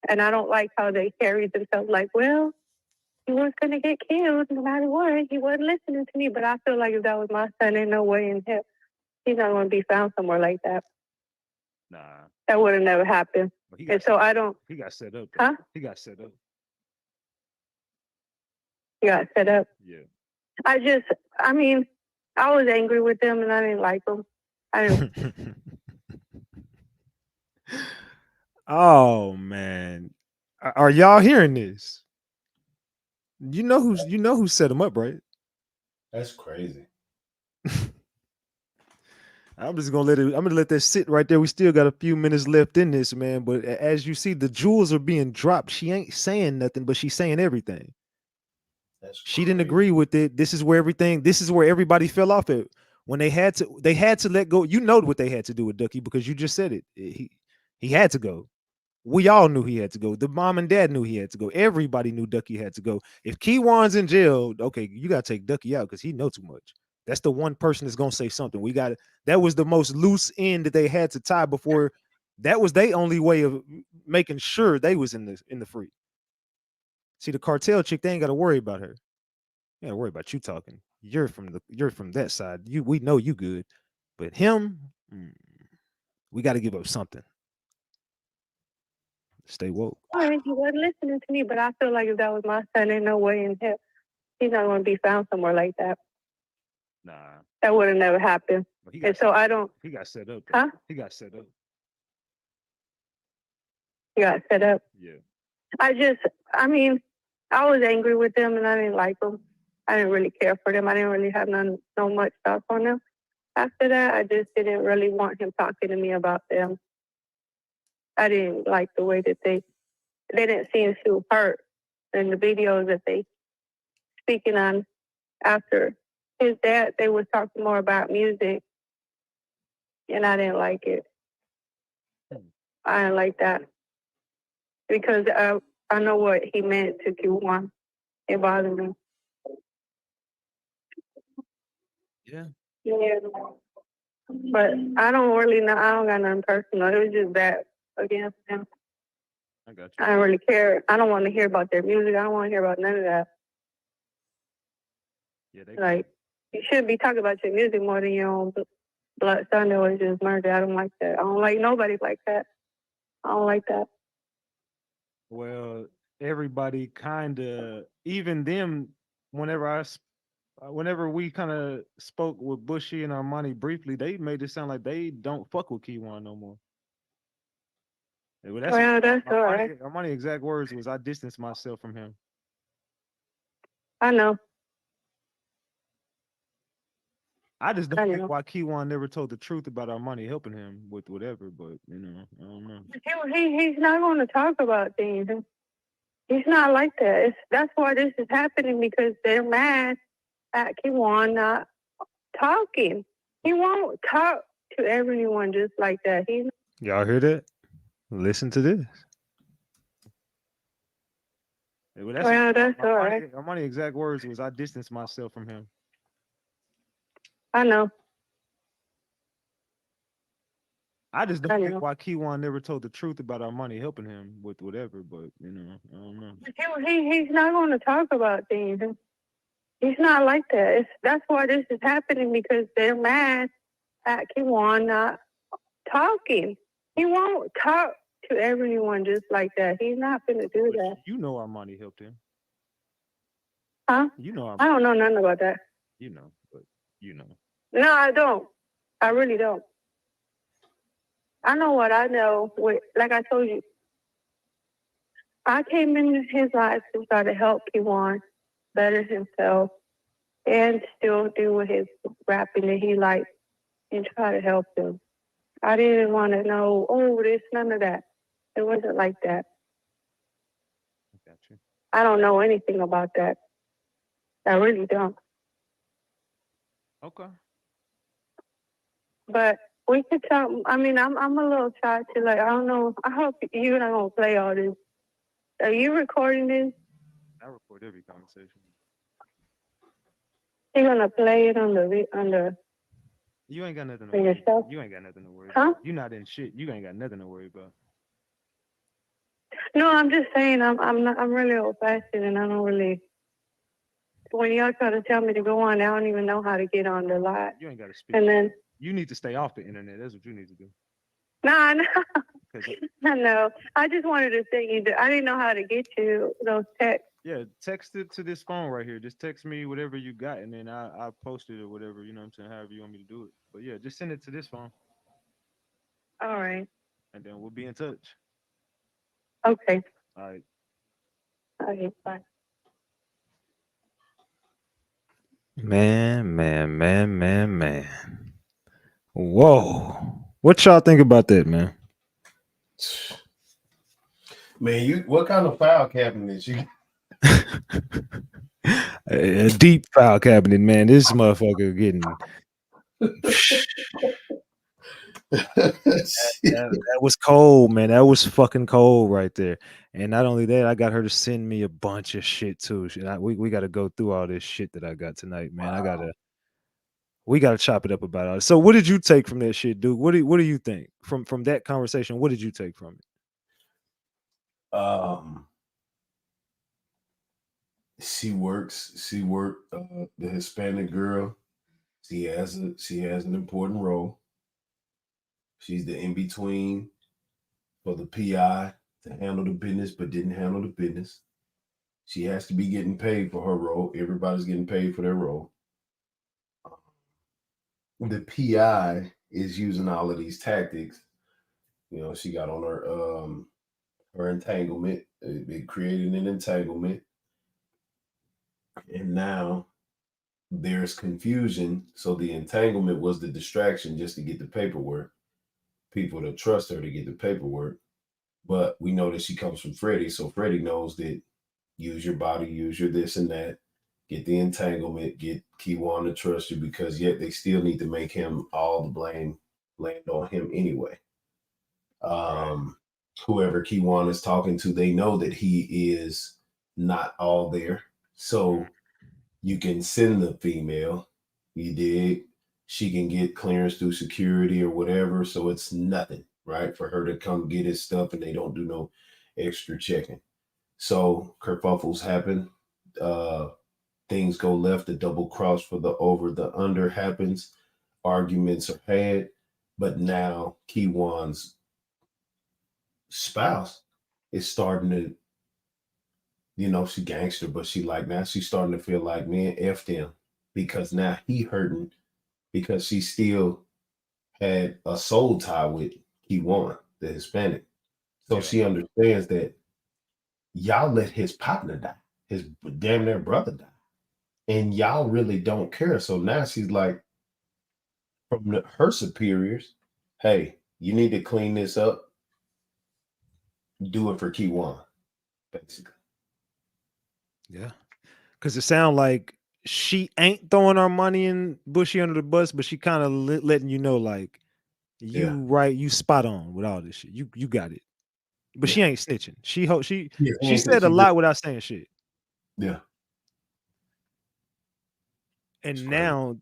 And I don't like how they carried themselves like, well, he was going to get killed no matter what. He wasn't listening to me. But I feel like if that was my son, there's no way in hell he's not going to be found somewhere like that. Nah. That would have never happened. And so I don't. He got set up. Huh? He got set up. He got set up. Yeah. I was angry with them and I didn't like them. I didn't. Oh man, are y'all hearing this? You know who set him up, right? That's crazy. I'm gonna let that sit right there. We still got a few minutes left in this, man. But as you see, the jewels are being dropped. She ain't saying nothing, but she's saying everything. She didn't agree with it. This is where everybody fell off at. When they had to let go. You know what they had to do with Ducky because you just said it. He had to go. We all knew he had to go. The mom and dad knew he had to go. Everybody knew Ducky had to go. If Keywan's in jail, okay, you gotta take Ducky out because he know too much. That's the one person that's gonna say something. That was the most loose end that they had to tie before. That was their only way of making sure they was in the free. See, the cartel chick, they ain't gotta worry about her. You gotta worry about you talking. You're from that side. We know you good, but him, we got to give up something. Stay woke. He wasn't listening to me, but I feel like if that was my son, there's no way in hell he's not going to be found somewhere like that. Nah. That would have never happened. And so I don't. He got set up. Huh? He got set up. He got set up. Yeah. I was angry with them and I didn't like them. I didn't really care for them. I didn't really have no much thoughts on them. After that, I just didn't really want him talking to me about them. I didn't like the way that they didn't seem to hurt in the videos that they speaking on after his dad. They was talking more about music, and I didn't like it. I didn't like that because I know what he meant to Q1. It bothered me. Yeah. Yeah. But I don't really know. I don't got nothing personal. It was just that against him. I got you. I don't really care. I don't want to hear about their music. I don't want to hear about none of that. Yeah, you should be talking about your music more than your own blood son that was just murdered. I don't like that. I don't like nobody like that. I don't like that. Well, everybody kind of, even them, whenever we kind of spoke with Bushy and Armani briefly, they made it sound like they don't fuck with Keywan no more. Well, that's all right. Armani's exact words was, "I distanced myself from him." I know. I just don't get why Keywan never told the truth about Armani helping him with whatever, but I don't know. He's not going to talk about things. He's not like that. That's why this is happening because they're mad at Keywan not talking. He won't talk to everyone just like that. Y'all hear that? Listen to this. Well, that's all right. Armani's exact words was, "I distanced myself from him." I know. I just don't get why Keywan never told the truth about Armani helping him with whatever, but I don't know. He's not going to talk about things. He's not like that. That's why this is happening because they're mad at Keywan not talking. He won't talk to everyone just like that. He's not going to do that. You know Armani helped him. Huh? You know Armani. I don't know nothing about that. You know, but you know. No, I don't. I really don't. I know what I know. Like I told you, I came into his life to try to help Kevon better himself and still do with his rapping that he likes and try to help him. I didn't want to know, none of that. It wasn't like that. I got you. I don't know anything about that. I really don't. Okay. But we could talk. I mean, I'm a little shy to I don't know. I hope you're not gonna play all this. Are you recording this? I record every conversation. You're gonna play it on the. You ain't got nothing to For worry. yourself? You ain't got nothing to worry. Huh? About. You not in shit. You ain't got nothing to worry about. No, I'm just saying. I'm really old fashioned, and I don't really. When y'all try to tell me to go on, I don't even know how to get on the live. You ain't got to speak. And then. You need to stay off the internet. That's what you need to do. No, no. I just wanted to say either. I didn't know how to get you those texts. Yeah, text it to this phone right here. Just text me whatever you got, and then I post it or whatever. You know what I'm saying? However you want me to do it. But yeah, just send it to this phone. All right. And then we'll be in touch. Okay. All right. Okay. Bye. Man. Whoa. What y'all think about that, man? Man, what kind of file cabinet you? A deep file cabinet, man. This motherfucker getting. that was cold, man. That was fucking cold right there. And not only that, I got her to send me a bunch of shit too. We got to go through all this shit that I got tonight, man. Wow. We gotta chop it up about it. So, what did you take from that shit, dude? What do you think from that conversation? What did you take from it? She worked the Hispanic girl. She has an important role. She's the in between for the PI to handle the business, but didn't handle the business. She has to be getting paid for her role. Everybody's getting paid for their role. The PI is using all of these tactics. You know, she got on her entanglement. It created an entanglement. And now there's confusion. So the entanglement was the distraction just to get the paperwork. People to trust her to get the paperwork. But we know that she comes from Freddie. So Freddie knows that use your body, use your this and that, get the entanglement, get Keywan to trust you, because yet they still need to make him all the blame land on him anyway. Whoever Keywan is talking to, they know that he is not all there. So you can send the female, you dig, she can get clearance through security or whatever. So it's nothing, right? For her to come get his stuff and they don't do no extra checking. So kerfuffles happen. Things go left, the double cross for the over, the under happens. Arguments are had. But now Keywan's spouse is starting to, she gangster, but now she's starting to feel like, man, F them, because now he hurting because she still had a soul tie with Keywan, the Hispanic. So she understands that y'all let his partner die, his damn near brother die, and y'all really don't care. So now she's like, from her superiors, hey, you need to clean this up. Do it for Keywan, basically. Yeah, because it sounds like she ain't throwing our money in Bushy under the bus, but she kind of letting you know, like, right, you spot on with all this shit. You got it, but she ain't snitching. She said a lot without saying shit. Yeah. And now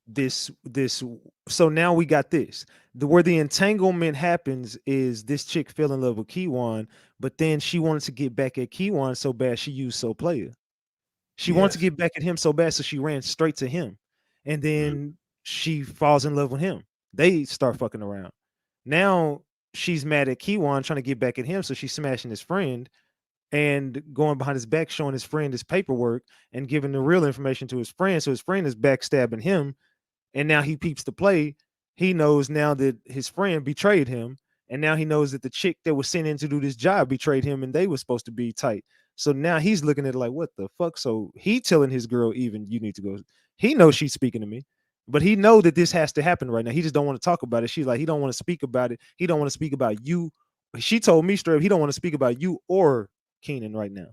so now we got this. Where the entanglement happens is this chick fell in love with Keywan, but then she wanted to get back at Keywan so bad she used So Player. She wanted to get back at him so bad, so she ran straight to him. And then she falls in love with him. They start fucking around. Now she's mad at Keywan trying to get back at him, so she's smashing his friend. and going behind his back, showing his friend his paperwork and giving the real information to his friend. So his friend is backstabbing him. And now he peeps the play. He knows now that his friend betrayed him. And now he knows that the chick that was sent in to do this job betrayed him and they were supposed to be tight. So now he's looking at it like, what the fuck? So he telling his girl, even, you need to go. He knows she's speaking to me, but he know that this has to happen right now. He just don't want to talk about it. She's like, he don't want to speak about it. He don't want to speak about you. She told me straight up, he don't want to speak about you or Keenan right now.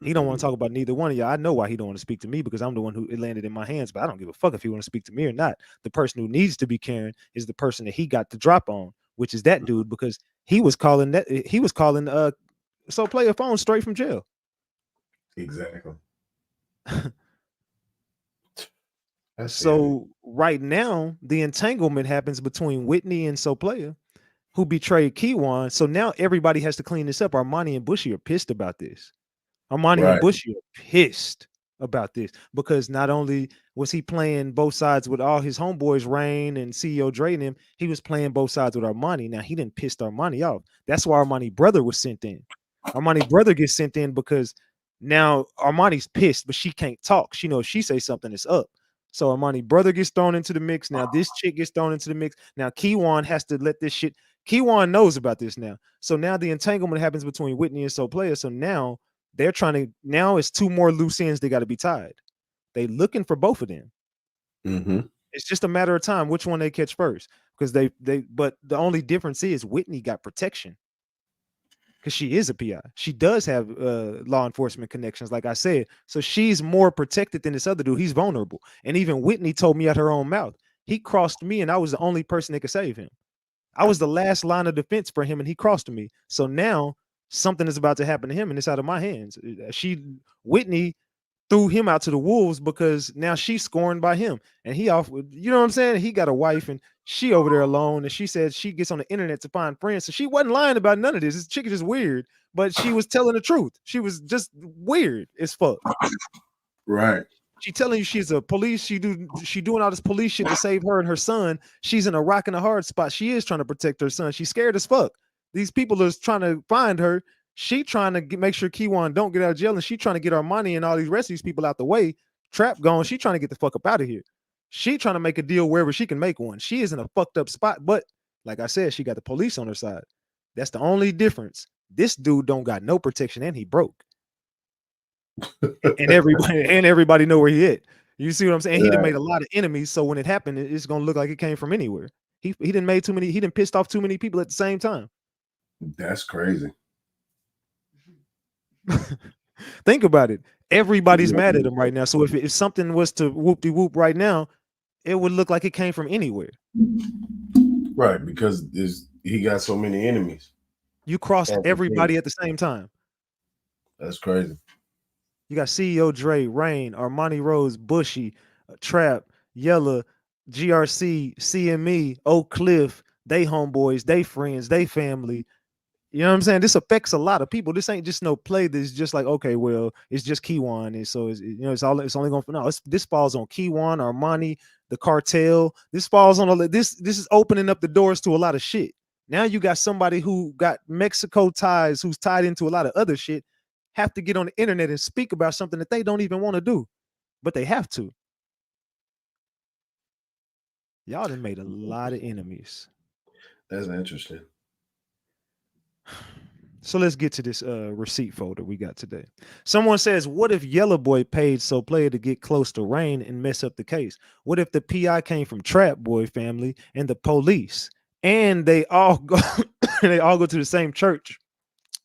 He don't want to talk about neither one of y'all. I know why he don't want to speak to me, because I'm the one who it landed in my hands, but I don't give a fuck if he want to speak to me or not. The person who needs to be caring is the person that he got the drop on, which is that dude, because he was calling So Player phone straight from jail. Exactly. So right now, the entanglement happens between Whitney and So Player, who betrayed Keywan. So now everybody has to clean this up. Armani and Bushy are pissed about this. Armani and Bushy are pissed about this, because not only was he playing both sides with all his homeboys, Rain and CEO Dre and him, he was playing both sides with Armani. Now he didn't piss Armani off. That's why Armani brother was sent in. Armani brother gets sent in because now Armani's pissed, but she can't talk. She knows if she say something, it's up. So Armani brother gets thrown into the mix. Now this chick gets thrown into the mix. Now Keywan has to let this shit. Keywan knows about this now. So now the entanglement happens between Whitney and So Player. So now they're trying to, now it's two more loose ends they got to be tied. They looking for both of them. It's just a matter of time which one they catch first, because but the only difference is Whitney got protection because she is a PI. She does have law enforcement connections, like I said. So she's more protected than this other dude. He's vulnerable. And even Whitney told me out her own mouth, he crossed me and I was the only person that could save him. I was the last line of defense for him and he crossed me. So now something is about to happen to him and it's out of my hands. Whitney threw him out to the wolves because now she's scorned by him and he off with, you know what I'm saying? He got a wife and she over there alone, and she said she gets on the internet to find friends. So she wasn't lying about none of this. This chick is just weird, but she was telling the truth. She was just weird as fuck. Right. She telling you she's a police. She doing all this police shit to save her and her son. She's in a rock and a hard spot. She is trying to protect her son. She's scared as fuck. These people are trying to find her. She trying to make sure Keywan don't get out of jail, and she trying to get our money and all these rest of these people out the way. Trap gone. She trying to get the fuck up out of here. She trying to make a deal wherever she can make one. She is in a fucked up spot, but like I said, she got the police on her side. That's the only difference. This dude don't got no protection, and he broke. and everybody know where he at. You see what I'm saying? He done made a lot of enemies, so when it happened, it's gonna look like it came from anywhere. He didn't made too many. He didn't pissed off too many people at the same time. That's crazy. Think about it. Everybody's mad at him right now. So if something was to whoop-de-whoop right now, it would look like it came from anywhere. Right, because he got so many enemies. You crossed everybody at the same time. That's crazy. You got CEO Dre, Rain, Armani Rose, Bushy, Trap, Yella, GRC, CME, Oak Cliff, they homeboys, they friends, they family. You know what I'm saying? This affects a lot of people. This ain't just no play. This just like, okay, well, it's just Keywan, and so it's, you know, it's only going for this falls on Keywan, Armani, the cartel. This falls on all this. This is opening up the doors to a lot of shit. Now you got somebody who got Mexico ties, who's tied into a lot of other shit, have to get on the internet and speak about something that they don't even want to do, but they have to. Y'all done made a lot of enemies. That's interesting. So let's get to this receipt folder we got today. Someone says, what if Yellow Boy paid So Player to get close to Rain and mess up the case? What if the PI came from Trap Boy family and the police, and they all go to the same church?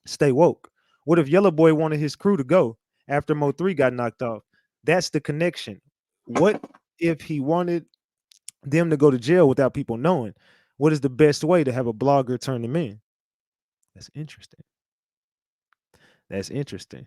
Stay woke. What if Yellow Boy wanted his crew to go after Mo3 got knocked off? That's the connection. What if he wanted them to go to jail without people knowing? What is the best way to have a blogger turn them in? That's interesting. That's interesting.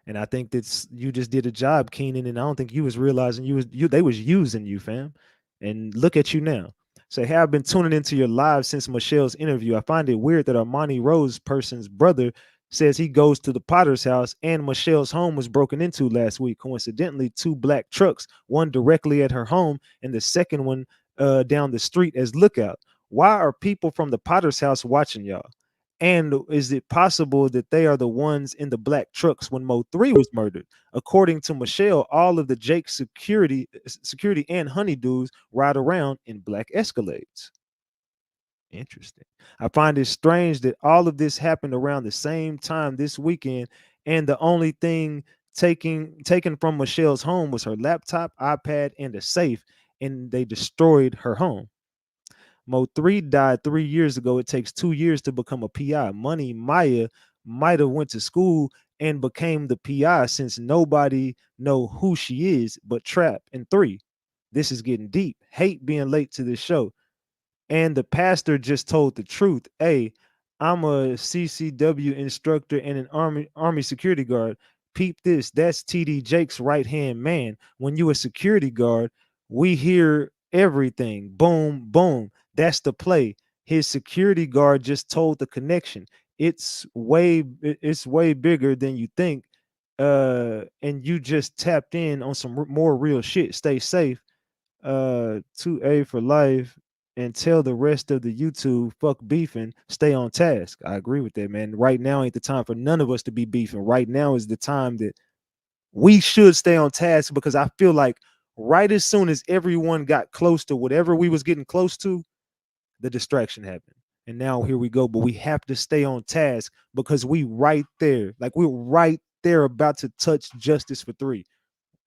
And I think that you just did a job, Keenan, and I don't think you was realizing they was using you, fam. And look at you now. Say, hey, I've been tuning into your live since Michelle's interview. I find it weird that Armani Rose person's brother says he goes to the Potter's house and Michelle's home was broken into last week. Coincidentally, 2 black trucks, one directly at her home and the second one down the street as lookout. Why are people from the Potter's house watching y'all? And is it possible that they are the ones in the black trucks when Mo3 was murdered? According to Michelle, all of the Jake security and honeydews ride around in black Escalades. Interesting. I find it strange that all of this happened around the same time this weekend, and the only thing taken from Michelle's home was her laptop, iPad, and a safe, and they destroyed her home. Mo3 died 3 years ago. It takes 2 years to become a PI. Money Maya might have went to school and became the PI since nobody know who she is but Trap and 3. This is getting deep. Hate being late to this show. And the pastor just told the truth. Hey, I'm a CCW instructor and an army security guard. Peep this. That's TD Jake's right hand man. When you a security guard, we hear everything. Boom, boom. That's the play. His security guard just told the connection. It's way bigger than you think. And you just tapped in on some more real shit. Stay safe. 2A for life, and tell the rest of the YouTube fuck beefing, stay on task. I agree with that, man. Right now ain't the time for none of us to be beefing. Right now is the time that we should stay on task, because I feel like right as soon as everyone got close to whatever we was getting close to, the distraction happened. And now here we go. But we have to stay on task because we right there. Like we're right there about to touch justice for 3.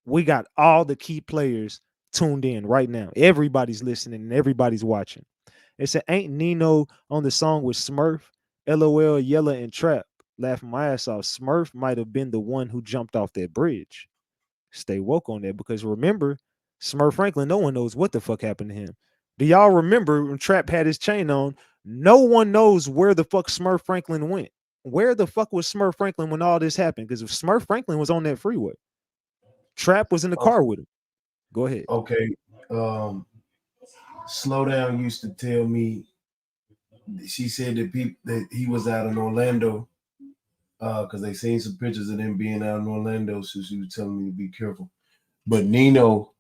We got all the key players tuned in right now. Everybody's listening and everybody's watching. It said, ain't Nino on the song with Smurf? LOL, Yella, and Trap. Laughing my ass off. Smurf might have been the one who jumped off that bridge. Stay woke on that, because remember, Smurf Franklin, no one knows what the fuck happened to him. Do y'all remember when Trap had his chain on? No one knows where the fuck Smurf Franklin went. Where the fuck was Smurf Franklin when all this happened? Because if Smurf Franklin was on that freeway, Trap was in the car with him. Go ahead. Okay. Slow Down used to tell me, she said that he was out in Orlando because they seen some pictures of them being out in Orlando, so she was telling me to be careful. But Nino,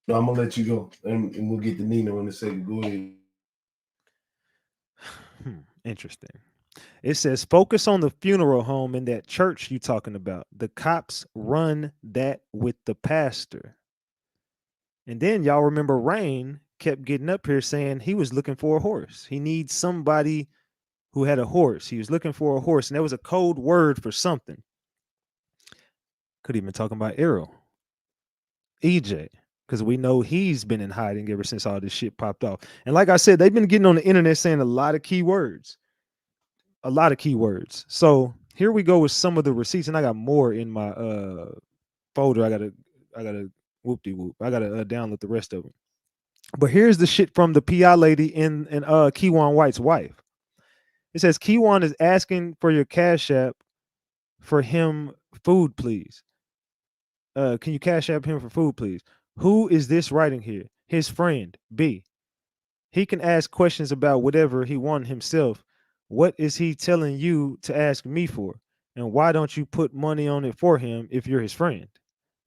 I'm gonna let you go, and we'll get to Nino in a second. Go ahead. Interesting. It says, focus on the funeral home in that church you talking about. The cops run that with the pastor. And then y'all remember Rain kept getting up here saying he was looking for a horse. He needs somebody who had a horse. He was looking for a horse, and there was a code word for something. Could even talking about Arrow. EJ, because we know he's been in hiding ever since all this shit popped off. And like I said, they've been getting on the internet saying a lot of keywords. A lot of keywords. So here we go with some of the receipts, and I got more in my folder. I gotta whoop-de-whoop. I gotta download the rest of them. But here's the shit from the PI lady and Keywan White's wife. It says, Keywan is asking for your Cash App for him food, please. Can you Cash App him for food, please? Who is this writing here? His friend, B. He can ask questions about whatever he wants himself. What is he telling you to ask me for? And why don't you put money on it for him if you're his friend?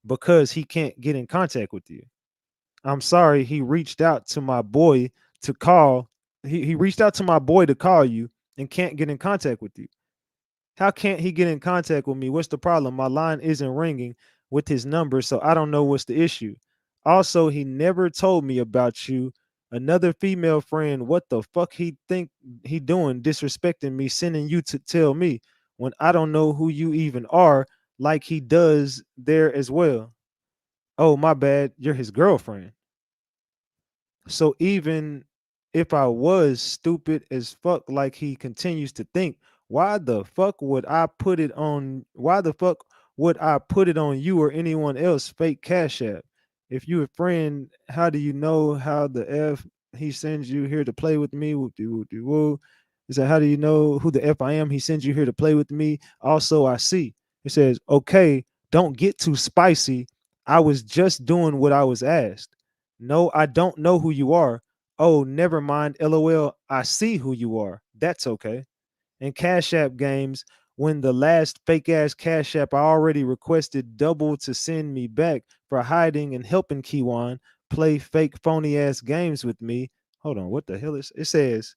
Because he can't get in contact with you. I'm sorry, he reached out to my boy to call. He reached out to my boy to call you and can't get in contact with you. How can't he get in contact with me? What's the problem? My line isn't ringing with his number, so I don't know what's the issue. Also, he never told me about you. Another female friend, what the fuck he think he doing, disrespecting me, sending you to tell me when I don't know who you even are, like he does there as well. Oh, my bad, you're his girlfriend. So even if I was stupid as fuck, like he continues to think, why the fuck would I put it on? Why the fuck would I put it on you or anyone else? Fake Cash App. If you a friend, how do you know how the F he sends you here to play with me? Woo. He said, how do you know who the F I am? He sends you here to play with me. Also, I see. It says, okay, don't get too spicy. I was just doing what I was asked. No, I don't know who you are. Oh, never mind. LOL, I see who you are. That's okay. In Cash App games, when the last fake ass Cash App, I already requested double to send me back for hiding and helping Kiwan play fake phony ass games with me. Hold on, what the hell is it? Says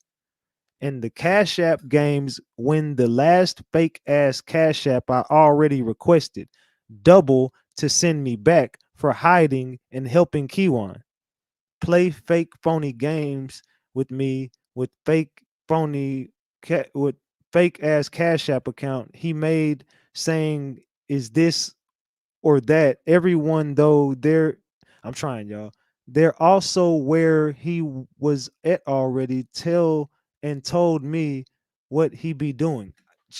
And the Cash App games when the last fake ass Cash App I already requested double to send me back for hiding and helping Kiwan. Play fake phony games with me with fake phony with fake ass Cash App account he made saying is this or that. Everyone though they're I'm trying y'all. They're also where he was at already tell and told me what he be doing.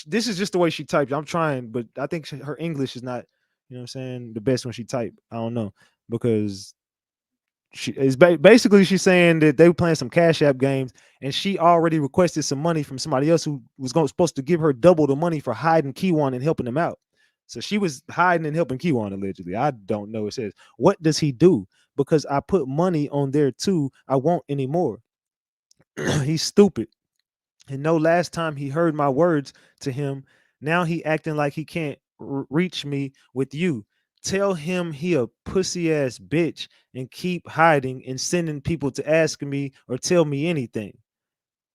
This is just the way she types. I'm trying, but I think her English is not, you know what I'm saying, the best when she type. I don't know because she is basically she's saying that they were playing some Cash App games and she already requested some money from somebody else who was supposed to give her double the money for hiding Kiwan and helping him out. So she was hiding and helping Kiwan allegedly. I don't know. It says, what does he do? Because I put money on there too. I won't anymore. He's stupid. And no, last time he heard my words to him, now he acting like he can't reach me with you. Tell him he a pussy ass bitch and keep hiding and sending people to ask me or tell me anything.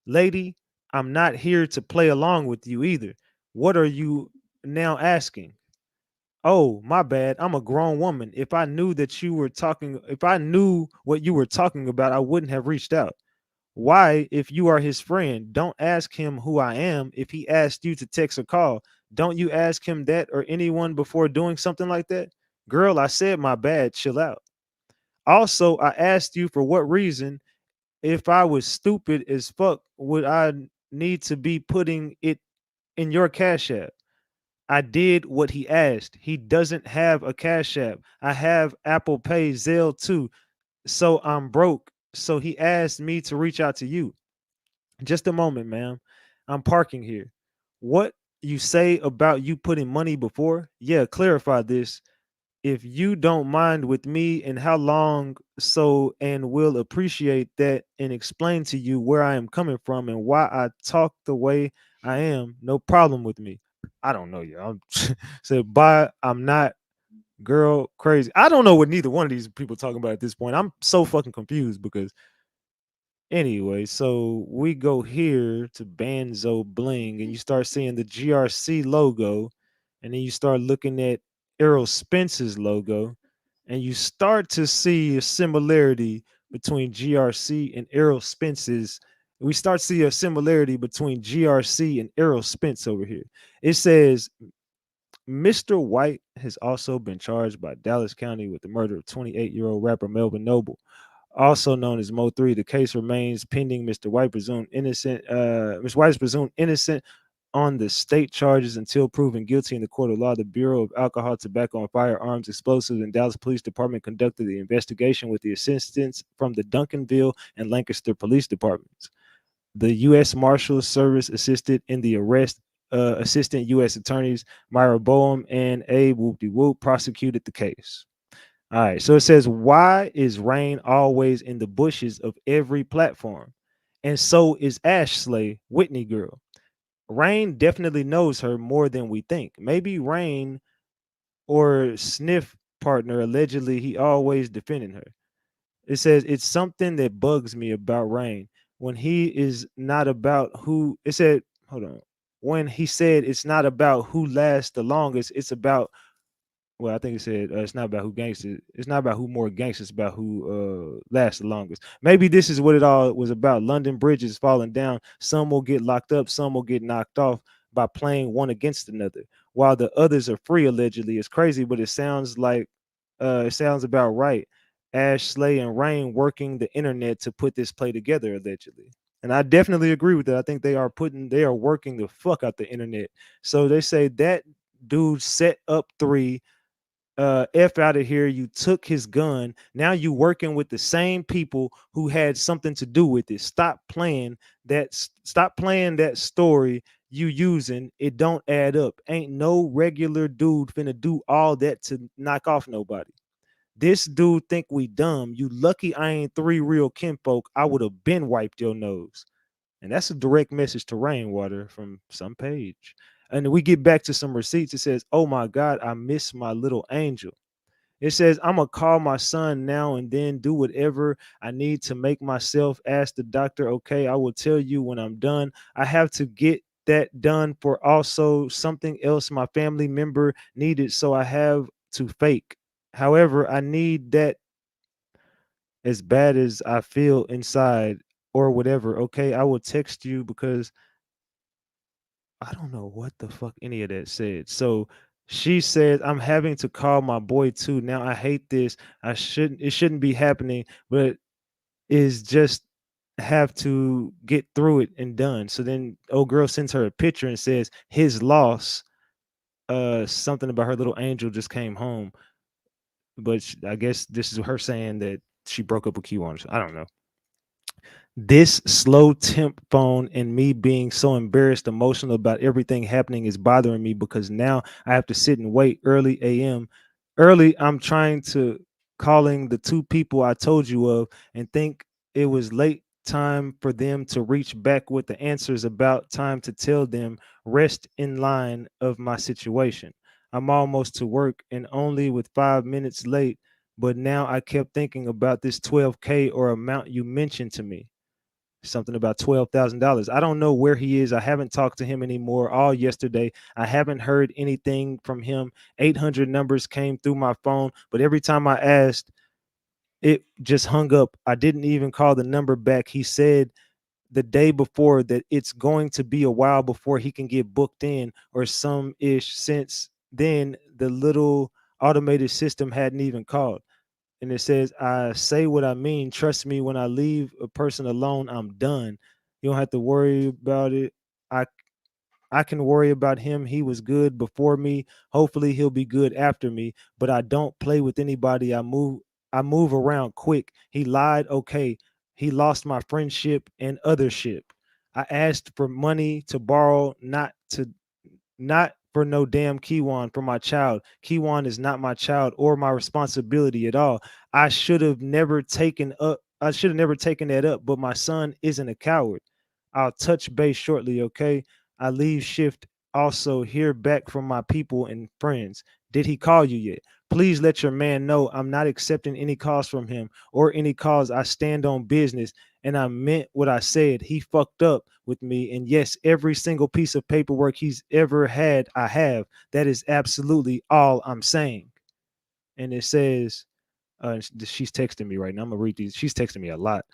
Lady, I'm not here to play along with you either. What are you now asking? Oh, my bad. I'm a grown woman. If I knew that you were talking, if I knew what you were talking about, I wouldn't have reached out. Why, if you are his friend, don't ask him who I am. If he asked you to text or call, don't you ask him that or anyone before doing something like that? Girl, I said my bad. Chill out. Also, I asked you for what reason. If I was stupid as fuck, would I need to be putting it in your Cash App? I did what he asked. He doesn't have a Cash App. I have Apple Pay, Zelle too. So I'm broke. So he asked me to reach out to you. Just a moment, ma'am. I'm parking here. What you say about you putting money before? Yeah, clarify this. If you don't mind with me and how long so and will appreciate that and explain to you where I am coming from and why I talk the way I am, no problem with me. I don't know you. I'm said bye. I'm not girl crazy. I don't know what neither one of these people talking about at this point. I'm so fucking confused because anyway, so we go here to Banzo Bling, and you start seeing the GRC logo, and then you start looking at Errol Spence's logo, and you start to see a similarity between GRC and Errol Spence's. We start to see a similarity between GRC and Errol Spence over here. It says Mr. White has also been charged by Dallas County with the murder of 28-year-old rapper Melvin Noble, also known as Mo3. The case remains pending. Mr. White presumed innocent. Mr. White is presumed innocent on the state charges until proven guilty in the court of law. The Bureau of Alcohol, Tobacco, and Firearms Explosives and Dallas Police Department conducted the investigation with the assistance from the Duncanville and Lancaster Police Departments. The U.S. Marshals Service assisted in the arrest. Assistant U.S. Attorneys Myra Boehm and Abe Whoop prosecuted the case. All right. So it says, why is Rain always in the bushes of every platform? And so is Ashley, Whitney girl. Rain definitely knows her more than we think. Maybe Rain or Sniff partner, allegedly, he always defending her. It says, it's something that bugs me about Rain. When he is not about who, it said, hold on. When he said it's not about who lasts the longest, it's about well, I think it said it's not about who gangsters. It's not about who more gangsters. It's about who lasts the longest. Maybe this is what it all was about. London bridges falling down. Some will get locked up. Some will get knocked off by playing one against another, while the others are free. Allegedly, it's crazy, but it sounds like it sounds about right. Ash, Slay, and Rain working the internet to put this play together. Allegedly. And I definitely agree with that. I think they are working the fuck out the internet. So they say that dude set up 3 F out of here. You took his gun. Now you working with the same people who had something to do with it. Stop playing that story you using. It don't add up. Ain't no regular dude finna do all that to knock off nobody. This dude think we dumb. You lucky I ain't 3 real kinfolk. I would have been wiped your nose. And that's a direct message to Rainwater from some page. And we get back to some receipts. It says, oh my God, I miss my little angel. It says, I'm going to call my son now and then do whatever I need to make myself. Ask the doctor. Okay, I will tell you when I'm done. I have to get that done for also something else my family member needed. So I have to fake. However, I need that as bad as I feel inside or whatever. Okay, I will text you because I don't know what the fuck any of that said. So she said, I'm having to call my boy too. Now I hate this. It shouldn't be happening, but is just have to get through it and done. So then old girl sends her a picture and says his loss, something about her little angel just came home. But I guess this is her saying that she broke up with Q1. I don't know. This slow temp phone and me being so embarrassed, emotional about everything happening is bothering me because now I have to sit and wait early AM. Early, I'm trying to calling the two people I told you of and think it was late time for them to reach back with the answers about time to tell them rest in line of my situation. I'm almost to work and only with 5 minutes late, but now I kept thinking about this 12K or amount you mentioned to me, something about $12,000. I don't know where he is. I haven't talked to him anymore all yesterday. I haven't heard anything from him. 800 numbers came through my phone, but every time I asked, it just hung up. I didn't even call the number back. He said the day before that it's going to be a while before he can get booked in or some ish. Since then, the little automated system hadn't even called. And it says, I say what I mean. Trust me, when I leave a person alone, I'm done. You don't have to worry about it. I I can worry about him. He was good before me. Hopefully he'll be good after me. But I don't play with anybody. I move around quick. He lied. Okay. He lost my friendship and othership. I asked for money to borrow, not for no damn Kiwan for my child. Kiwan is not my child or my responsibility at all. I should have never taken that up, but my son isn't a coward. I'll touch base shortly, okay? I leave shift also hear back from my people and friends. Did he call you yet? Please let your man know I'm not accepting any calls from him or any calls. I stand on business and I meant what I said. He fucked up with me. And yes, every single piece of paperwork he's ever had, I have. That is absolutely all I'm saying. And it says, she's texting me right now. I'm gonna read these. She's texting me a lot.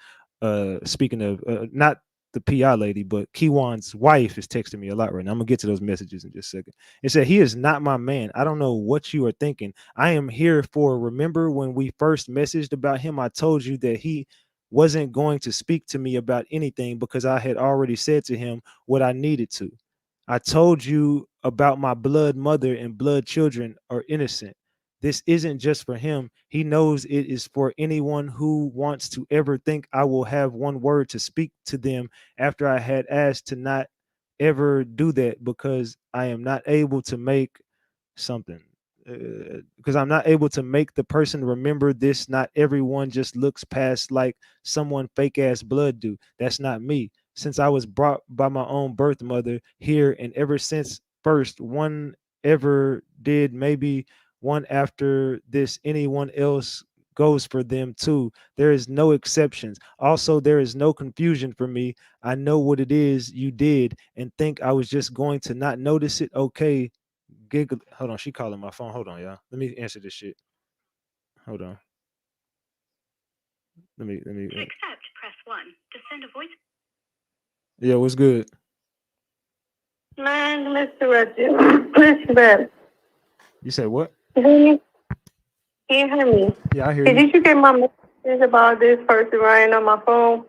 Speaking of not the PI lady, but Kiwan's wife is texting me a lot right now. I'm gonna get to those messages in just a second. It said, he is not my man. I don't know what you are thinking. I am here for, remember when we first messaged about him, I told you that he wasn't going to speak to me about anything because I had already said to him what I needed to. I told you about my blood mother and blood children are innocent. This isn't just for him. He knows it is for anyone who wants to ever think I will have one word to speak to them after I had asked to not ever do that because I am not able to make something. Because I'm not able to make the person remember this. Not everyone just looks past like someone fake ass blood do. That's not me. Since I was brought by my own birth mother here, and ever since first one ever did, maybe one after this, anyone else goes for them too. There is no exceptions. Also, there is no confusion for me. I know what it is you did and think I was just going to not notice it. Okay, giggle. Hold on, she calling my phone. Hold on, y'all. Let me answer this shit. Hold on. Let me. To accept, press 1. To send a voice. Yeah, what's good? Man, Mr. Ratchet, listen, babe. You said what? You hear me? Can you hear me? Yeah, I hear Hey, you. did you get my messages about this person writing on my phone?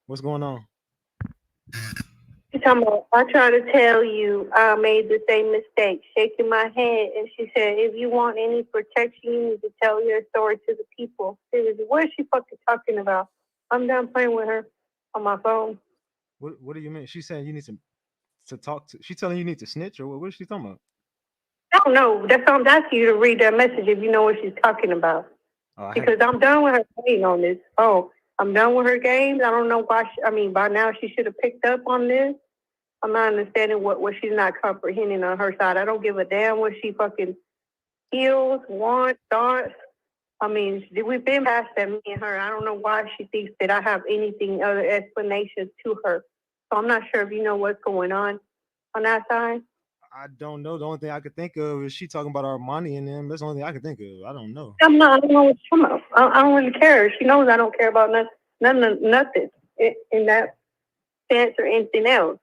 What's going on? She's talking about, I tried to tell you I made the same mistake, shaking my head. And she said, if you want any protection, you need to tell your story to the people. Seriously, what is she fucking talking about? I'm done playing with her on my phone. What do you mean? She's saying you need to talk to. She telling you need to snitch or what is she talking about? I don't know. That's why I'm asking you to read that message if you know what she's talking about. Because I'm done with her playing on this. Oh, I'm done with her games. I don't know why. By now she should have picked up on this. I'm not understanding what she's not comprehending on her side. I don't give a damn what she fucking feels, wants, thoughts. I mean, we've been past that, me and her. I don't know why she thinks that I have anything other explanations to her. So I'm not sure if you know what's going on that side. I don't know. The only thing I could think of is she talking about Armani and them. That's the only thing I can think of. I don't know. I don't know what you're talking about. I don't really care. She knows I don't care about nothing in that sense or anything else.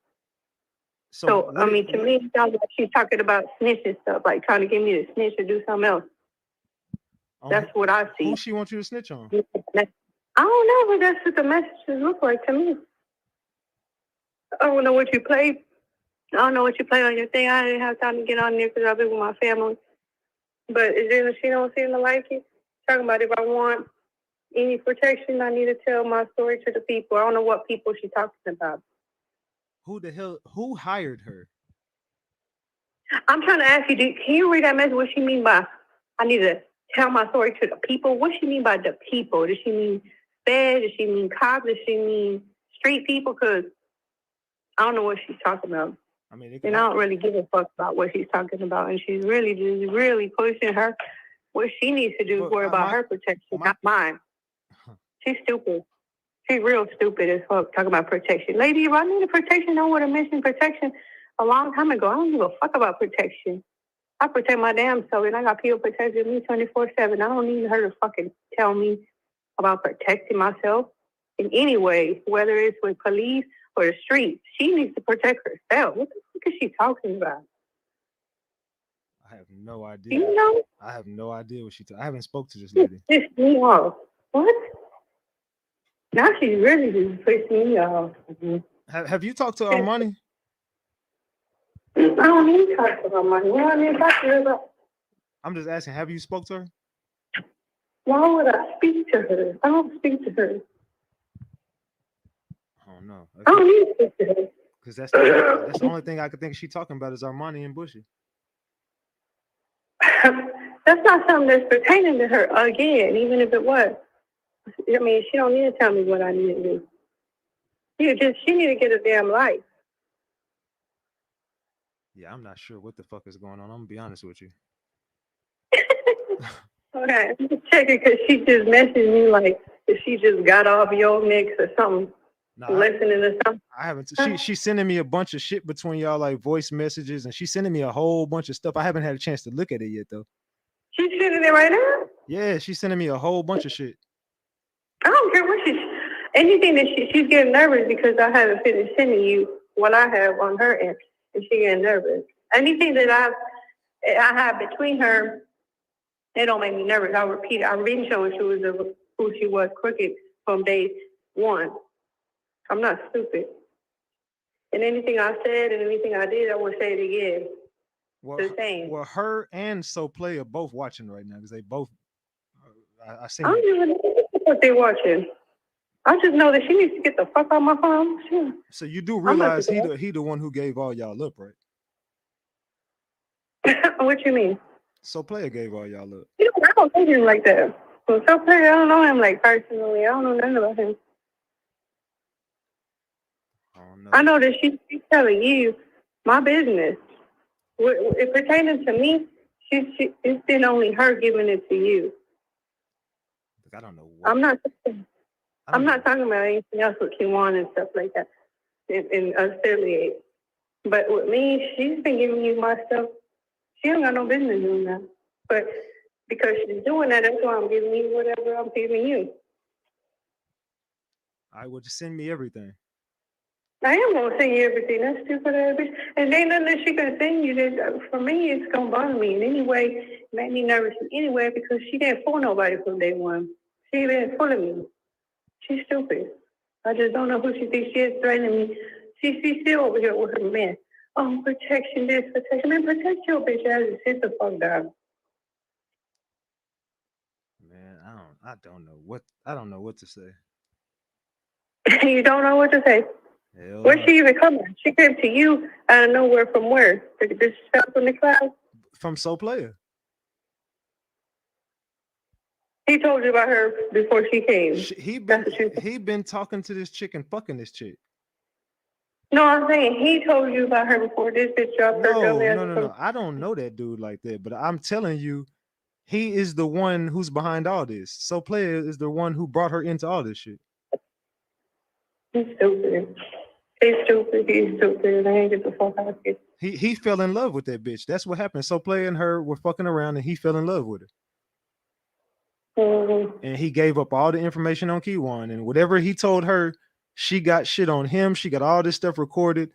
So I mean, to me, it sounds like she's talking about snitching stuff, like trying to get me to snitch or do something else. That's what I see. Who she wants you to snitch on? I don't know, but that's what the messages look like to me. I don't know what you played. I don't know what you played on your thing. I didn't have time to get on there because I've been with my family. But she don't seem to like it. Talking about if I want any protection, I need to tell my story to the people. I don't know what people she's talking about. Who hired her? I'm trying to ask you, can you read that message? What she mean by I need to tell my story to the people? What she mean by the people? Does she mean fed? Does she mean cops? Does she mean street people? Because I don't know what she's talking about. I mean, and I don't really give a fuck about what she's talking about. And she's really just really pushing her. What she needs to do is worry about her protection, not mine. She's stupid. She's real stupid as fuck talking about protection. Lady, if I needed protection, I would have mentioned protection a long time ago. I don't give a fuck about protection. I protect my damn self, and I got people protecting me 24/7. I don't need her to fucking tell me about protecting myself in any way, whether it's with police or the streets. She needs to protect herself. What the fuck is she talking about? I have no idea. Do you know? I have no idea what I haven't spoke to this lady. Pissed me off. What? Now she's really just pissing me off. Have you talked to Armani? I don't need to talk to Armani. What do I need to talk to her about? I'm just asking, have you spoke to her? Why would I speak to her? I don't speak to her. I don't know. I don't need to speak to her. Because that's the only thing I could think she's talking about is Armani and Bushy. That's not something that's pertaining to her again, even if it was. I mean, she don't need to tell me what I need to do. She need to get a damn life. Yeah, I'm not sure what the fuck is going on. I'm gonna be honest with you. Okay, I'm just checking because she just messaged me like if she just got off your mix or something. Listening to something. I haven't. She's sending me a bunch of shit between y'all, like voice messages, and she's sending me a whole bunch of stuff. I haven't had a chance to look at it yet, though. She's sending it right now? Yeah, she's sending me a whole bunch of shit. I don't care what anything that she's getting nervous because I haven't finished sending you what I have on her end, and she getting nervous. Anything that I have between her, it don't make me nervous. I'll repeat it. I've been showing who she was crooked from day one. I'm not stupid. And anything I said and anything I did, I will say it again. The same. Well, her and So Play are both watching right now because they both. I don't even know what they're watching. I just know that she needs to get the fuck out of my phone. Sure. So you do realize he the one who gave all y'all up, right? What you mean? So Player gave all y'all up. I don't think him like that. So Player, I don't know him like personally. I don't know nothing about him. I know that she's telling you my business. It pertaining to me, it's been only her giving it to you. I don't know. I'm not talking about anything else with Kiwan and stuff like that and affiliate. But with me, she's been giving you my stuff. She don't got no business doing that. But because she's doing that, that's why I'm giving you whatever I'm giving you. I would just send me everything. I am going to send you everything. That's stupid ass bitch. And ain't nothing that she can send you. That, for me, it's going to bother me in any way. It made me nervous in any way because she didn't fool nobody from day one. She didn't fool me. She's stupid. I just don't know who she thinks she is threatening me. She's still over here with her man. Oh, protection this, protection. Man, protect your bitch ass and sit the fuck down. Man, I don't know what to say. You don't know what to say? Where'd she even come from? She came to you out of nowhere from where? Did she fell from the cloud? From So Player. He told you about her before she came. He been talking to this chick and fucking this chick. No, I'm saying he told you about her before this bitch dropped her. No. I don't know that dude like that. But I'm telling you, He is the one who's behind all this. So Player is the one who brought her into all this shit. He's stupid. He's stupid. He's stupid. I ain't get the fuck out of here. He fell in love with that bitch. That's what happened. So Player and her were fucking around, and he fell in love with her. And he gave up all the information on Kiwan, and whatever he told her, she got shit on him. She got all this stuff recorded.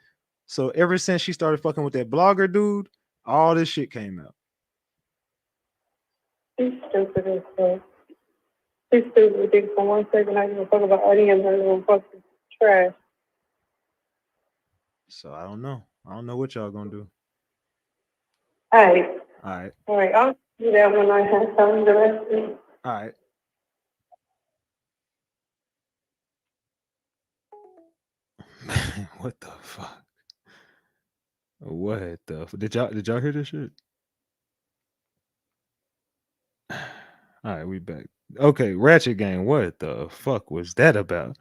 So ever since she started fucking with that blogger dude, all this shit came out. He's stupid as fuck. He's stupid. Think for 1 second I give a fuck about any of that little fucking trash. So I don't know. I don't know what y'all gonna do. All right. All right. All right. I'll do that when I have time the rest of it. All right. Man, what the fuck? What the did y'all hear this shit? All right, we back. Okay, Ratchet Gang, what the fuck was that about?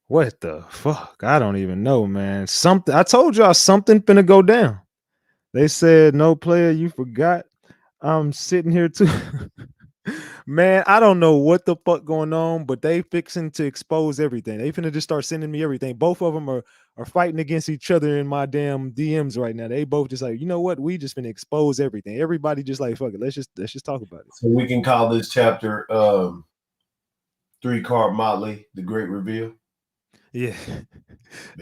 What the fuck? I don't even know, man. Something I told y'all something finna go down. They said no player, you forgot. I'm sitting here too. Man, I don't know what the fuck going on, but they fixing to expose everything. They finna just start sending me everything. Both of them are fighting against each other in my damn DMs right now. They both just like, you know what? We just finna expose everything. Everybody just like, fuck it. Let's just talk about it. So we can call this chapter 3-card Motley, the Great Reveal. Yeah.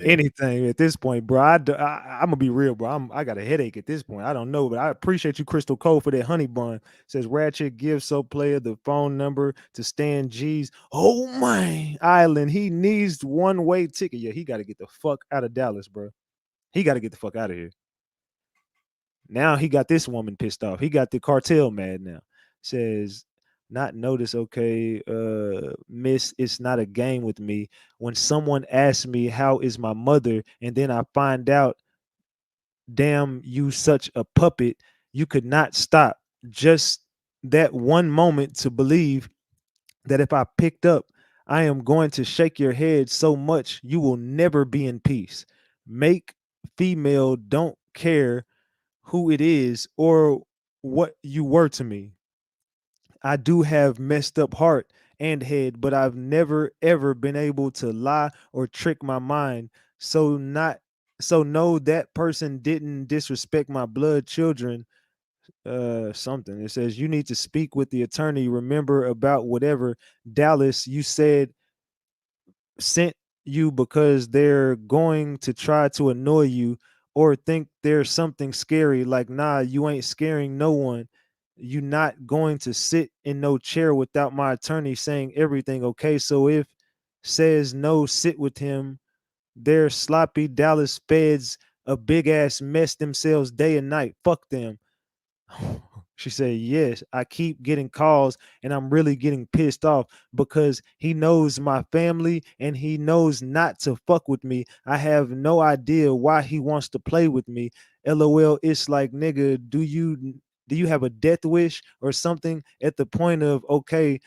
Anything at this point, bro. I'm gonna be real, bro. I got a headache at this point. I don't know, but I appreciate you, Crystal Cole, for that honey bun. Says Ratchet gives So Player the phone number to Stan G's. Oh my island. He needs one-way ticket. Yeah, he got to get the fuck out of Dallas, bro. He got to get the fuck out of here. Now he got this woman pissed off. He got the cartel mad now. Says not notice, okay, miss, it's not a game with me. When someone asks me how is my mother, and then I find out, damn, you such a puppet, you could not stop just that one moment to believe that if I picked up, I am going to shake your head so much you will never be in peace. Make female don't care who it is or what you were to me. I do have messed up heart and head, but I've never ever been able to lie or trick my mind. So no, that person didn't disrespect my blood children. Something. It says you need to speak with the attorney. Remember about whatever Dallas you said sent you because they're going to try to annoy you or think there's something scary. Like, nah, you ain't scaring no one. You not going to sit in no chair without my attorney saying everything. Okay, so if says no, sit with him. They're sloppy Dallas feds, a big ass mess themselves day and night. Fuck them. She said, yes, I keep getting calls and I'm really getting pissed off because he knows my family and he knows not to fuck with me. I have no idea why he wants to play with me. LOL, it's like, nigga, do you have a death wish or something at the point of, okay,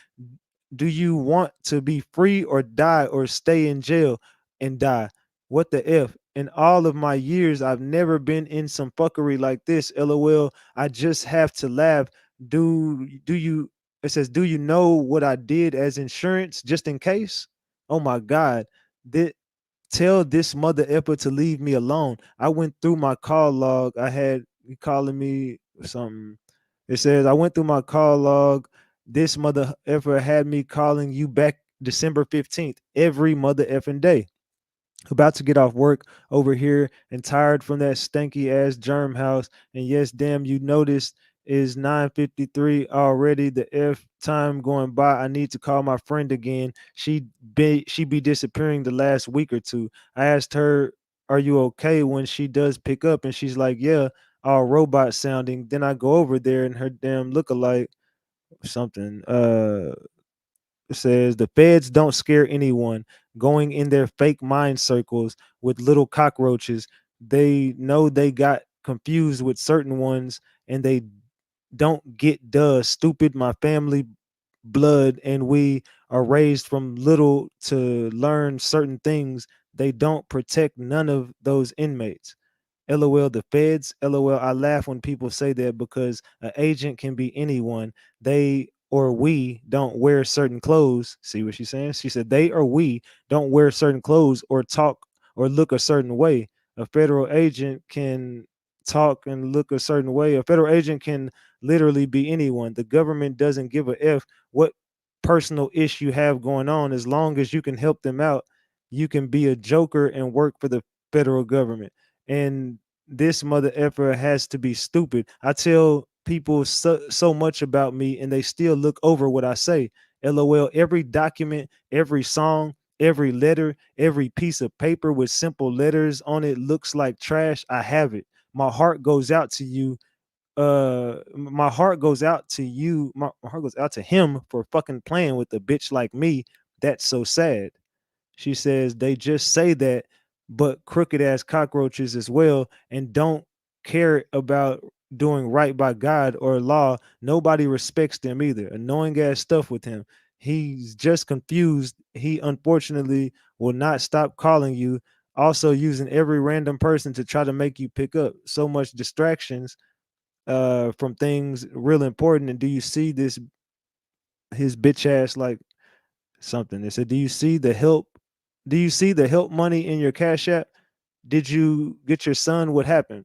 do you want to be free or die or stay in jail and die? What the F? In all of my years, I've never been in some fuckery like this. LOL. I just have to laugh. Do you? It says, do you know what I did as insurance just in case? Oh my God. Tell this mother effer to leave me alone. I went through my call log. I had you calling me something. It says I went through my call log. This mother effer had me calling you back December 15th every mother effing day. About to get off work over here and tired from that stanky ass germ house. And yes, damn, you noticed is 9:53 already. The F time going by. I need to call my friend again. She be disappearing the last week or two. I asked her, "Are you okay?" when she does pick up, and she's like, "Yeah," all robot sounding. Then I go over there and her damn look-alike something. It says the feds don't scare anyone going in their fake mind circles with little cockroaches. They know they got confused with certain ones and they don't get stupid. My family blood and we are raised from little to learn certain things. They don't protect none of those inmates. LOL, the feds. LOL, I laugh when people say that because an agent can be anyone. They or we don't wear certain clothes. See what she's saying? She said they or we don't wear certain clothes or talk or look a certain way. A federal agent can talk and look a certain way. A federal agent can literally be anyone. The government doesn't give a F what personal issue you have going on as long as you can help them out. You can be a joker and work for the federal government. And this mother effer has to be stupid. I tell people so much about me and they still look over what I say. LOL, every document, every song, every letter, every piece of paper with simple letters on it looks like trash. I have it. My heart goes out to you. My heart goes out to you. My heart goes out to him for fucking playing with a bitch like me. That's so sad. She says they just say that, but crooked ass cockroaches as well, and don't care about doing right by God or law. Nobody respects them either. Annoying ass stuff with him. He's just confused. He unfortunately will not stop calling you. Also using every random person to try to make you pick up. So much distractions from things real important. And do you see this his bitch ass like something? They said, do you see the help? Do you see the help money in your cash app? Did you get your son? What happened?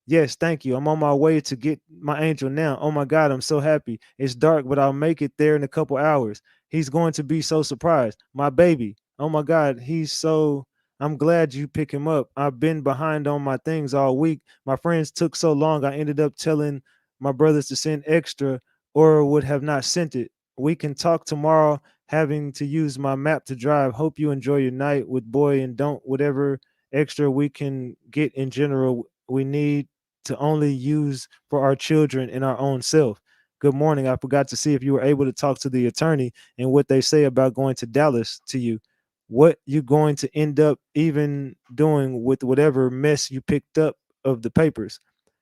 Yes, thank you. I'm on my way to get my angel now. Oh my God, I'm so happy. It's dark, but I'll make it there in a couple hours. He's going to be so surprised. My baby. Oh my God, he's so. I'm glad you pick him up. I've been behind on my things all week. My friends took so long, I ended up telling my brothers to send extra or would have not sent it. We can talk tomorrow, having to use my map to drive. Hope you enjoy your night with boy and don't whatever extra we can get in general. We need to only use for our children and our own self. Good morning. I forgot to see if you were able to talk to the attorney and what they say about going to Dallas to you. What you going to end up even doing with whatever mess you picked up of the papers.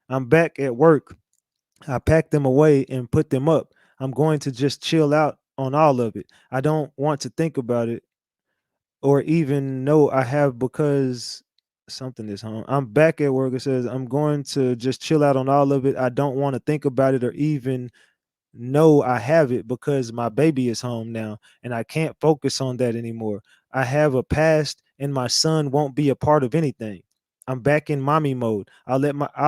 I'm back at work. I packed them away and put them up. I'm going to just chill out on all of it. I don't want to think about it or even know I have because something is home. I'm back at work. It says I'm going to just chill out on all of it. I don't want to think about it or even know I have it because my baby is home now and I can't focus on that anymore. I have a past and my son won't be a part of anything. I'm back in mommy mode. I'll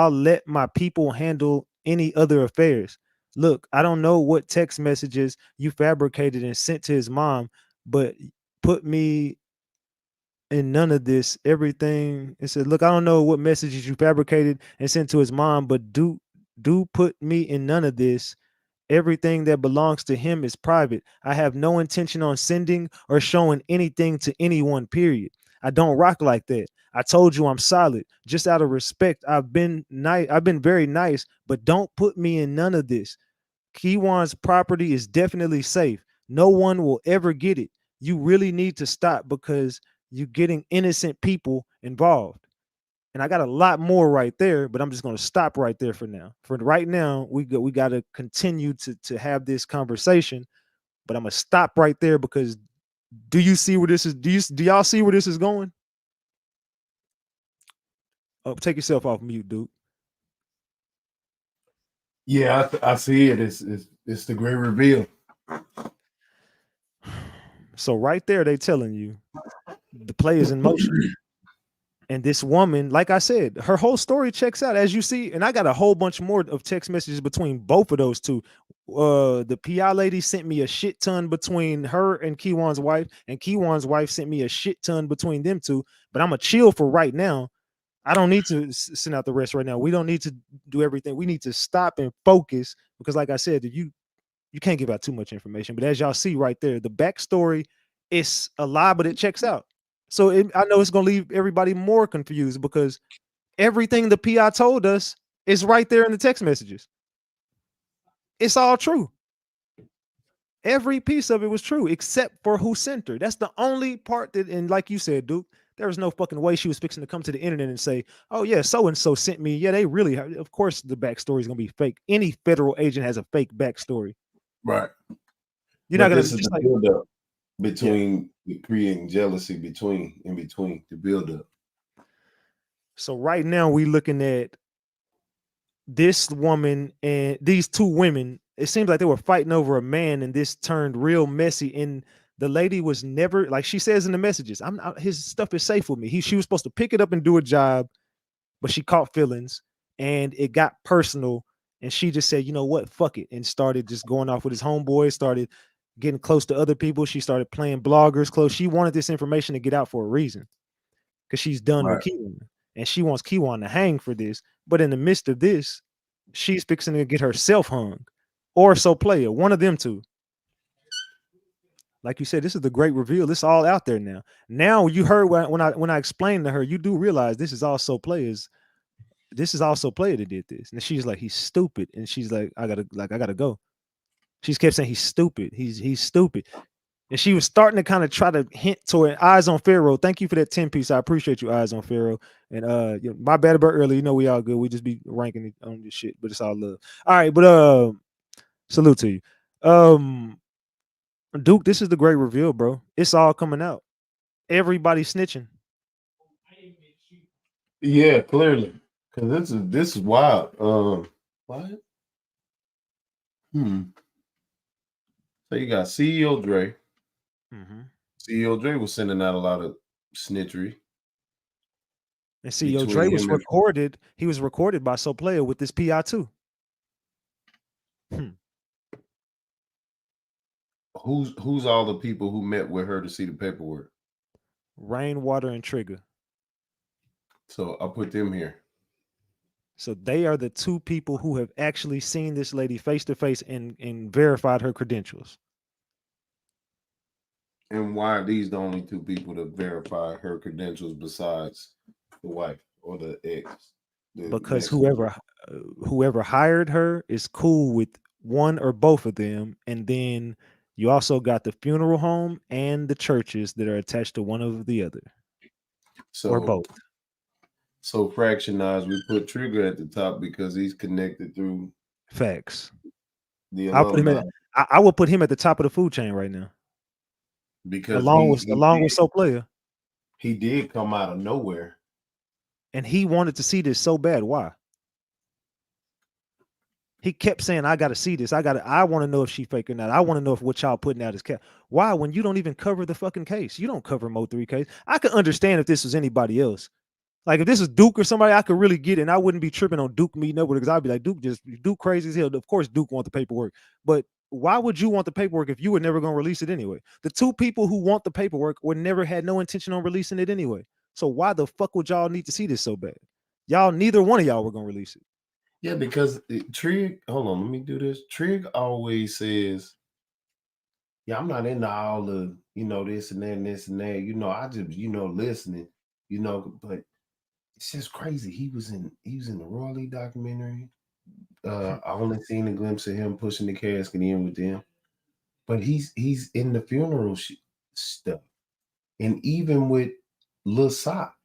let my people handle any other affairs. Look, I don't know what text messages you fabricated and sent to his mom, but put me in none of this. Everything it said, look, I don't know what messages you fabricated and sent to his mom, but do put me in none of this. Everything that belongs to him is private. I have no intention on sending or showing anything to anyone, period. I don't rock like that. I told you I'm solid. Just out of respect, I've been nice. I've been very nice, but don't put me in none of this. Kiwan's property is definitely safe. No one will ever get it. You really need to stop because you're getting innocent people involved. And I got a lot more right there, but I'm just going to stop right there for now. For right now, we got to continue to have this conversation, but I'm going to stop right there because do you see where this is? Do y'all see where this is going? Oh, take yourself off mute, dude. Yeah, I see it. It's the great reveal. So right there, they telling you the play is in motion. And this woman, like I said, her whole story checks out as you see. And I got a whole bunch more of text messages between both of those two. The PI lady sent me a shit ton between her and Kiwan's wife, and Kiwan's wife sent me a shit ton between them two. But I'm a chill for right now. I don't need to send out the rest right now. We don't need to do everything. We need to stop and focus because, like I said, you can't give out too much information. But as y'all see right there, the backstory is a lie, but it checks out. So I know it's going to leave everybody more confused because everything the PI told us is right there in the text messages. It's all true. Every piece of it was true except for who sent her. That's the only part that, and like you said, Duke, there was no fucking way she was fixing to come to the internet and say, oh, yeah, so and so sent me. Yeah, they really have. Of course, the backstory is going to be fake. Any federal agent has a fake backstory. Right. You're not going this to is just the like, build-up between the creating jealousy in between the build-up. So right now we looking at this woman and these two women. It seems like they were fighting over a man, and this turned real messy. And the lady was never, like she says in the messages, his stuff is safe with me. She was supposed to pick it up and do a job, but she caught feelings and it got personal. And she just said, you know what, fuck it, and started just going off with his homeboys, started getting close to other people. She started playing bloggers close. She wanted this information to get out for a reason because she's done with Right. Kiwan and she wants Kiwan to hang for this. But in the midst of this, she's fixing to get herself hung or so player, one of them two. Like you said, this is the great reveal. This all out there now. Now you heard when I explained to her, you do realize this is also players. This is also player that did this. And she's like, he's stupid. And she's like, I gotta go. She's kept saying he's stupid. He's stupid. And she was starting to kind of try to hint toward Eyes on Pharaoh. Thank you for that 10 piece. I appreciate you, Eyes on Pharaoh. And my bad about earlier. You know we all good. We just be ranking it on this shit, but it's all love. All right, but salute to you. Duke, this is the great reveal, bro. It's all coming out. Everybody snitching. Yeah, clearly. Because this is wild. What? So you got CEO Dre. CEO Dre was sending out a lot of snitchery. And CEO Dre was recorded. He was recorded by So Player with this PI too. Who's all the people who met with her to see the paperwork? Rainwater and Trigger. So I put them here. So they are the two people who have actually seen this lady face to face and verified her credentials. And why are these the only two people to verify her credentials besides the wife or the ex? Because whoever hired her is cool with one or both of them, and then you also got the funeral home and the churches that are attached to one of the other, or both. So fractionized, we put Trigger at the top because he's connected through facts. The I'll put him I will put him at the top of the food chain right now. Because along with So Player. He did come out of nowhere. And he wanted to see this so bad. Why? He kept saying, I gotta see this. I want to know if she fake or not. I want to know if what y'all putting out is cap. Why? When you don't even cover the fucking case. You don't cover Mo3 case. I could understand if this was anybody else. Like if this is Duke or somebody, I could really get it. And I wouldn't be tripping on Duke meeting up with it because I'd be like, Duke crazy as hell. Of course, Duke want the paperwork. But why would you want the paperwork if you were never going to release it anyway? The two people who want the paperwork were never had no intention on releasing it anyway. So why the fuck would y'all need to see this so bad? Neither one of y'all were going to release it. Yeah, because Trig, hold on, let me do this. Trig always says, yeah, I'm not into all the, this and that and this and that. I just, listening, but it's just crazy. He was in the Roy Lee documentary. I only seen a glimpse of him pushing the casket in with them, but he's in the funeral stuff, and even with Lil Sock,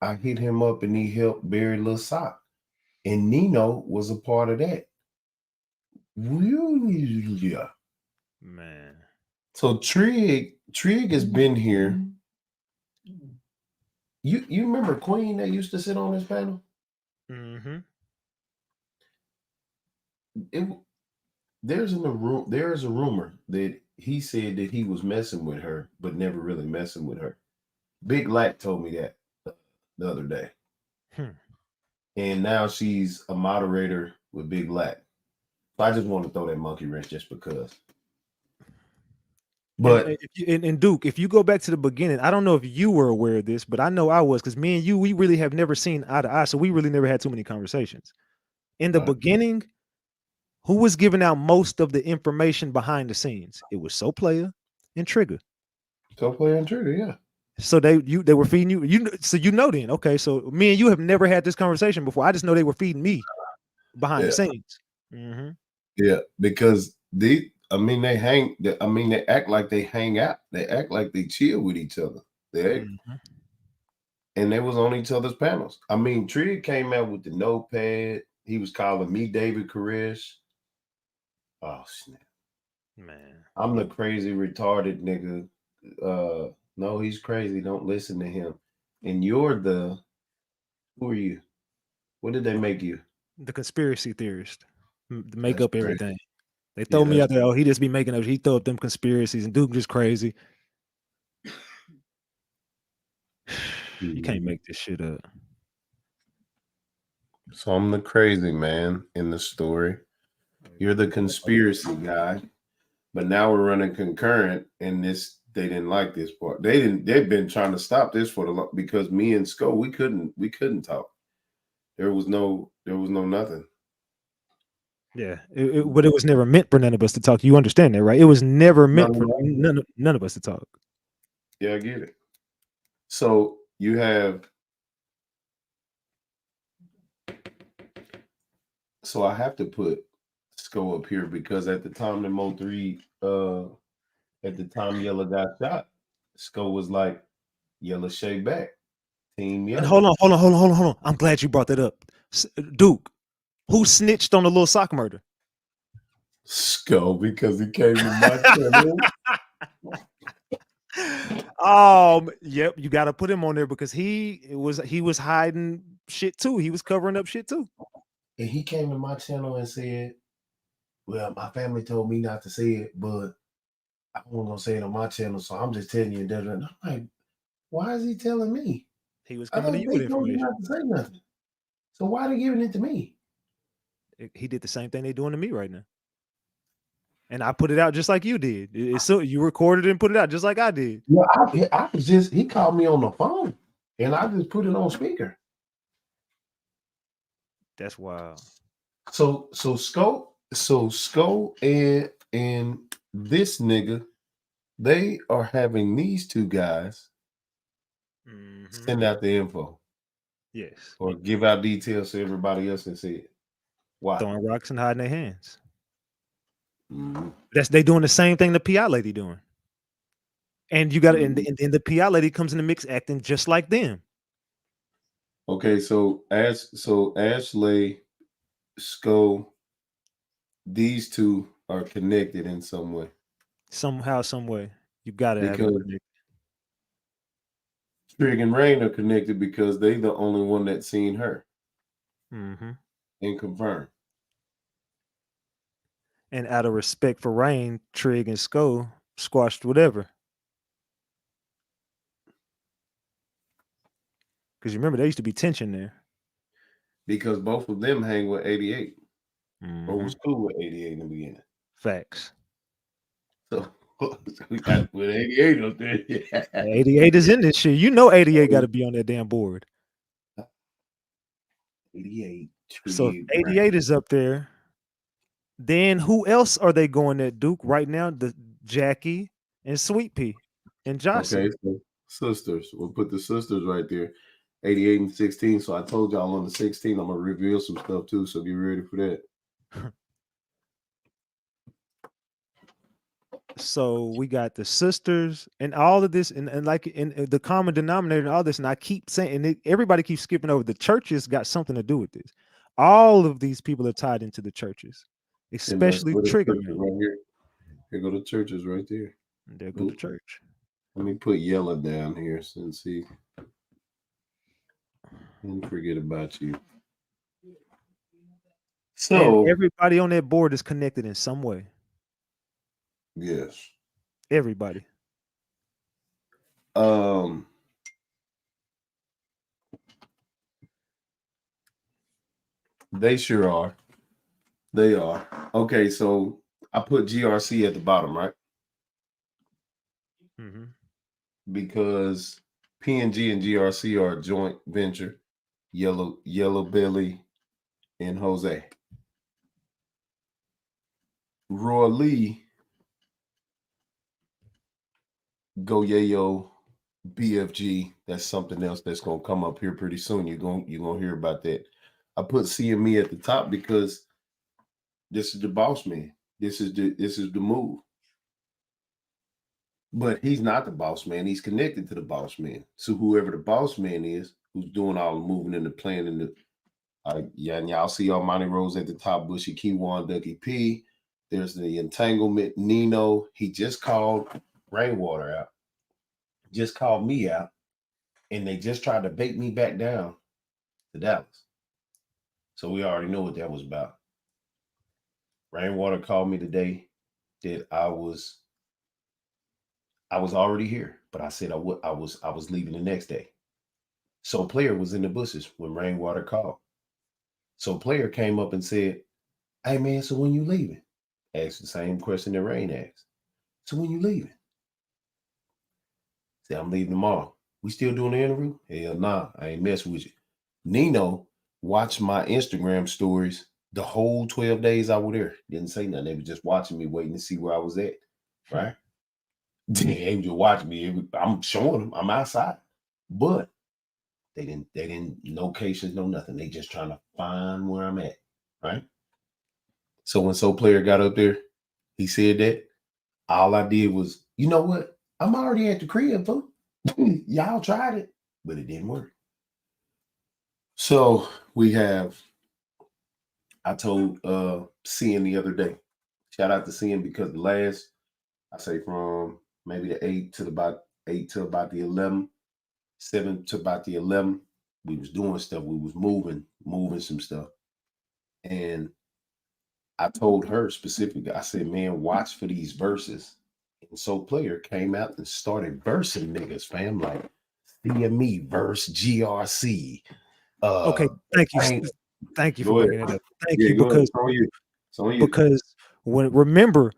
I hit him up and he helped bury Lil Sock, and Nino was a part of that. Yeah, man. So Trig has been here. You remember Queen that used to sit on this panel? Mm-hmm. There's a rumor that he said that he was messing with her, but never really messing with her. Big Lack told me that the other day. And now she's a moderator with Big Lack. So I just want to throw that monkey wrench just because. But and Duke, if you go back to the beginning, I don't know if you were aware of this, but I know I was, because me and you, we really have never seen eye to eye, so we really never had too many conversations. In the beginning, who was giving out most of the information behind the scenes? It was So Player and Trigger. So Player and Trigger, yeah. So they were feeding you. So then, okay. So me and you have never had this conversation before. I just know they were feeding me behind the scenes. Mm-hmm. Yeah, because they act like they hang out. They act like they chill with each other. And they was on each other's panels. I mean, Trig came out with the notepad. He was calling me David Koresh. Oh snap, man! I'm the crazy retarded nigga. No, he's crazy. Don't listen to him. And you're the Who are you? What did they make you? The conspiracy theorist. To make That's up crazy. everything. They Yeah, throw me that's out there. Oh, he just be making up. He throw up them conspiracies, and Duke just crazy. You can't make this shit up. So I'm the crazy man in the story. You're the conspiracy guy. But now we're running concurrent, and this they didn't like this part. They've been trying to stop this for the long because me and Sco, we couldn't talk. There was no nothing. Yeah, but it was never meant for none of us to talk. You understand that, right? It was never meant for none of us to talk. Yeah, I get it. So you have. So I have to put Sco up here because at the time the Mo3, at the time Yella got shot, Sco was like, Yella shake back. Team Yella. And hold on. I'm glad you brought that up. Duke, who snitched on the little sock murder? Sco, because he came to my channel. Yep, you got to put him on there because he was hiding shit too. He was covering up shit too. And he came to my channel and said, well, my family told me not to say it, but I wasn't gonna say it on my channel, so I'm just telling you. And I'm like, why is he telling me? He was I coming to thought you with they told you information. not to say nothing. So why are they giving it to me? He did the same thing they're doing to me right now. And I put it out just like you did. So you recorded it and put it out just like I did. Well, I was just, he called me on the phone and I just put it on speaker. That's wild. So Sco and this nigga, they are having these two guys send out the info. Yes. Or give out details so everybody else can see it. Why? Throwing rocks and hiding their hands. Mm-hmm. They doing the same thing the PI lady doing. And you got to, and the PI lady comes in the mix acting just like them. Okay, so Ashley, Sco, these two are connected in some way. Somehow, some way. You got to have it connected. Trig and Rain are connected because they the only one that seen her. Mm-hmm. And confirmed. And out of respect for Rain, Trig and Sco squashed whatever. Because you remember there used to be tension there. Because both of them hang with 88. Mm-hmm. Or was cool with 88 in the beginning. Facts. So we got to put 88 up there. Yeah. 88 is in this shit. You know 88 got to be on that damn board. 88. So 88 is up there. Then who else are they going at, Duke, right now? The Jackie and Sweet Pea and Jocelyn. Okay, so sisters. We'll put the sisters right there. 88 and 16. So I told y'all on the 16, I'm gonna reveal some stuff too. So get ready for that. So we got the sisters and all of this, and like in the common denominator and all this. And I keep saying, and everybody keeps skipping over the churches got something to do with this. All of these people are tied into the churches, especially Trigger Man. Right here. Here go the churches right there. And there go the church. Let me put Yella down here since he didn't forget about you. So and everybody on that board is connected in some way. Yes. Everybody. They sure are. They are. Okay, so I put GRC at the bottom, right? Mm-hmm. Because PNG and GRC are a joint venture. Yellow Belly and Jose. Roy Lee, Go Yayo, BFG. That's something else that's gonna come up here pretty soon. You're gonna hear about that. I put CME at the top because this is the boss man. This is the move. But he's not the boss man. He's connected to the boss man. So whoever the boss man is, who's doing all the moving and the planning, and the and y'all see Armani Rose at the top, Bushy Kiwan, Ducky P. There's the entanglement, Nino. He just called Rainwater out. Just called me out. And they just tried to bait me back down to Dallas. So we already know what that was about. Rainwater called me today that I was already here, but I said I was leaving the next day. So Player was in the bushes when Rainwater called. So Player came up and said, "Hey man, so when you leaving?" Asked the same question that Rain asked. "So when you leaving?" Said, "I'm leaving tomorrow." "We still doing the interview?" "Hell nah, I ain't messing with you." Nino watched my Instagram stories the whole 12 days I was there. Didn't say nothing. They were just watching me, waiting to see where I was at. Right? They were just watching me. I'm showing them I'm outside. But they didn't locations, no nothing. They just trying to find where I'm at. Right? So when So Player got up there, he said that. All I did was, you know what? I'm already at the crib, boo. Y'all tried it, but it didn't work. So I told Cian the other day, shout out to Cian, because the last, I say from maybe the 8 to about the 11, 7 to about the 11, we was doing stuff. We was moving some stuff. And I told her specifically, I said, man, watch for these verses. And So Player came out and started versing niggas, fam, like CME verse GRC. Okay, thank you for Go ahead. bringing it up. Thank Yeah, you, go ahead. because It's on you. It's on you. because whenever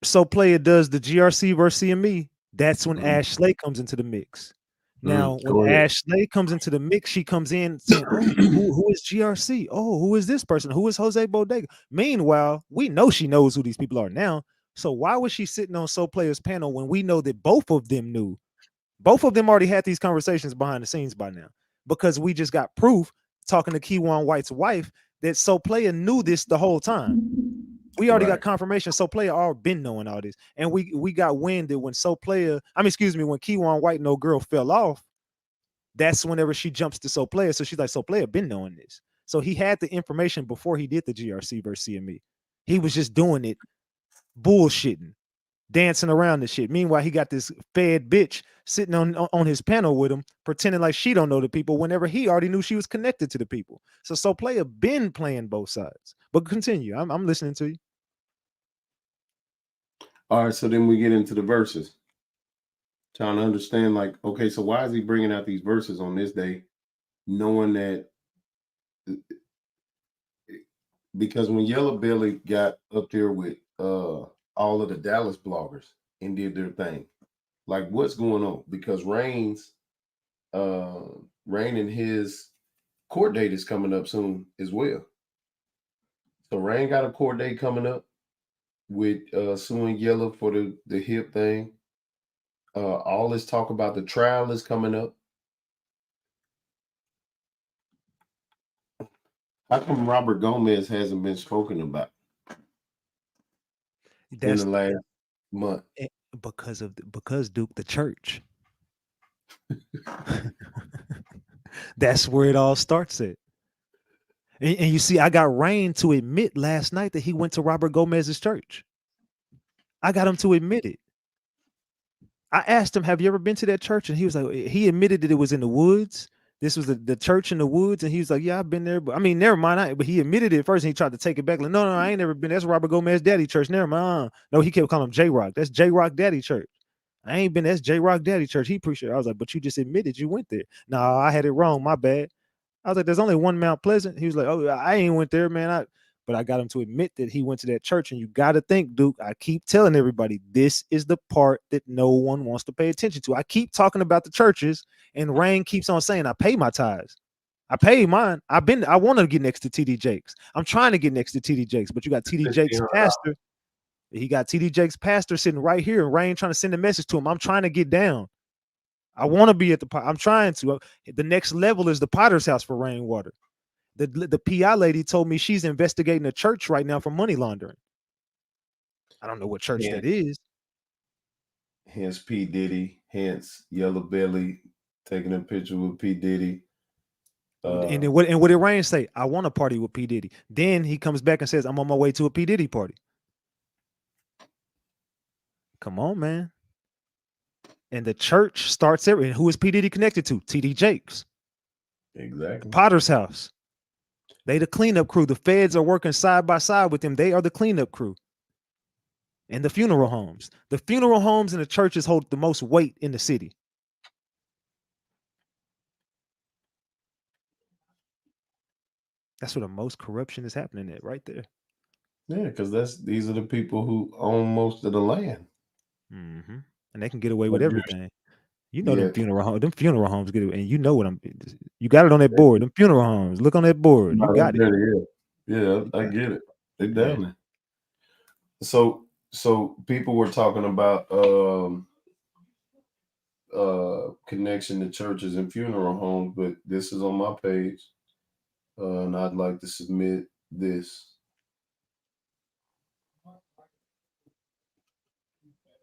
So Player does the GRC versus CME, that's when Ash Slay comes into the mix. Now, when Go ahead. Ash Slay comes into the mix, she comes in saying, "Oh, who is GRC? Oh, who is this person? Who is Jose Bodega?" Meanwhile, we know she knows who these people are now. So why was she sitting on So Player's panel when we know that both of them knew? Both of them already had these conversations behind the scenes by now, because we just got proof talking to Keywan White's wife that So Player knew this the whole time. We already got confirmation. So Player already been knowing all this, and we got wind that when when Keywan White No Girl fell off, that's whenever she jumps to So Player. So she's like, So Player been knowing this. So he had the information before he did the GRC versus CME. He was just doing it, bullshitting, dancing around this shit. Meanwhile, he got this fed bitch sitting on his panel with him, pretending like she don't know the people whenever he already knew she was connected to the people. So Player been playing both sides. But continue. I'm listening to you. All right, so then we get into the verses. Trying to understand, like, okay, so why is he bringing out these verses on this day, knowing that? Because when Yellow Belly got up there with all of the Dallas bloggers and did their thing, like, what's going on? Because Rain and his court date is coming up soon as well. So Rain got a court date coming up with suing Yellow for the hip thing. All this talk about the trial is coming up. How come Robert Gomez hasn't been spoken about in the last month? Because Duke, the church. That's where it all starts at. And you see, I got Rain to admit last night that he went to Robert Gomez's church. I got him to admit it. I asked him, "Have you ever been to that church?" And he was like, he admitted that it was in the woods. This was the church in the woods. And he was like, "Yeah, I've been there." But I mean, never mind. But he admitted it first and he tried to take it back. Like, no, I ain't never been. That's Robert Gomez's daddy church. Never mind. No, he kept calling him J-Rock. That's J-Rock daddy church. I ain't been. That's J-Rock daddy church. He appreciated it. I was like, "But you just admitted you went there." No, I had it wrong. My bad. I was like, "There's only one Mount Pleasant." He was like, "Oh, I ain't went there, man." But I got him to admit that he went to that church. And you got to think, Duke, I keep telling everybody, this is the part that no one wants to pay attention to. I keep talking about the churches, and Rain keeps on saying, I pay my tithes. I pay mine. I want to get next to TD Jakes. I'm trying to get next to TD Jakes, but you got TD Jakes' pastor. He got TD Jakes' pastor sitting right here, and Rain trying to send a message to him. I'm trying to get down. I want to be at I'm trying to. The next level is the Potter's house for Rainwater. The PI lady told me she's investigating a church right now for money laundering. I don't know what church that is. Hence P. Diddy, hence Yellow Belly taking a picture with P. Diddy. And then what did Rain say? I want to party with P. Diddy. Then he comes back and says, I'm on my way to a P. Diddy party. Come on, man. And the church starts there. And who is P. Diddy connected to? TD Jakes. Exactly. Potter's house. They the cleanup crew. The feds are working side by side with them. They are the cleanup crew. And the funeral homes. The funeral homes and the churches hold the most weight in the city. That's where the most corruption is happening at, right there. Yeah, because these are the people who own most of the land. Mm-hmm. And they can get away with But everything. You know yeah, them funeral homes get it, and you know what you got it on that board. Them funeral homes. Look on that board. You got it. Yeah, I get it. They Yeah. down there. So people were talking about connection to churches and funeral homes, but this is on my page. And I'd like to submit this.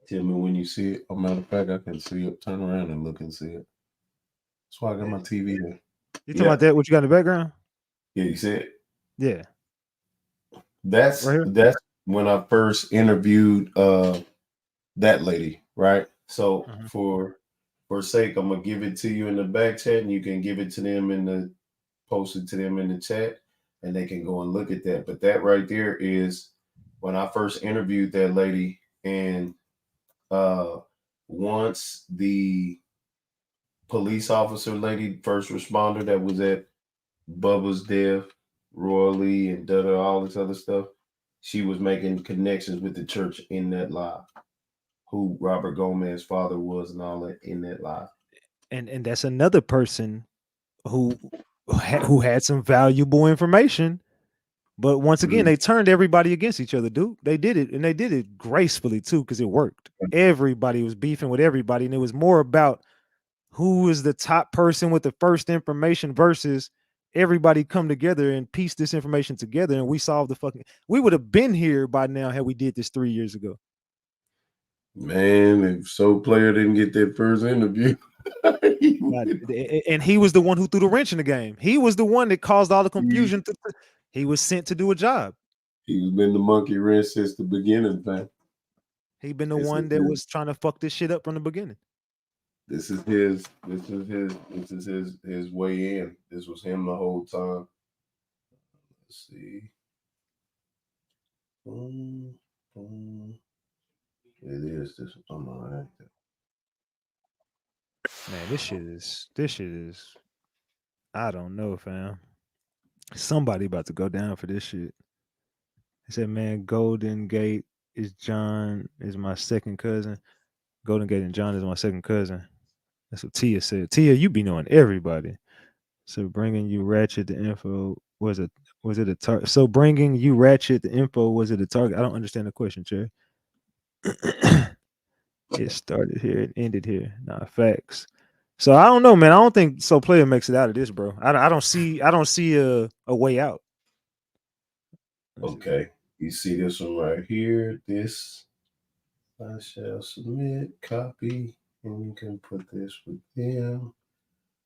Tell me when you see it. Oh, matter of fact, I can see it. Turn around and look and see it. That's why I got my TV there. You talking about that? What you got in the background? Yeah, you see it? Yeah. That's Right here? that's when I first interviewed that lady, right? So for sake, I'm gonna give it to you in the back chat, and you can give it to them post it to them in the chat, and they can go and look at that. But that right there is when I first interviewed that lady, and once the police officer lady, first responder that was at Bubba's death, Roy Lee, and all this other stuff, she was making connections with the church in that live, who Robert Gomez's father was, and all that in that live. And that's another person who had some valuable information. But once again, they turned everybody against each other, dude. They did it, and they did it gracefully too, because it worked. Everybody was beefing with everybody, and it was more about who was the top person with the first information versus everybody come together and piece this information together, and we solved the fucking. We would have been here by now had we did this 3 years ago. Man, if So Player didn't get that first interview. And he was the one who threw the wrench in the game. He was the one that caused all the confusion. He was sent to do a job. He's been the monkey wrench since the beginning, man. He been the one that was trying to fuck this shit up from the beginning. This is his way in. This was him the whole time. Let's see. It is this. I'm all right. Man, this shit is. I don't know, fam. Somebody about to go down for this shit. He said, "Man, Golden Gate is my second cousin. Golden Gate and John is my second cousin." That's what Tia said. Tia, you be knowing everybody. So bringing you Ratchet the info was it a target? So bringing you Ratchet the info was it a target? I don't understand the question, Cherry. It started here, it ended here. Nah, facts. So I don't know, man. I don't think So Player makes it out of this, bro. I don't see a way out. Okay, you see this one right here. This I shall submit, copy, and you can put this with them.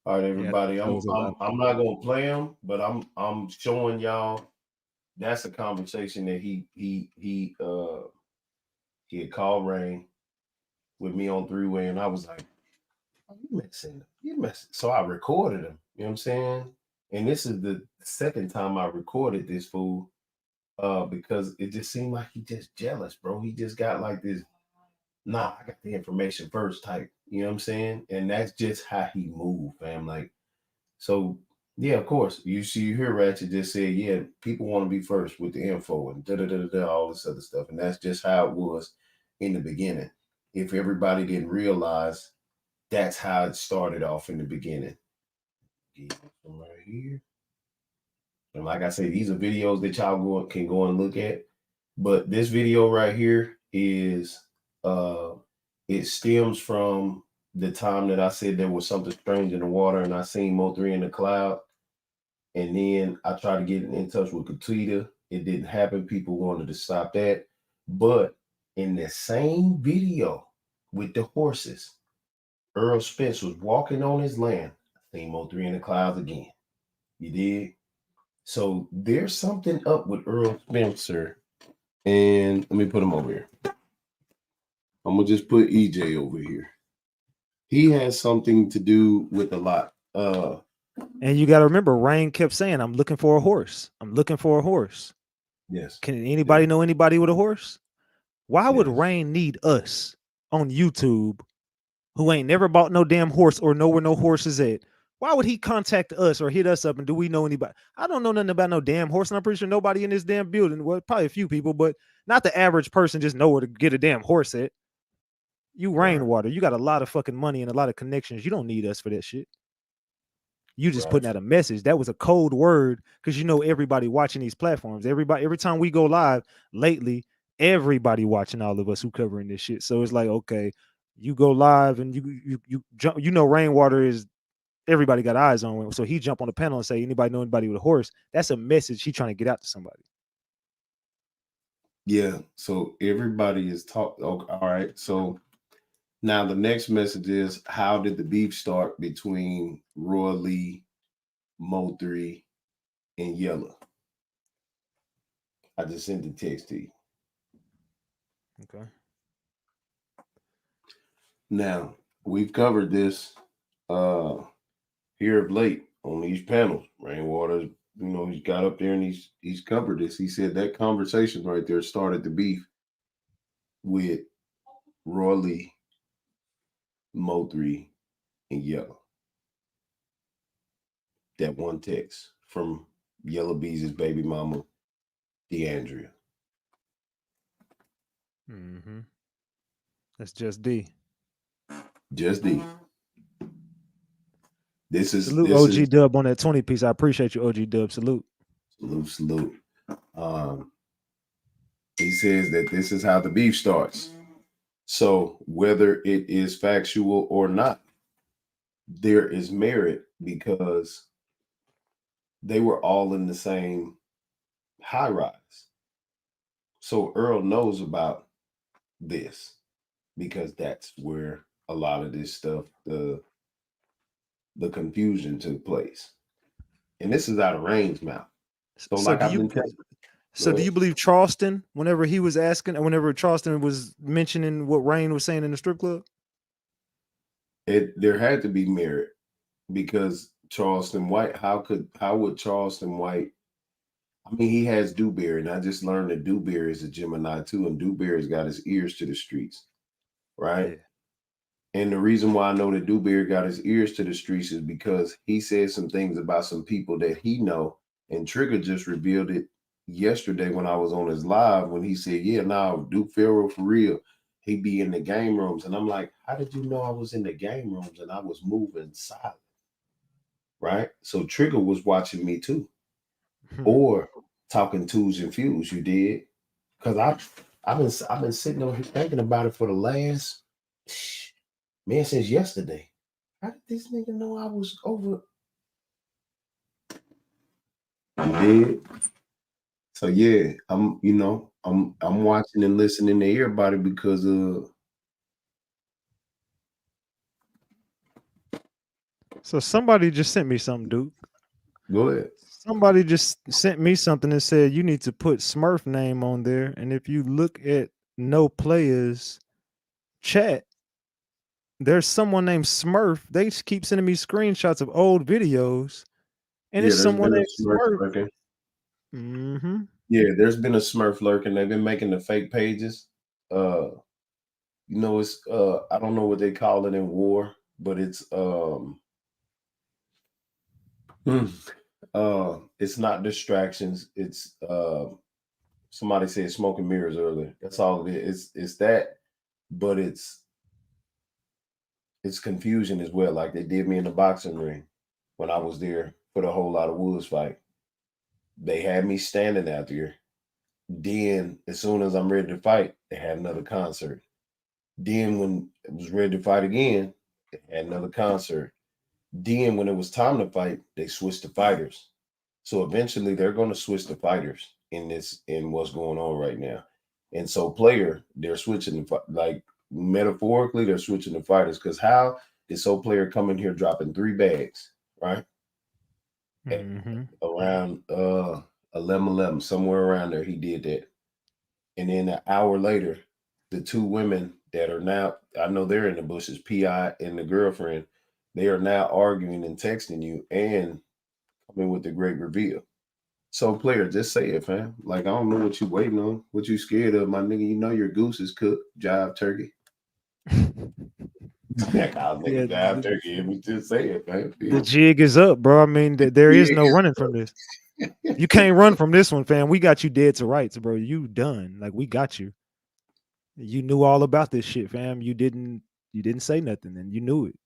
All right, everybody. Yeah, I'm not gonna play them, but I'm showing y'all. That's a conversation that he had called Rain with me on three-way, and I was like, oh, you messing. So I recorded him. You know what I'm saying? And this is the second time I recorded this fool, because it just seemed like he just jealous, bro. He just got like this. Nah, I got the information first type. You know what I'm saying? And that's just how he moved, fam. Like, so yeah, of course. You hear Ratchet just said, yeah, people want to be first with the info and all this other stuff. And that's just how it was in the beginning. If everybody didn't realize that's how it started off in the beginning. Right here. And like I say, these are videos that y'all can go and look at. But this video right here is it stems from the time that I said there was something strange in the water, and I seen Mo3 in the cloud. And then I tried to get in touch with Katita. It didn't happen. People wanted to stop that. But in the same video with the horses, Earl Spence was walking on his land. I seen Mo3 in the clouds again. You did? So there's something up with Earl Spencer. And let me put him over here. I'm going to just put EJ over here. He has something to do with a lot. And you got to remember, Rain kept saying, "I'm looking for a horse. I'm looking for a horse." Yes. Can anybody know anybody with a horse? Why would Yes. Rain need us on YouTube, who ain't never bought no damn horse or know where no horse is at? Why would he contact us or hit us up and do we know anybody? I don't know nothing about no damn horse, and I'm pretty sure nobody in this damn building. Well, probably a few people, but not the average person just know where to get a damn horse at. You Rainwater, you got a lot of fucking money and a lot of connections. You don't need us for that shit. You just putting out a message. That was a code word because you know everybody watching these platforms. Everybody, every time we go live lately, everybody watching all of us who covering this shit. So it's like, okay, you go live and you jump. You know, Rainwater is everybody got eyes on him. So he jump on the panel and say, anybody know anybody with a horse? That's a message he trying to get out to somebody. Yeah. So everybody is talking. Okay, all right. So now the next message is, how did the beef start between Roy Lee, Mo3, and Yella? I just sent the text to you. Okay. Now, we've covered this here of late on these panels. Rainwater, he's got up there and he's covered this. He said that conversation right there started the beef with Roy Lee, Mo3, and Yella. That one text from Yella Bees' baby mama, DeAndrea. Mm-hmm. That's just D. Just D. Salute OG Dub on that 20 piece. I appreciate you, OG Dub. Salute. Salute. He says that this is how the beef starts. So whether it is factual or not, there is merit because they were all in the same high rise. So Earl knows about this because that's where a lot of this stuff, the confusion took place. And this is out of Rain's mouth. So do you believe Charleston, whenever he was asking, and whenever Charleston was mentioning what Rain was saying in the strip club? There had to be merit because Charleston White, how would Charleston White, I mean, he has Dewberry, and I just learned that Dewberry is a Gemini too, and Dewberry's got his ears to the streets, right? Yeah. And the reason why I know that Dewberry got his ears to the streets is because he said some things about some people that he know, and Trigger just revealed it yesterday when I was on his live when he said, yeah, now Duke Farrell for real, he be in the game rooms. And I'm like, how did you know I was in the game rooms and I was moving silent? Right? So Trigger was watching me too. Or talking twos and fews, you did. Because I've been sitting over here thinking about it for the last since yesterday. How did this nigga know I was over? You did. So yeah, I'm watching and listening to everybody because So somebody just sent me something, Duke. Go ahead. Somebody just sent me something and said you need to put Smurf name on there. And if you look at No Players chat, there's someone named Smurf. They keep sending me screenshots of old videos. And it's someone named Smurf. Mm-hmm. Yeah, there's been a Smurf lurking. They've been making the fake pages. It's I don't know what they call it in war, but it's it's not distractions. It's somebody said smoke and mirrors earlier. That's all it is. It's that, but it's confusion as well. Like they did me in the boxing ring when I was there for the Whole Lot of Woods fight. They had me standing out there. Then, as soon as I'm ready to fight, they had another concert. Then, when it was ready to fight again, they had another concert. Then, when it was time to fight, they switched the fighters. So eventually, they're going to switch the fighters in what's going on right now. And so, they're switching like metaphorically, they're switching the fighters because how did Player come in here dropping 3 bags, right? Mm-hmm. Around 11, somewhere around there, he did that. And then an hour later, the 2 women that are now, I know they're in the bushes, P.I. and the girlfriend, They are now arguing and texting you and coming with the great reveal. So, player, just say it, fam. Like, I don't know what you waiting on. What you scared of, my nigga? You know your goose is cooked. Jive turkey. Yeah, Jive turkey. Let me just say it, man. the jig is up, bro. I mean, there is no running from this. You can't run from this one, fam. We got you dead to rights, bro. You done. Like, we got you. You knew all about this shit, fam. You didn't say nothing, and you knew it.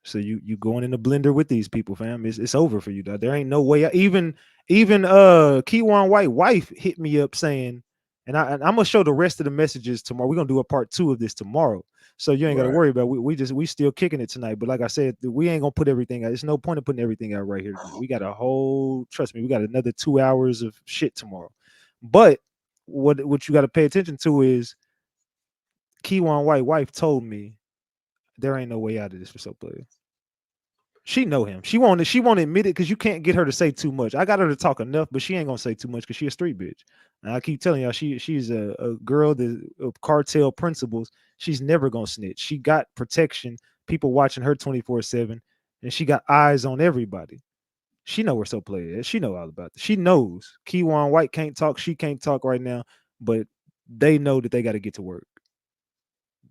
So you going in the blender with these people, fam. It's over for you, dog. There ain't no way. Even Keywan White wife hit me up saying, and I'm gonna show the rest of the messages tomorrow. We're gonna do a part 2 of this tomorrow. So you ain't gotta worry about it. We still kicking it tonight. But like I said, we ain't gonna put everything out. There's no point in putting everything out right here tonight. We got a whole, trust me, we got another 2 hours of shit tomorrow. But what you gotta pay attention to is Keywan White wife told me there ain't no way out of this for So Player. She know him. She won't admit it because you can't get her to say too much. I got her to talk enough, but she ain't gonna say too much because she a street bitch. And I keep telling y'all, she's a girl of cartel principles. She's never gonna snitch. She got protection, people watching her 24/7, and she got eyes on everybody. She know where So Player is. She know all about it. She knows Keywan White can't talk. She can't talk right now, but they know that they got to get to work.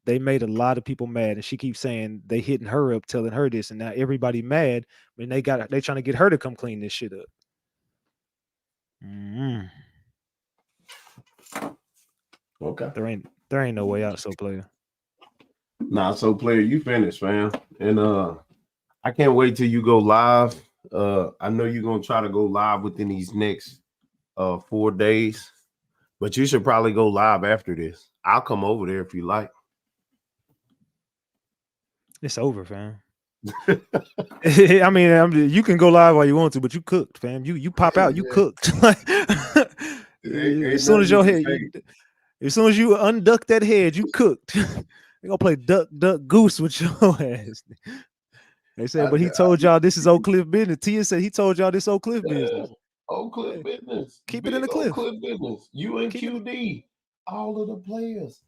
They made a lot of people mad, and she keeps saying they hitting her up, telling her this, and now everybody mad when they trying to get her to come clean this shit up. Okay. There ain't no way out, So Player. Nah, So Player, you finished, fam. And I can't wait till you go live. I know you're gonna try to go live within these next 4 days, but you should probably go live after this. I'll come over there if you like. It's over, fam. I mean, you can go live while you want to, but you cooked, fam. You pop out, you cooked. As soon as your head, as soon as you unduck that head, you cooked. They gonna play duck goose with your ass. They said, but he told y'all this is Oak Cliff business. Tia said he told y'all this Oak Cliff business. Oak Cliff business. Keep it in the cliff. Oak Cliff business. You and QD, all of the players.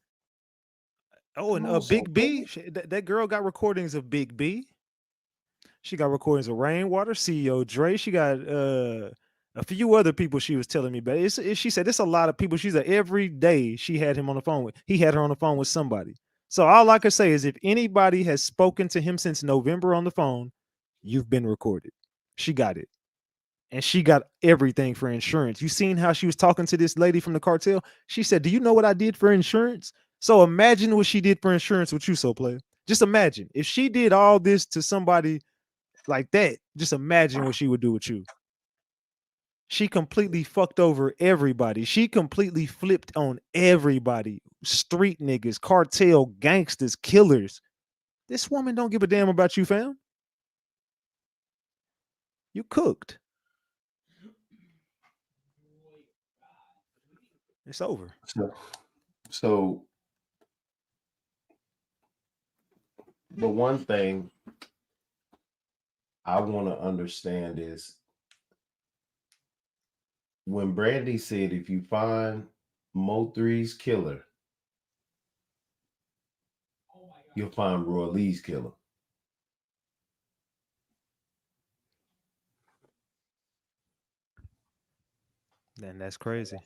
Oh, and Big B. That girl got recordings of Big B. She got recordings of Rainwater, CEO Dre. She got a few other people she was telling me about. She said it's a lot of people. She said every day she had him on the phone with. He had her on the phone with somebody. So all I can say is if anybody has spoken to him since November on the phone, you've been recorded. She got it. And she got everything for insurance. You seen how she was talking to this lady from the cartel? She said, do you know what I did for insurance? So imagine what she did for insurance with you, So Player. Just imagine. If she did all this to somebody like that, just imagine what she would do with you. She completely fucked over everybody. She completely flipped on everybody. Street niggas, cartel, gangsters, killers. This woman don't give a damn about you, fam. You cooked. It's over. So the one thing I want to understand is when Brandy said, if you find Mo3's killer, you'll find Roy Lee's killer. Then that's crazy.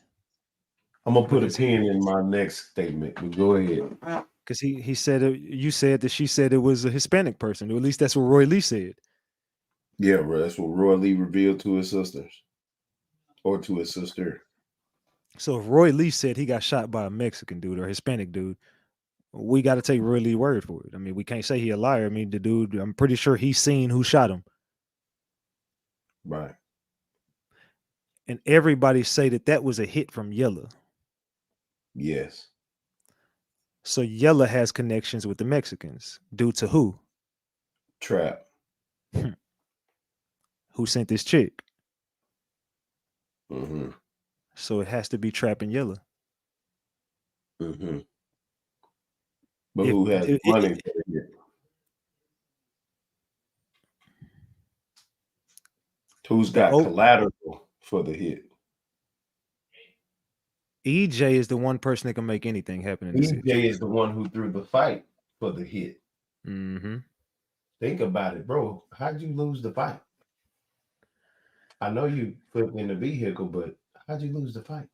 I'm gonna put a pin in my next statement, but go ahead. Because he said you said that she said it was a Hispanic person, or at least that's what Roy Lee said. Yeah, bro, that's what Roy Lee revealed to his sisters, or to his sister. So if Roy Lee said he got shot by a Mexican dude or Hispanic dude, we got to take Roy Lee's word for it. I mean, we can't say he a liar. I mean, the dude, I'm pretty sure he's seen who shot him. Right. And everybody say that was a hit from Yella. Yes. So Yella has connections with the Mexicans. Due to who? Trap. Who sent this chick? Mm-hmm. So it has to be Trap and Yella. Mm-hmm. But who has money for it? Who's got collateral for the hit? EJ is the one person that can make anything happen in the city. EJ is the one who threw the fight for the hit. Mm-hmm. Mm-hmm. So Think about it, bro. How'd you lose the fight? I know you flipped in the vehicle, but how'd you lose the fight?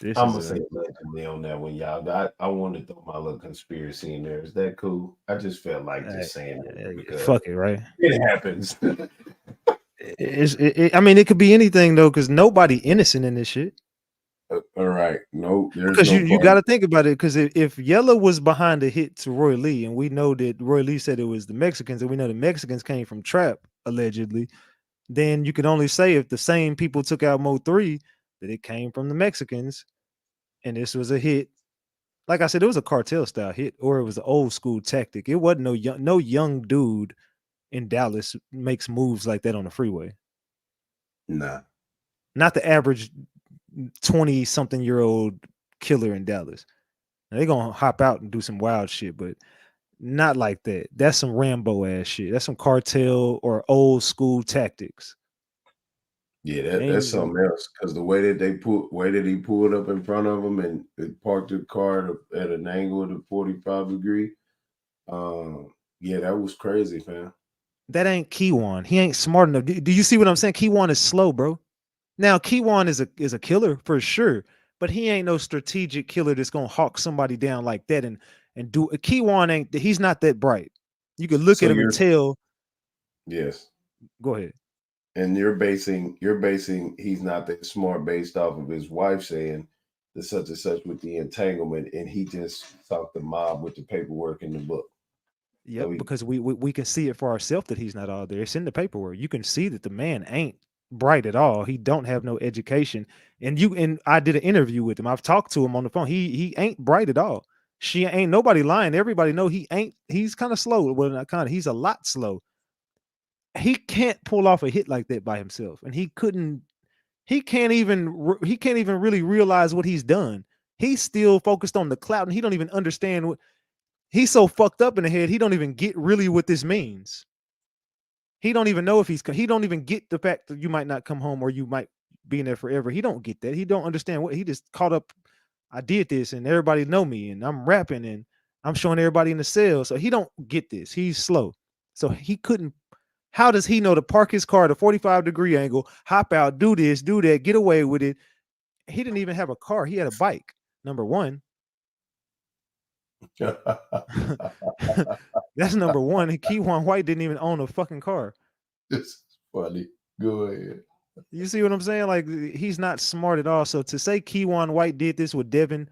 I'm gonna say allegedly on that one, y'all. I want to throw my little conspiracy in there. Is that cool? I just felt like just saying it because fuck it, right? it happens. I mean, it could be anything though, because nobody innocent in this shit. All right, no, there's Because no you got to think about it. Because if Yella was behind the hit to Roy Lee, and we know that Roy Lee said it was the Mexicans, and we know the Mexicans came from Trap allegedly, then you can only say if the same people took out Mo3 that it came from the Mexicans, and this was a hit. Like I said, it was a cartel style hit, or it was an old school tactic. It wasn't no young dude in Dallas makes moves like that on the freeway. Nah. Not the average 20-something-year-old killer in Dallas. Now, they're gonna hop out and do some wild shit, but not like that. That's some Rambo ass shit. That's some cartel or old school tactics. Yeah, that's something else. Because the way that he pulled up in front of him and parked the car at an angle of the 45 degree. Yeah, that was crazy, fam. That ain't Keywan. He ain't smart enough. Do you see what I'm saying? Keywan is slow, bro. Now Keywan is a killer for sure, but he ain't no strategic killer that's gonna hawk somebody down like that and do. Keywan ain't. He's not that bright. You can look So at him and tell. Yes. Go ahead. And you're basing he's not that smart based off of his wife saying the such and such with the entanglement, and he just talked the mob with the paperwork in the book. Yep, because we can see it for ourselves that he's not all there. It's in the paperwork. You can see that the man ain't bright at all. He don't have no education. And I did an interview with him. I've talked to him on the phone. He ain't bright at all. She ain't nobody lying. Everybody know he ain't. He's kind of slow. Well, not kind of. He's a lot slow. He can't pull off a hit like that by himself, and he couldn't. He can't even really realize what he's done. He's still focused on the clout, and he don't even understand what. He's so fucked up in the head, he don't even get really what this means. He don't even know if he don't even get the fact that you might not come home or you might be in there forever. He don't get that. He don't understand what he just caught up. I did this and everybody know me and I'm rapping and I'm showing everybody in the cell. So he don't get this. He's slow. So he couldn't. How does he know to park his car at a 45-degree angle, hop out, do this, do that, get away with it? He didn't even have a car. He had a bike, number one. That's number one. And Keywan White didn't even own a fucking car. This is funny. Go ahead. You see what I'm saying? Like, he's not smart at all. So to say Keywan White did this with Devin,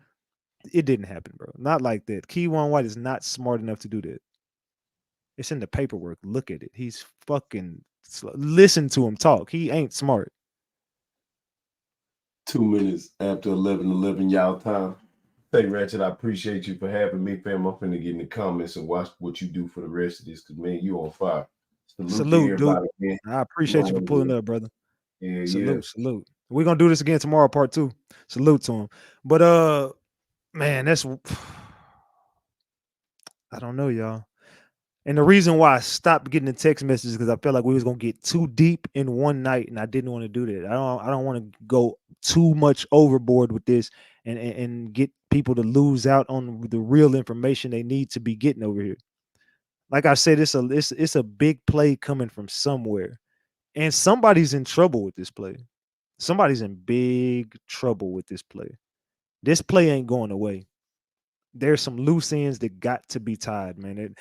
it didn't happen, bro. Not like that. Keywan White is not smart enough to do that. It's in the paperwork. Look at it. He's fucking slow. Listen to him talk. He ain't smart. 2 minutes after 11:11 y'all time. Hey, Ratchet, I appreciate you for having me, fam. I'm finna get in the comments and watch what you do for the rest of this, because, man, you on fire. Salute, dude. Man. I appreciate you for pulling up, brother. Yeah, salute. We're gonna do this again tomorrow, part 2. Salute to him. But man, that's I don't know, y'all. And the reason why I stopped getting the text messages because I felt like we was gonna get too deep in one night, and I didn't want to do that. I don't want to go too much overboard with this and get people to lose out on the real information they need to be getting over here. Like I said, it's a big play coming from somewhere, and somebody's in trouble with this play. Somebody's in big trouble with this play. This play ain't going away. There's some loose ends that got to be tied, man.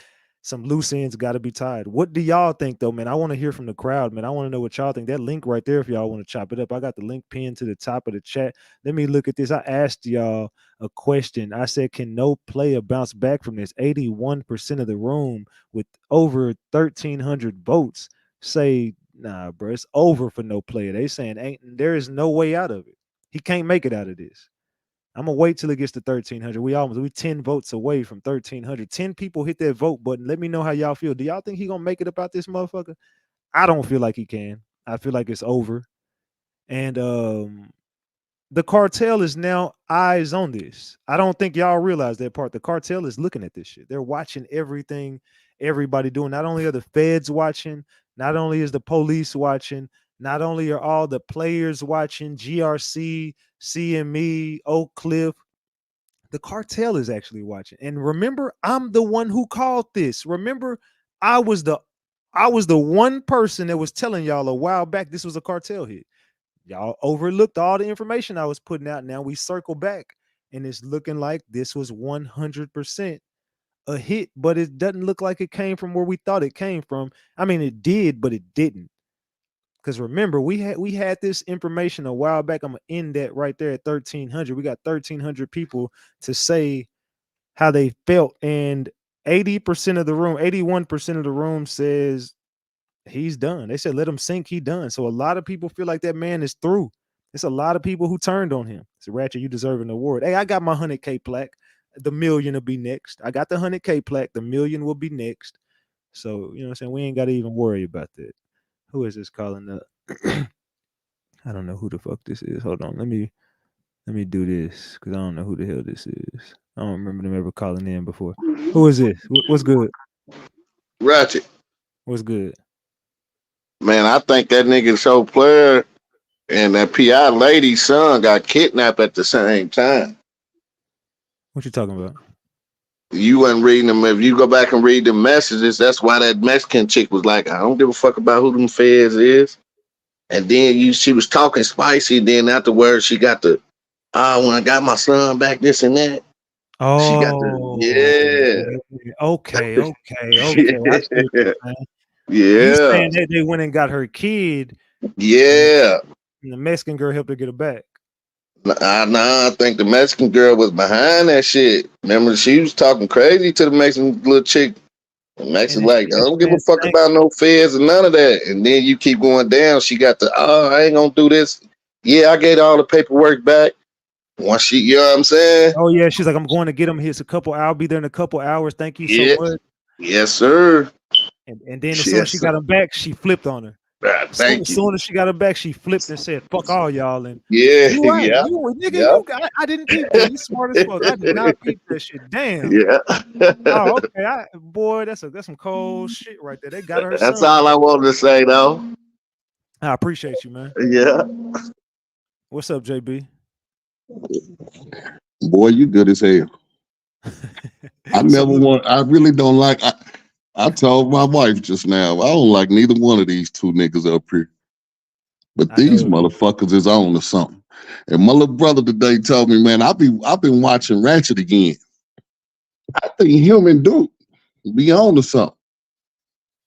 Some loose ends got to be tied. What do y'all think, though, man? I want to hear from the crowd, man. I want to know what y'all think. That link right there, if y'all want to chop it up, I got the link pinned to the top of the chat. Let me look at this. I asked y'all a question. I said, can no player bounce back from this? 81% of the room with over 1,300 votes say, nah, bro, it's over for no player. They saying there is no way out of it. He can't make it out of this. I'm gonna wait till it gets to 1,300. We 10 votes away from 1,300. 10 people hit that vote button. Let me know how y'all feel. Do y'all think he gonna make it about this motherfucker? I don't feel like he can. I feel like it's over. And the cartel is now eyes on this. I don't think y'all realize that part. The cartel is looking at this shit. They're watching everything everybody doing. Not only are the feds watching, not only is the police watching, not only are all the players watching, GRC, CME, Oak Cliff, The cartel is actually watching. And remember, I'm the one who called this. Remember, I was the one person that was telling y'all a while back this was a cartel hit. Y'all overlooked all the information I was putting out. Now we circle back and it's looking like this was 100% a hit, but it doesn't look like it came from where we thought it came from. I mean, it did, but it didn't. Because remember, we had this information a while back. I'm gonna end that right there at 1,300. We got 1,300 people to say how they felt, and 80% of the room, 81% of the room says he's done. They said let him sink, he done. So a lot of people feel like that man is through. It's a lot of people who turned on him. So Ratchet, you deserve an award. Hey, I got my 100K plaque. The million will be next. I got the 100K plaque. The million will be next. So you know what I'm saying? We ain't got to even worry about that. Who is this calling up? I don't know who the fuck this is. Hold on. Let me do this because I don't know who the hell this is. I don't remember them ever calling in before. Who is this? What's good? Ratchet. What's good? Man, I think that nigga show player and that PI lady's son got kidnapped at the same time. What you talking about? You wasn't reading them. If you go back and read the messages, that's why that Mexican chick was like, I don't give a fuck about who them feds is. And then she was talking spicy. Then afterwards, she got the, when I got my son back, this and that. Oh, she got the, yeah. Okay. I see what you're saying. You saying that they went and got her kid? Yeah. And the Mexican girl helped her get her back. Nah, I think the Mexican girl was behind that shit. Remember, she was talking crazy to the Mexican little chick. The Mexican like, I don't give a fuck about no feds and none of that. And then you keep going down. She got the, I ain't gonna do this. Yeah, I gave all the paperwork back. Once she, you know what I'm saying? Oh yeah, she's like, I'm going to get him. Here's a couple. I'll be there in a couple hours. Thank you so much. Yes, sir. And then as soon as she got him back, she flipped on her. Thank as soon as she got him back, she flipped and said, "Fuck all y'all." And I didn't peep that. You smart as fuck. I did not peep that shit. Damn. Yeah. Oh, okay. Boy, that's some cold shit right there. They got her. That's all I wanted to say, though. I appreciate you, man. Yeah. What's up, JB? Boy, you good as hell. I really don't like. I told my wife just now, I don't like neither one of these two niggas up here. But these motherfuckers is on to something. And my little brother today told me, man, I've been watching Ratchet again. I think him and Duke be on to something.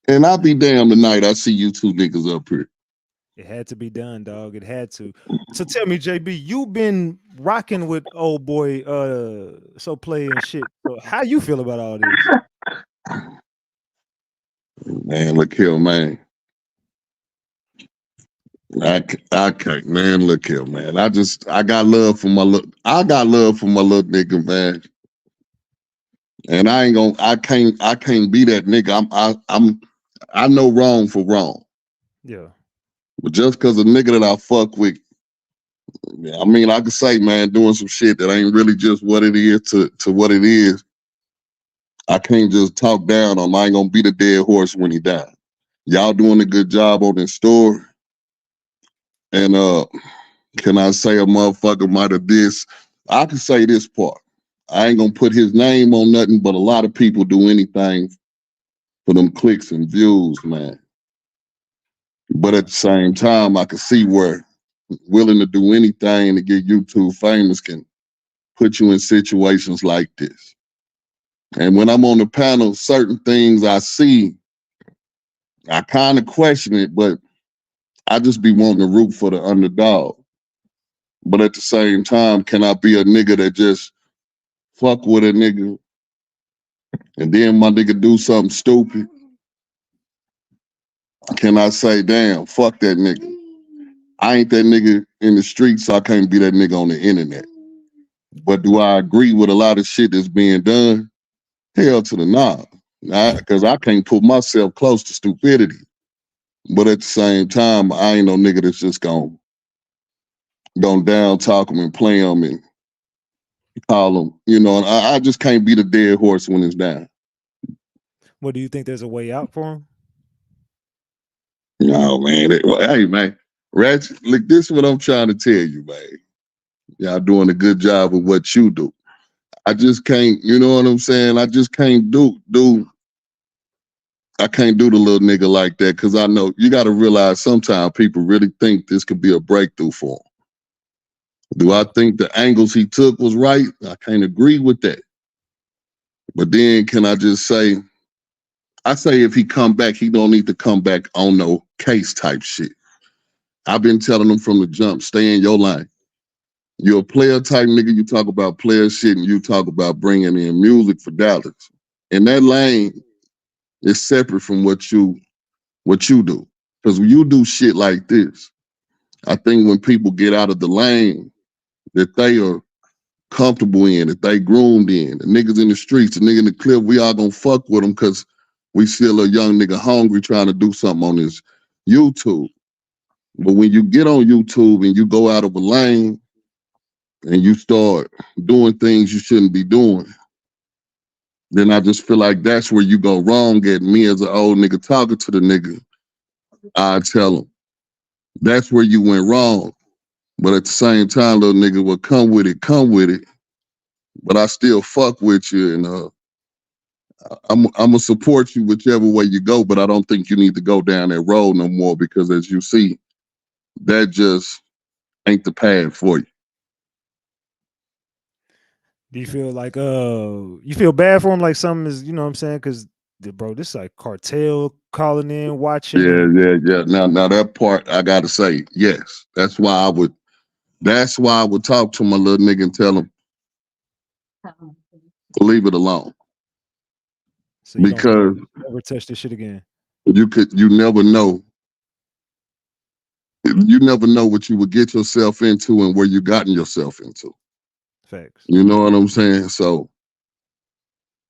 And I'll be damned tonight I see you two niggas up here. It had to be done, dog. It had to. So tell me, JB, you been rocking with old boy So Play and shit. So how you feel about all this? Man, look here, man. I can't, man. Look here, man. I got love for my little nigga, man. And I can't be that nigga. I know wrong for wrong. Yeah. But just cause a nigga that I fuck with, I mean, I could say, man, doing some shit that ain't really just what it is to what it is. I can't just talk down on him. I ain't gonna be the dead horse when he died. Y'all doing a good job on this story. And can I say a motherfucker might have this? I can say this part. I ain't gonna put his name on nothing, but a lot of people do anything for them clicks and views, man. But at the same time, I can see where willing to do anything to get YouTube famous can put you in situations like this. And when I'm on the panel, certain things I see, I kind of question it, but I just be wanting to root for the underdog. But at the same time, can I be a nigga that just fuck with a nigga and then my nigga do something stupid? Can I say, damn, fuck that nigga? I ain't that nigga in the streets, so I can't be that nigga on the internet. But do I agree with a lot of shit that's being done? Hell to the nah. Because I can't put myself close to stupidity. But at the same time, I ain't no nigga that's just gonna down talk them and play them and call them, you know, and I just can't be the dead horse when it's down. What, do you think there's a way out for him? No, man. Hey, man. Ratchet, look, this is what I'm trying to tell you, man. Y'all doing a good job of what you do. I just can't, you know what I'm saying? I just can't I can't do the little nigga like that because I know you got to realize sometimes people really think this could be a breakthrough for him. Do I think the angles he took was right? I can't agree with that. But then can I just say, I say if he come back, he don't need to come back on no case type shit. I've been telling him from the jump, stay in your lane. You're a player type nigga. You talk about player shit and you talk about bringing in music for Dallas. And that lane is separate from what you do. Because when you do shit like this, I think when people get out of the lane that they are comfortable in, that they groomed in, the niggas in the streets, the nigga in the clip, we all gonna fuck with them because we still a young nigga hungry trying to do something on this YouTube. But when you get on YouTube and you go out of a lane and you start doing things you shouldn't be doing, then I just feel like that's where you go wrong at. Me as an old nigga talking to the nigga, I tell him, that's where you went wrong. But at the same time, little nigga, well, come with it. But I still fuck with you, and I'm gonna support you whichever way you go. But I don't think you need to go down that road no more because, as you see, that just ain't the path for you. Do you feel like you feel bad for him? Like something is, you know what I'm saying? Because bro, this is like cartel calling in, watching. Yeah. Now that part I gotta say, yes. That's why I would talk to my little nigga and tell him, leave it alone. So you because don't never touch this shit again. You never know. You never know what you would get yourself into and where you gotten yourself into. Facts. You know what I'm saying? So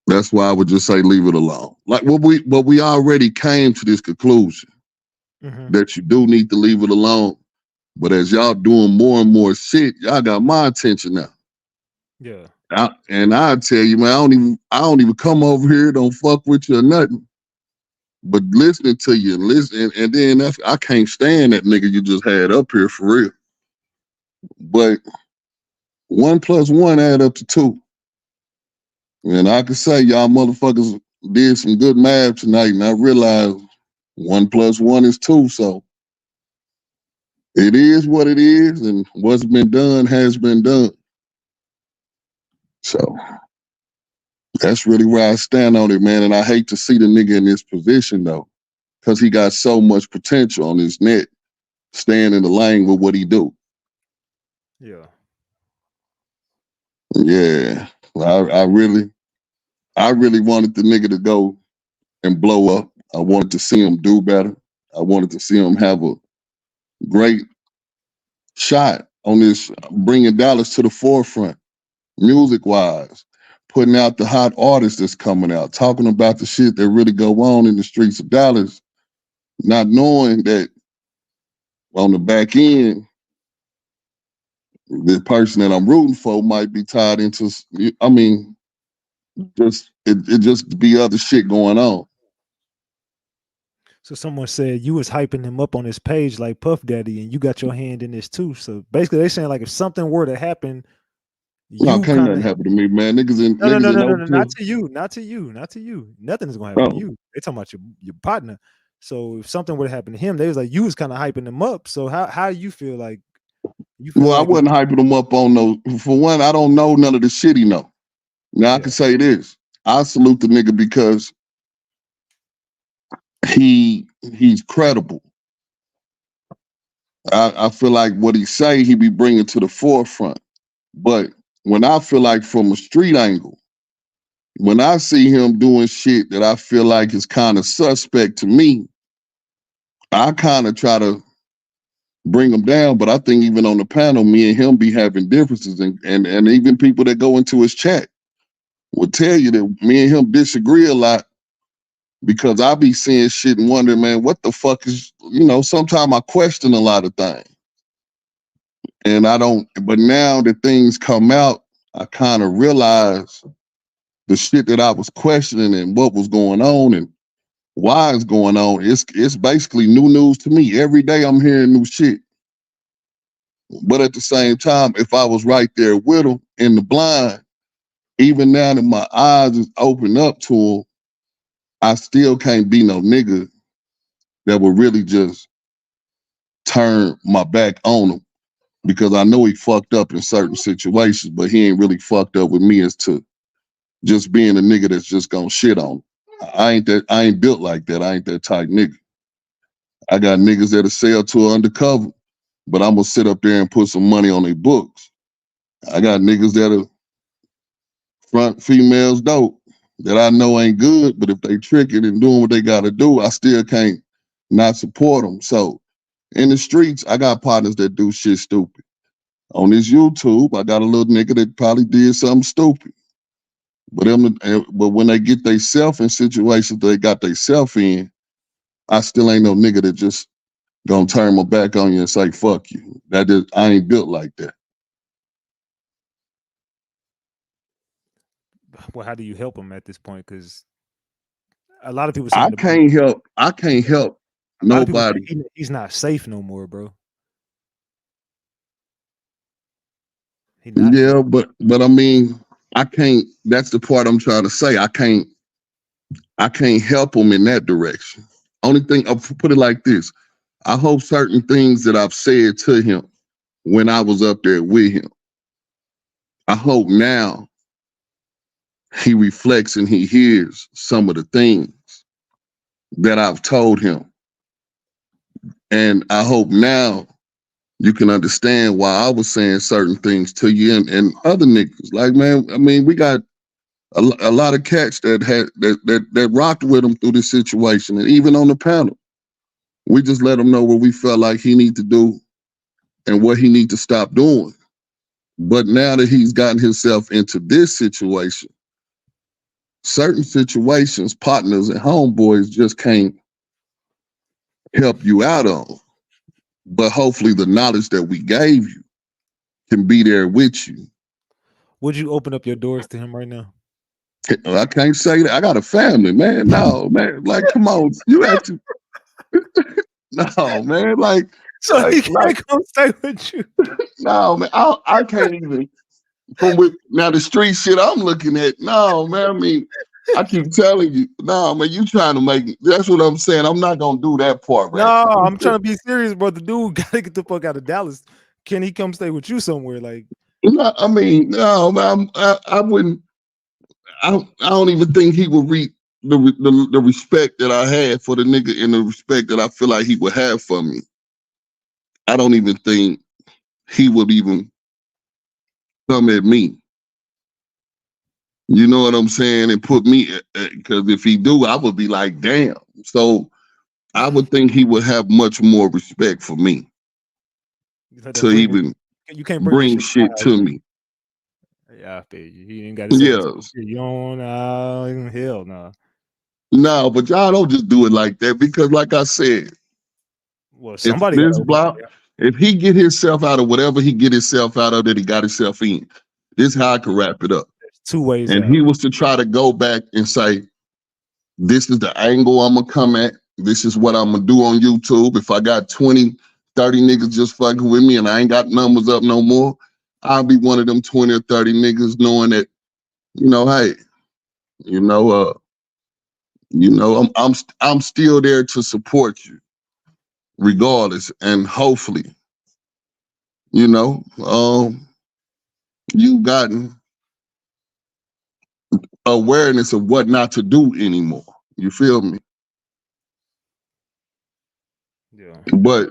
that's why I would just say leave it alone. Like what we already came to this conclusion that you do need to leave it alone. But as y'all doing more and more shit, y'all got my attention now. Yeah. I tell you, man, I don't even come over here, don't fuck with you or nothing. But listening to you and then I can't stand that nigga you just had up here for real. But 1 + 1 add up to 2. And I can say y'all motherfuckers did some good math tonight, and I realized 1 + 1 is 2. So it is what it is, and what's been done has been done. So that's really where I stand on it, man. And I hate to see the nigga in this position though, because he got so much potential on his net, staying in the lane with what he do. Yeah. Yeah. I really wanted the nigga to go and blow up. I wanted to see him do better. I wanted to see him have a great shot on this, bringing Dallas to the forefront, music-wise, putting out the hot artists that's coming out, talking about the shit that really go on in the streets of Dallas, not knowing that on the back end, the person that I'm rooting for might be tied into, it just be other shit going on. So someone said you was hyping him up on his page like Puff Daddy, and you got your hand in this too. So basically, they saying like if something were to happen, No, can't nothing happen to me, man. Niggas in no, niggas not to you, not to you. Nothing is gonna happen to you. They talking about your partner. So if something would happen to him, they was like you was kind of hyping him up. So how do you feel like? I wasn't hyping him up on no. For one, I don't know none of the shit he know. Now I can say this: I salute the nigga because he's credible. I feel like what he say, he be bringing to the forefront. But when I feel like from a street angle, when I see him doing shit that I feel like is kind of suspect to me, I kind of try to bring him down. But I think even on the panel, me and him be having differences, and even people that go into his chat will tell you that me and him disagree a lot because I be seeing shit and wondering, man, what the fuck is, sometimes I question a lot of things. And I don't, but now that things come out, I kind of realize the shit that I was questioning and what was going on and why it's going on. It's basically new news to me. Every day I'm hearing new shit. But at the same time, if I was right there with him in the blind, even now that my eyes is open up to him, I still can't be no nigga that will really just turn my back on him because I know he fucked up in certain situations, but he ain't really fucked up with me as to just being a nigga that's just gonna shit on him. I ain't built like that. I ain't that type nigga. I got niggas that'll sell to an undercover, but I'm gonna sit up there and put some money on their books. I got niggas that'll front females dope that I know ain't good, but if they tricking and doing what they gotta do, I still can't not support them. So in the streets, I got partners that do shit stupid. On this YouTube, I got a little nigga that probably did something stupid. But when they get they self in situations they got they self in, I still ain't no nigga that just gonna turn my back on you and say fuck you. I ain't built like that. Well, how do you help him at this point? Because a lot of people I saying can't help a lot of people nobody. saying he's not safe no more, bro. He not. Yeah, but I mean, I can't. That's the part I'm trying to say. I can't help him in that direction. Only thing I'll put it like this: I hope certain things that I've said to him when I was up there with him, I hope now he reflects and he hears some of the things that I've told him, and I hope now you can understand why I was saying certain things to you and other niggas. Like, man, I mean, we got a lot of cats that rocked with him through this situation, and even on the panel, we just let him know what we felt like he need to do and what he need to stop doing. But now that he's gotten himself into this situation, certain situations, partners and homeboys just can't help you out on. But hopefully the knowledge that we gave you can be there with you. Would you open up your doors to him right now? I can't say that. I got a family, man. No, man. Like, come on. You actually no, man. So he can't come stay with you. No, man. I can't even now the street shit I'm looking at. No, man. I mean, I keep telling you, no, man, you trying to make it. That's what I'm saying. I'm not gonna do that part, right? No, I'm trying to be serious, bro. The dude gotta get the fuck out of Dallas. Can he come stay with you somewhere? Like, no, I mean, no, man, I wouldn't. I don't even think he would reap the respect that I had for the nigga and the respect that I feel like he would have for me. I don't even think he would even come at me. You know what I'm saying? And put me, because if he do, I would be like, damn. So I would think he would have much more respect for me to even you can't bring shit to me. Yeah, I feel you. He ain't got to say Yes. you don't hell no. No, but y'all don't just do it like that because, like I said, well, somebody if he get himself out of whatever he get himself out of that he got himself in, this is how I can wrap it up. There's two ways. And he was to try to go back and say, this is the angle I'm gonna come at. This is what I'm gonna do on YouTube. If I got 20, 30 niggas just fucking with me and I ain't got numbers up no more, I'll be one of them 20 or 30 niggas knowing that, hey, I'm still there to support you regardless. And hopefully, you've gotten awareness of what not to do anymore. You feel me? Yeah. But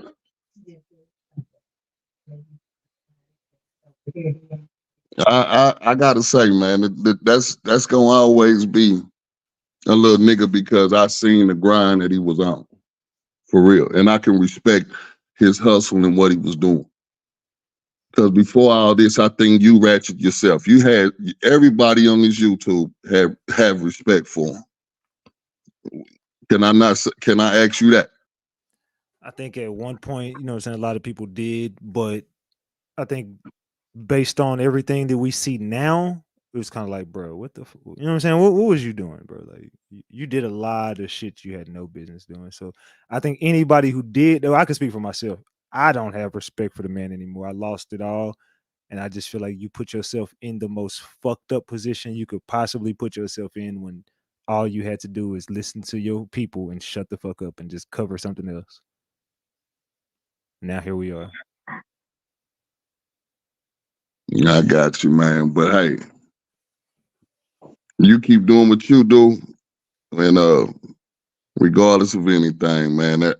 I gotta say, man, that's gonna always be a little nigga because I seen the grind that he was on, for real, and I can respect his hustle and what he was doing. Because before all this, I think you ratchet yourself. You had everybody on this YouTube have respect for him. Can I ask you that? I think at one point, a lot of people did, but I think based on everything that we see now, it was kind of like, bro, what the, you know what I'm saying? What was you doing, bro? Like, you did a lot of shit you had no business doing. So I think anybody who did, though, I can speak for myself. I don't have respect for the man anymore. I lost it all. And I just feel like you put yourself in the most fucked up position you could possibly put yourself in when all you had to do is listen to your people and shut the fuck up and just cover something else. Now here we are. I got you, man. But hey, you keep doing what you do, and regardless of anything, man,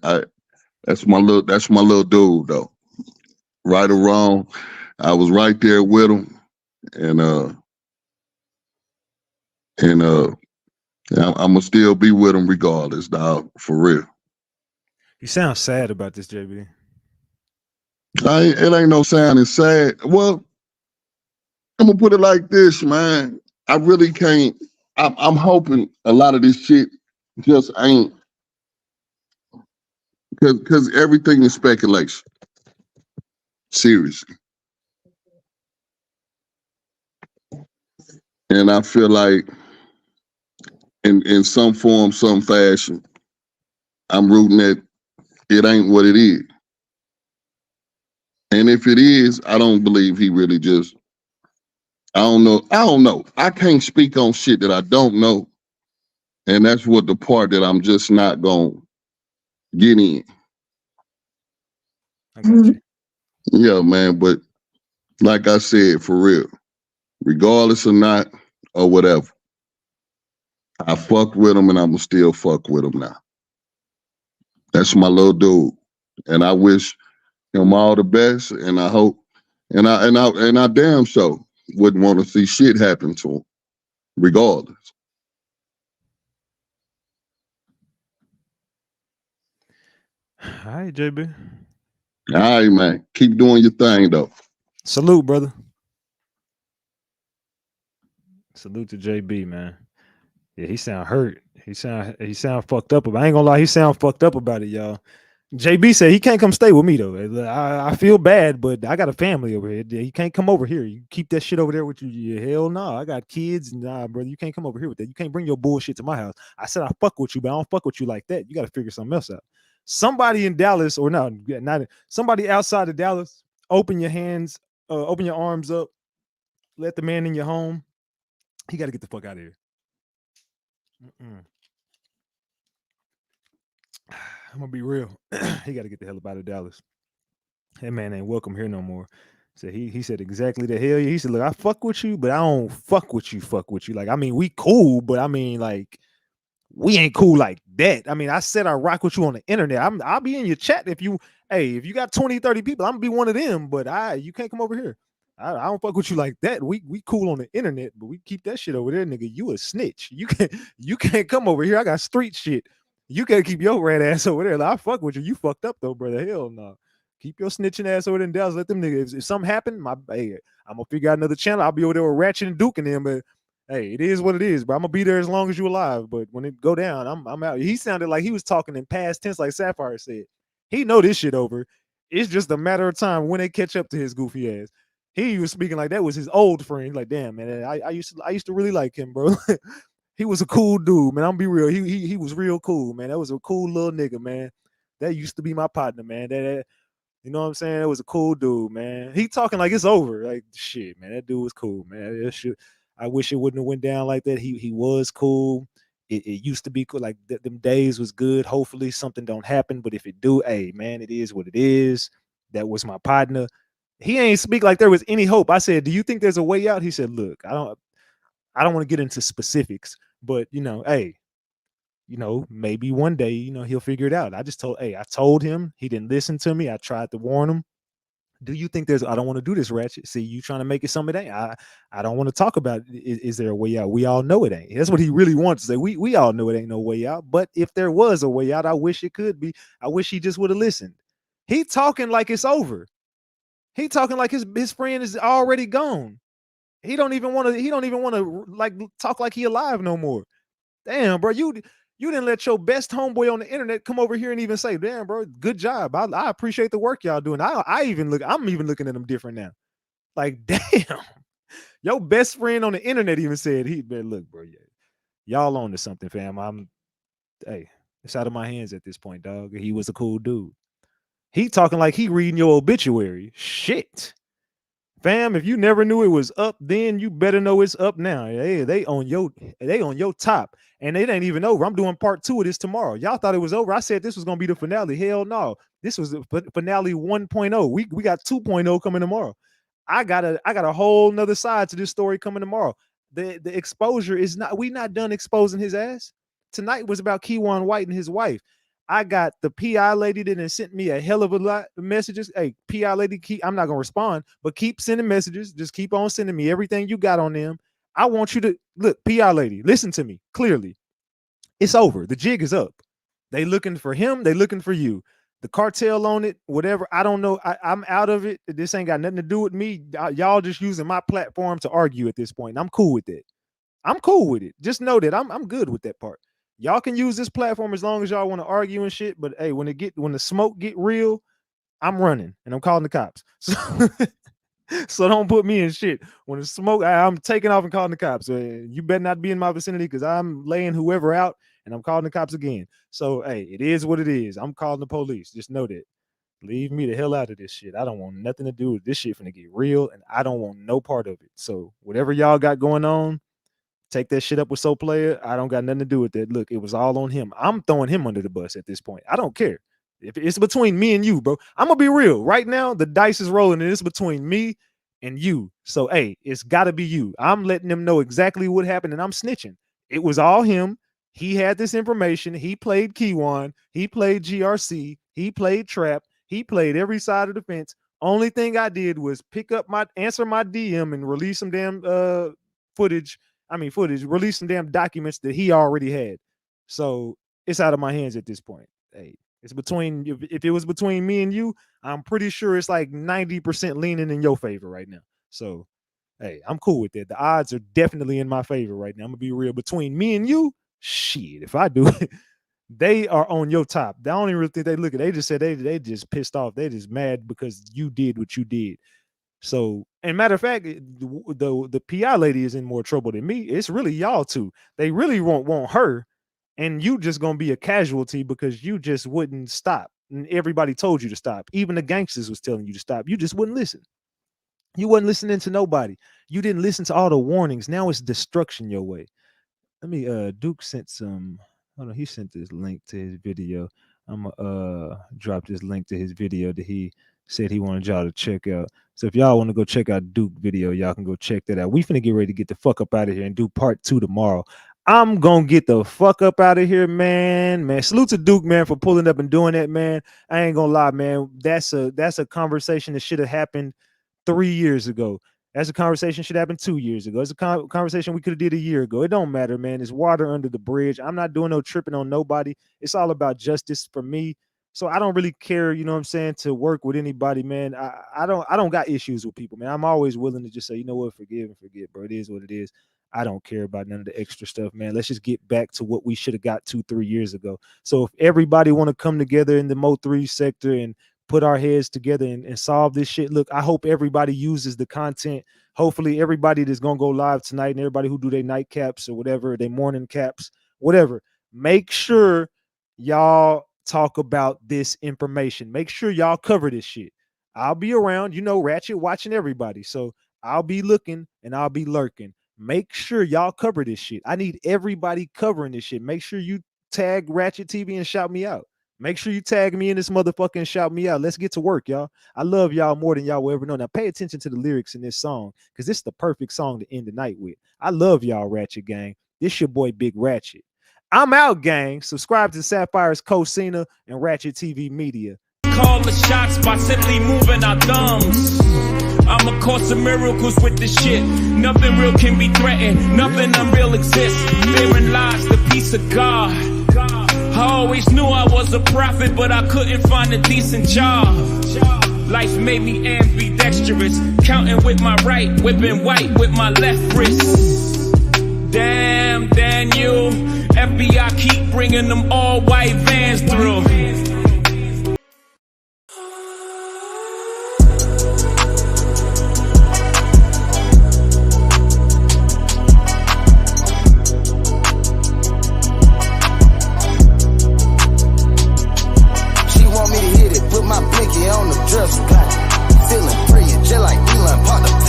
that's my little dude though. Right or wrong, I was right there with him, and and I'm gonna still be with him regardless, dog, for real. You sound sad about this, JB. It ain't no sounding sad. Well, I'm gonna put it like this, man. I really can't. I'm hoping a lot of this shit just ain't because everything is speculation. Seriously, and I feel like in some form, some fashion, I'm rooting that it ain't what it is. And if it is, I don't believe he really just. I don't know. I don't know. I can't speak on shit that I don't know, and that's what the part that I'm just not gonna get in. I got you. Yeah, man. But like I said, for real, regardless or not, or whatever, I fucked with him and I'm gonna still fuck with him now. That's my little dude. And I wish him all the best. And I hope and I damn sure wouldn't want to see shit happen to him, regardless. All right, JB. All right, man. Keep doing your thing though. Salute, brother. Salute to JB, man. Yeah, he sound hurt. He sound fucked up. I ain't gonna lie, he sound fucked up about it, y'all. JB said he can't come stay with me though. I feel bad, but I got a family over here. He can't come over here. You keep that shit over there with you. Yeah, hell no. I got kids. Nah, brother, you can't come over here with that. You can't bring your bullshit to my house. I said I fuck with you, but I don't fuck with you like that. You got to figure something else out. Somebody in Dallas, or no, not somebody outside of Dallas. Open your hands, open your arms up. Let the man in your home. He got to get the fuck out of here. I'm gonna be real. He got to get the hell up out of Dallas. That man ain't welcome here no more. So he said exactly the hell. He said, look, I fuck with you, but I don't fuck with you. Fuck with you. Like, I mean, we cool, but I mean, like, we ain't cool like that. I mean, I said I rock with you on the internet. I'll be in your chat if you got 20, 30 people, I'm gonna be one of them, but you can't come over here. I don't fuck with you like that. We cool on the internet, but we keep that shit over there, nigga. You a snitch. You can't come over here. I got street shit. You gotta keep your rat ass over there. Like, I fuck with you. You fucked up though, brother. Hell no. Keep your snitching ass over there in Dallas. Let them niggas. If something happen, I'm gonna figure out another channel. I'll be over there with Ratchet and Duke and them. But hey, it is what it is. But I'm gonna be there as long as you alive. But when it go down, I'm out. He sounded like he was talking in past tense, like Sapphire said. He know this shit over. It's just a matter of time when they catch up to his goofy ass. He was speaking like that was his old friend. Like, damn, man, I used to really like him, bro. He was a cool dude, man. I'm gonna be real. He was real cool, man. That was a cool little nigga, man. That used to be my partner, man. That you know what I'm saying? That was a cool dude, man. He talking like it's over. Like, shit, man. That dude was cool, man. That shit, I wish it wouldn't have went down like that. He was cool. It used to be cool. Like them days was good. Hopefully something don't happen. But if it do, hey, man, it is what it is. That was my partner. He ain't speak like there was any hope. I said, do you think there's a way out? He said, look, I don't want to get into specifics, but hey, maybe one day, he'll figure it out. I told him, he didn't listen to me. I tried to warn him. Do you think I don't want to do this, Ratchet. See, you trying to make it something it ain't. I don't want to talk about it. Is there a way out? We all know it ain't. That's what he really wants to say. We all know it ain't no way out. But if there was a way out, I wish it could be. I wish he just would have listened. He talking like it's over. He talking like his friend is already gone. He don't even want to like talk like he alive no more. Damn, bro, you didn't let your best homeboy on the internet come over here and even say, damn, bro, good job. I appreciate the work y'all doing. I'm even looking at him different now. Like, damn, your best friend on the internet even said look, bro, y'all on to something, fam. It's out of my hands at this point, dog. He was a cool dude. He talking like he reading your obituary. Shit. Fam, if you never knew it was up then, you better know it's up now. They on your top. And it ain't even over. I'm doing part 2 of this tomorrow. Y'all thought it was over. I said this was gonna be the finale. Hell no. This was the finale 1.0. We got 2.0 coming tomorrow. I got a whole nother side to this story coming tomorrow. The exposure is not, we not done exposing his ass. Tonight was about Keywan White and his wife. I got the PI lady that done sent me a hell of a lot of messages. Hey, PI lady, I'm not gonna respond, but keep sending messages. Just keep on sending me everything you got on them. I want you to look, PI lady, listen to me clearly. It's over. The jig is up. They looking for him. They looking for you. The cartel on it, whatever. I don't know. I'm out of it. This ain't got nothing to do with me. Y'all just using my platform to argue at this point. And I'm cool with it. I'm cool with it. Just know that I'm good with that part. Y'all can use this platform as long as y'all want to argue and shit. But hey, when the smoke get real, I'm running and I'm calling the cops. So don't put me in shit. When the smoke, I'm taking off and calling the cops. You better not be in my vicinity because I'm laying whoever out and I'm calling the cops again. So hey, it is what it is. I'm calling the police. Just know that. Leave me the hell out of this shit. I don't want nothing to do with this shit. Finna get real, and I don't want no part of it. So whatever y'all got going on, take that shit up with Soul Player. I don't got nothing to do with that. Look, it was all on him. I'm throwing him under the bus at this point. I don't care. If it's between me and you, bro, I'm gonna be real. Right now, the dice is rolling, and it's between me and you. So hey, it's gotta be you. I'm letting them know exactly what happened, and I'm snitching. It was all him. He had this information. He played Keywan. He played GRC. He played Trap. He played every side of the fence. Only thing I did was answer my DM and release some damn footage, release some damn documents that he already had. So it's out of my hands at this point. Hey, it's between, if it was between me and you, I'm pretty sure it's like 90% leaning in your favor right now. So hey, I'm cool with that. The odds are definitely in my favor right now. I'm gonna be real. Between me and you, shit, if I do it, they are on your top. The only real thing they look at, they just said they just pissed off. They just mad because you did what you did. So, and matter of fact, the PI lady is in more trouble than me. It's really y'all two. They really want her, and you just gonna be a casualty because you just wouldn't stop. And everybody told you to stop. Even the gangsters was telling you to stop. You just wouldn't listen. You wasn't listening to nobody. You didn't listen to all the warnings. Now it's destruction your way. Let me Duke sent some. Hold on, he sent this link to his video. I'm gonna drop this link to his video that he said he wanted y'all to check out. So if y'all want to go check out Duke video, y'all can go check that out. We finna get ready to get the fuck up out of here and do part 2 tomorrow. I'm gonna get the fuck up out of here, man. Salute to Duke, man, for pulling up and doing that, man. I ain't gonna lie, man. That's a conversation that should have happened 3 years ago. That's a conversation should happen 2 years ago. It's a conversation we could have did a year ago. It don't matter, man. It's water under the bridge. I'm not doing no tripping on nobody. It's all about justice for me. So I don't really care, you know what I'm saying, to work with anybody, man. I don't got issues with people, man. I'm always willing to just say, you know what, forgive and forget, bro. It is what it is. I don't care about none of the extra stuff, man. Let's just get back to what we should have got 2-3 years ago. So if everybody want to come together in the Mo3 sector and put our heads together and solve this shit. Look, I hope everybody uses the content. Hopefully everybody that's going to go live tonight and everybody who do their night caps or whatever, their morning caps, whatever, make sure y'all talk about this information. Make sure y'all cover this shit. I'll be around, you know, Ratchet watching everybody. So I'll be looking and I'll be lurking. Make sure y'all cover this shit. I need everybody covering this shit. Make sure you tag RatchetTV and shout me out. Make sure you tag me in this motherfucker and shout me out. Let's get to work, y'all. I love y'all more than y'all will ever know. Now, pay attention to the lyrics in this song because this is the perfect song to end the night with. I love y'all, Ratchet Gang. This your boy, Big Ratchet. I'm out, gang. Subscribe to Sapphire's Co-Cena and RatchetTV Media. Call the shots by simply moving our thumbs. I'm a course of miracles with this shit. Nothing real can be threatened. Nothing unreal exists. Therein lies the peace of God. I always knew I was a prophet, but I couldn't find a decent job. Life made me ambidextrous, counting with my right, whipping white with my left wrist. Damn, Daniel, FBI keep bringing them all white vans through. On the dress, feeling free, just like Elon, part of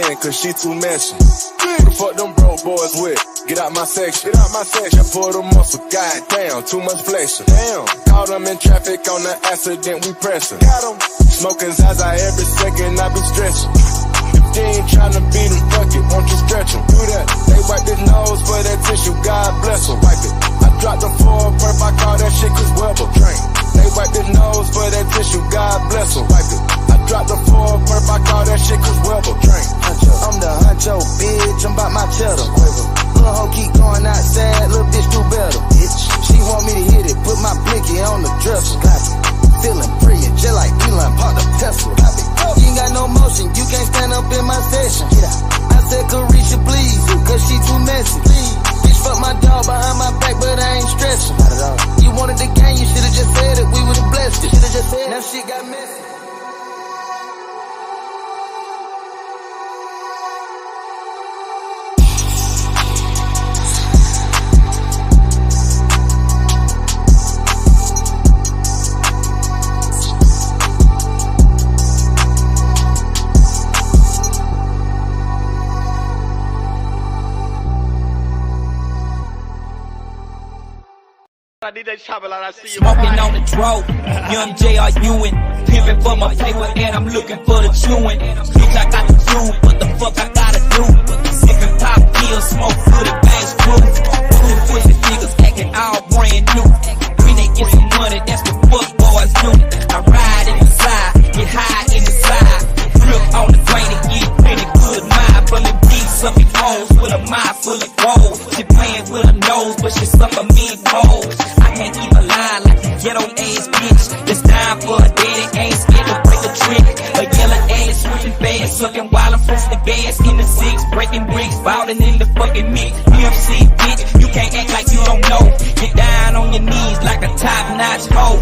man, cause she too messy. The fuck them broke boys with? Get out my section. Get out my section. Pull the muscle. Goddamn, too much flexion. Damn. Caught them in traffic on the accident. We pressin'. Got them. Smoking Zaza every second. I be stressing. If they ain't tryna beat them, fuck it. Won't you stretch them? Do that. They wipe their nose for that tissue. God bless them. Wipe it. I dropped them for a perp. I call that shit Chris Webber. Drink. They wipe their nose for that tissue. God bless them. Wipe it. I dropped them for a perp. I call that shit Chris Webber. Drink. I'm the honcho, bitch. I'm about my cheddar. Little hoe keep going outside. Little bitch do better. Bitch. She want me to hit it. Put my blicky on the dresser. Feeling brilliant, just like Elon, pop the Tesla. You ain't got no motion, you can't stand up in my session. I said, Carisha, please, cause she too messy. Bitch, fuck my dog behind my back, but I ain't stressing. Not at all. You wanted the game, you should've just said it, we would've blessed it. Should've just said it. Now shit got messy. Smoking on the dro, young J.R. Ewing, pimping for my paper and I'm looking for the chewing. Bitch, I got the flu, what the fuck I gotta do? Sipping pop pills, smoke good and bangs crew. Cool pussy niggas acting all brand new. When they get some money, that's what fuck boys do. I ride in the side, get high in the side, flip on the drain and get pretty good mind. Pulling beats up in holes with a mind full of gold. She playing with her nose, but she suck a mean pole. Can't keep a line like a ghetto ass bitch. This time for a daddy, ain't scared to break a trick. A yellow ass switching fast, sucking while I'm fruiting bass. In the six, breaking bricks, ballin' in the fucking mix. PMC bitch, you can't act like you don't know. Get down on your knees like a top-notch hoe.